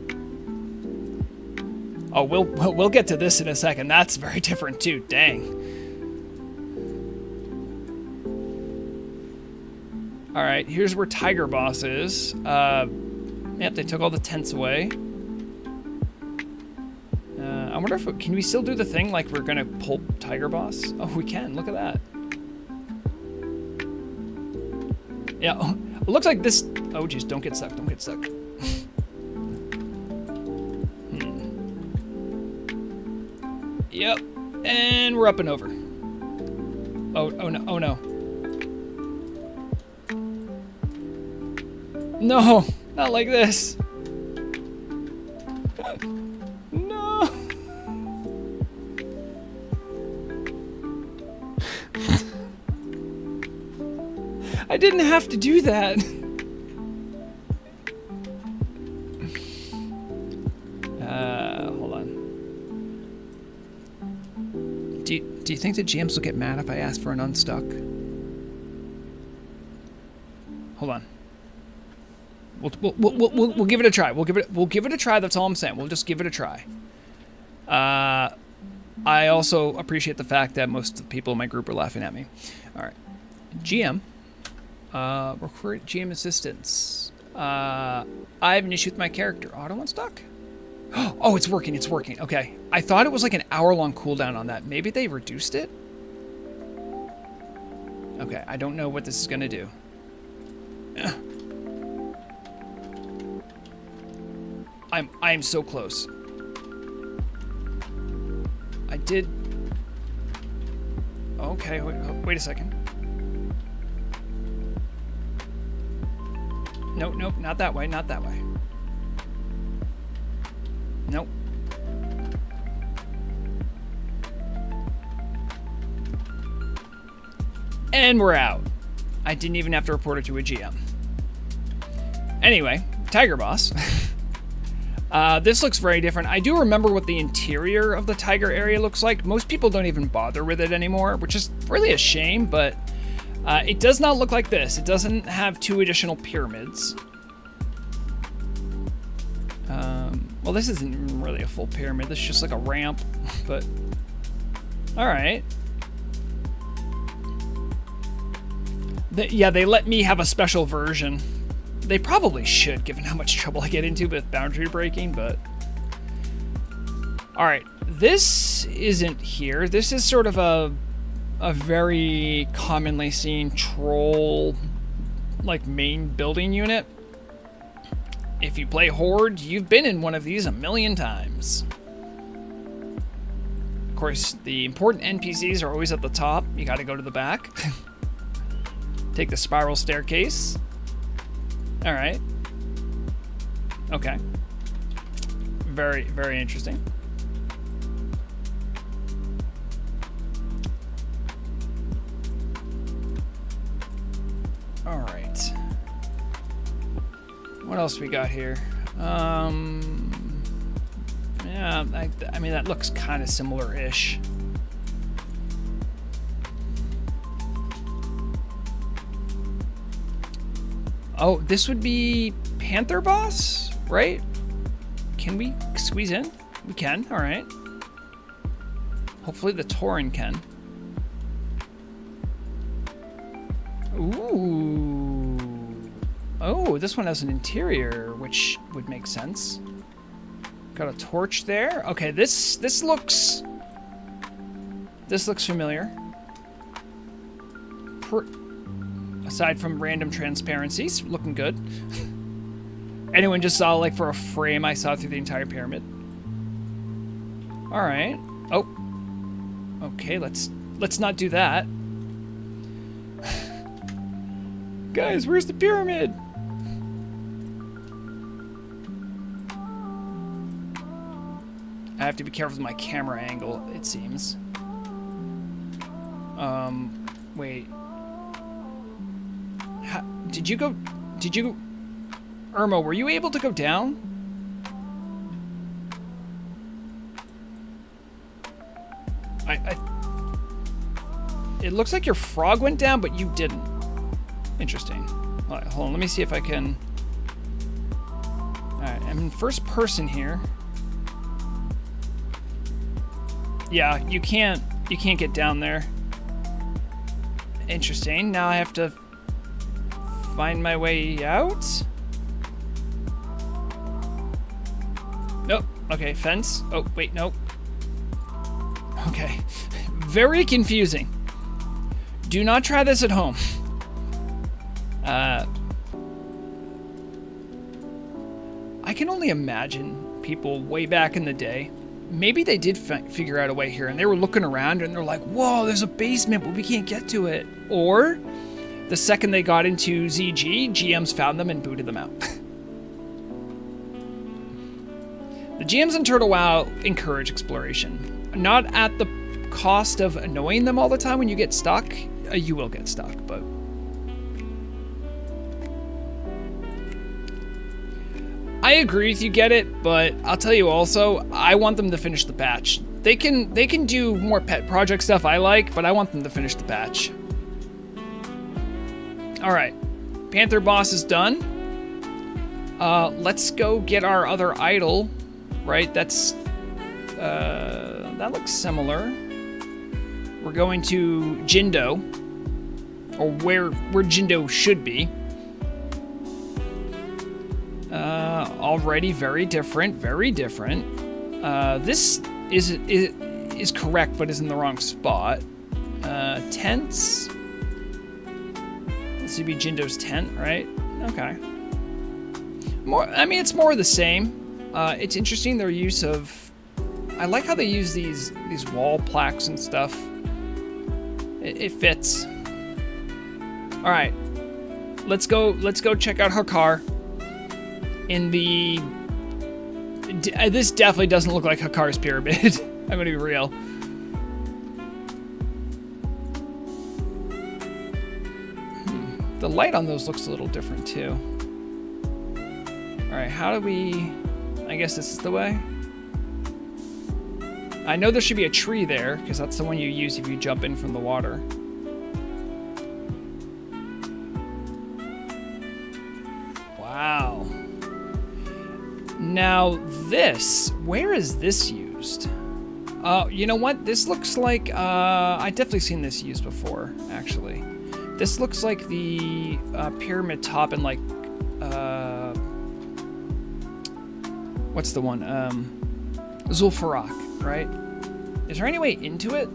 Oh, we'll get to this in a second. That's very different too. Dang. All right, here's where Tiger Boss is. Yep, they took all the tents away. I wonder if can we still do the thing like we're gonna pull Tiger Boss? Oh, we can. Look at that. Yeah, it looks like this. Oh, geez, don't get stuck. Don't get stuck. Yep, and we're up and over. Oh no! Oh no! No, not like this. No. I didn't have to do that. Hold on. Do you think the GMs will get mad if I ask for an unstuck? Hold on. We'll give it a try. We'll give it a try. That's all I'm saying. We'll just give it a try. I also appreciate the fact that most of the people in my group are laughing at me. All right, GM. Recruit GM assistance. I have an issue with my character. Auto unstuck. Oh, it's working. It's working. Okay. I thought it was like an hour-long cooldown on that. Maybe they reduced it. Okay. I don't know what this is gonna do. I am so close. I did. Okay, wait a second. Nope, not that way, not that way. Nope. And we're out. I didn't even have to report it to a GM. Anyway, Tiger Boss. This looks very different. I do remember what the interior of the tiger area looks like. Most people don't even bother with it anymore, which is really a shame, but it does not look like this. It doesn't have 2 additional pyramids. Well, this isn't really a full pyramid. This is just like a ramp, but all right. Yeah, they let me have a special version. They probably should, given how much trouble I get into with boundary breaking, but... Alright, this isn't here. This is sort of a very commonly seen troll, like, main building unit. If you play Horde, you've been in one of these a million times. Of course, the important NPCs are always at the top. You gotta go to the back. Take the spiral staircase. All right. Okay. Very, very interesting. All right. What else we got here? Yeah, I mean, that looks kind of similar-ish. Oh, this would be Panther Boss, right? Can we squeeze in? We can, all right. Hopefully the Tauren can. Ooh. Oh, this one has an interior, which would make sense. Got a torch there. Okay, this looks familiar. Aside from random transparencies, looking good. Anyone just saw, like, for a frame, I saw through the entire pyramid. All right. Oh. Okay, let's not do that. Guys, where's the pyramid? I have to be careful with my camera angle, it seems. Wait. Did you... Irma, were you able to go down? It looks like your frog went down, but you didn't. Interesting. All right, hold on. Let me see if I can... All right, I'm in first person here. Yeah, you can't get down there. Interesting. Now I have to find my way out. Nope. Okay, fence. Oh, wait, nope. Okay. Very confusing. Do not try this at home. I can only imagine people way back in the day, maybe they did figure out a way here and they were looking around and they're like, whoa, there's a basement, but we can't get to it. Or the second they got into ZG, GMs found them and booted them out. The GMs in Turtle WoW encourage exploration. Not at the cost of annoying them all the time when you get stuck. You will get stuck, but... I agree with you, get it, but I'll tell you also, I want them to finish the patch. They can do more pet project stuff I like, but I want them to finish the patch. Alright. Panther boss is done. Let's go get our other idol. Right, that's... that looks similar. We're going to Jindo. Or where Jindo should be. Already very different, very different. This is correct, but is in the wrong spot. Tents. This would be Jindo's tent, right? Okay. It's more of the same. It's interesting their use of... I like how they use these wall plaques and stuff. It fits. All right, let's go check out her car. In the... This definitely doesn't look like Hakar's pyramid. I'm gonna be real. The light on those looks a little different too. Alright, how do we... I guess this is the way? I know there should be a tree there, because that's the one you use if you jump in from the water. Wow. Now this, where is this used? You know what? This looks like, I've definitely seen this used before, actually. This looks like the pyramid top in like, what's the one? Zul'Farrak, right? Is there any way into it?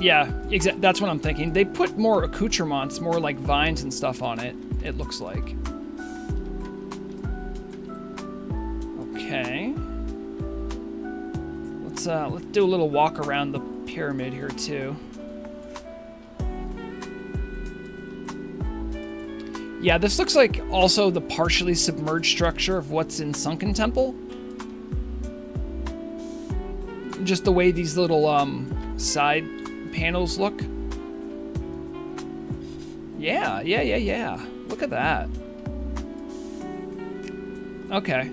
Yeah, that's what I'm thinking. They put more accoutrements, more like vines and stuff on it, it looks like. Okay. Let's do a little walk around the pyramid here too. Yeah, this looks like also the partially submerged structure of what's in Sunken Temple. Just the way these little side panels look. Yeah. Look at that. Okay.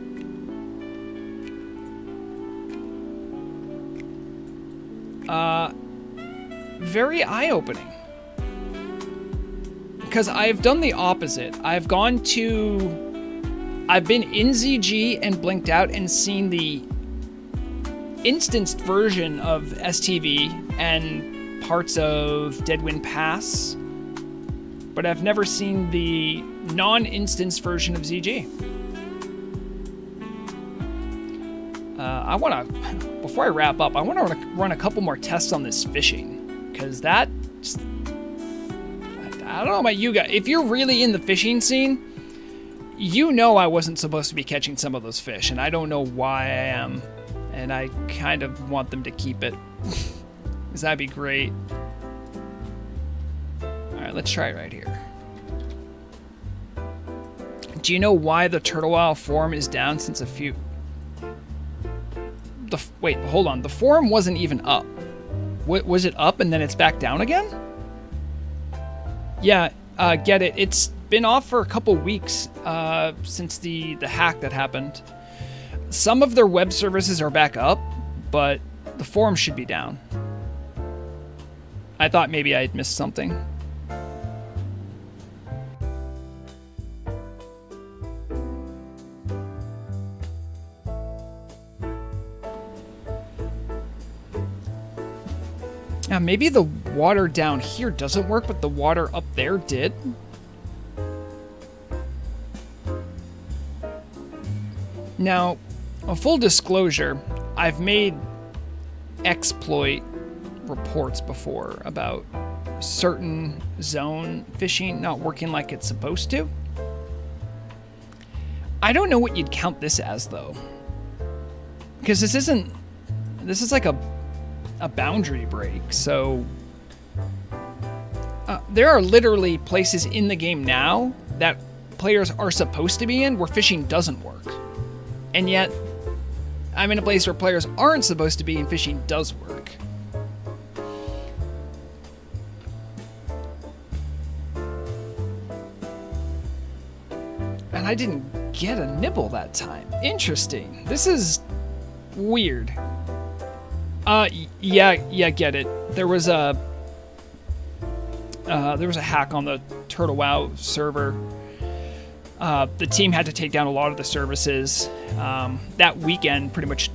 Very eye-opening. Because I've done the opposite. I've been in ZG and blinked out and seen the instanced version of STV and parts of Deadwind Pass, but I've never seen the non-instanced version of ZG. Before I wrap up, I want to run a couple more tests on this fishing, because that, I don't know about you guys, if you're really in the fishing scene, you know I wasn't supposed to be catching some of those fish, and I don't know why I am, and I kind of want them to keep it, because that'd be great. Alright, let's try it right here. Do you know why the Turtle WoW forum is down since a few... Wait, hold on. The forum wasn't even up. Was it up and then it's back down again? Yeah, get it. It's been off for a couple weeks since the hack that happened. Some of their web services are back up, but the forum should be down. I thought maybe I had missed something. Now, maybe the water down here doesn't work, but the water up there did. Now, a full disclosure, I've made exploit reports before about certain zone fishing not working like it's supposed to. I don't know what you'd count this as, though. Because this is like a boundary break, so there are literally places in the game now that players are supposed to be in where fishing doesn't work. And yet, I'm in a place where players aren't supposed to be and fishing does work. And I didn't get a nibble that time. Interesting. This is weird. Yeah, get it. There was a hack on the Turtle WoW server. The team had to take down a lot of the services. That weekend, pretty much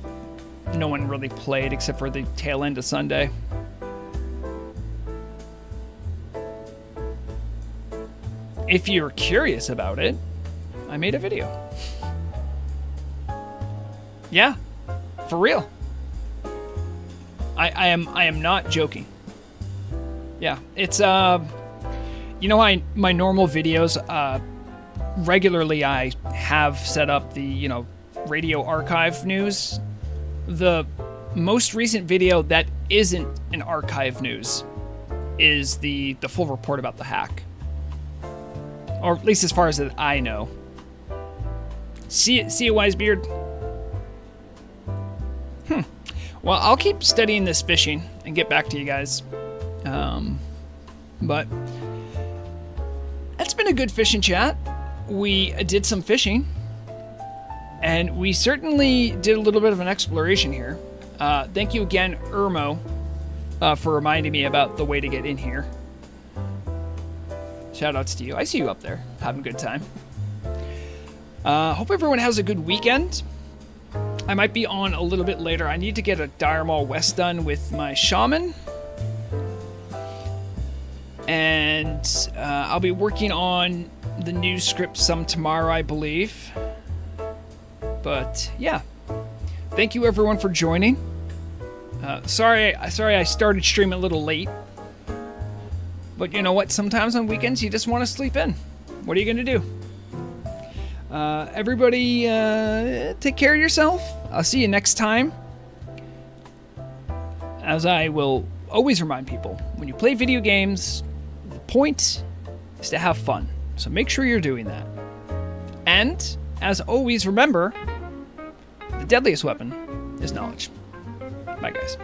no one really played except for the tail end of Sunday. If you're curious about it, I made a video. Yeah, for real. I am not joking. Yeah, it's you know, my normal videos, regularly I have set up the, you know, radio archive news. The most recent video that isn't an archive news is the full report about the hack. Or at least as far as I know. See you, Wisebeard. Well, I'll keep studying this fishing and get back to you guys. But that's been a good fishing chat. We did some fishing, and we certainly did a little bit of an exploration here. Thank you again, Irmo, for reminding me about the way to get in here. Shoutouts to you. I see you up there, having a good time. Hope everyone has a good weekend. I might be on a little bit later. I need to get a Dire Maul West done with my shaman. And I'll be working on the new script some tomorrow, I believe. But yeah, thank you everyone for joining. Sorry I started streaming a little late. But you know what? Sometimes on weekends you just want to sleep in. What are you going to do? Everybody, take care of yourself. I'll see you next time. As I will always remind people, when you play video games, the point is to have fun. So make sure you're doing that. And, as always, remember, the deadliest weapon is knowledge. Bye, guys.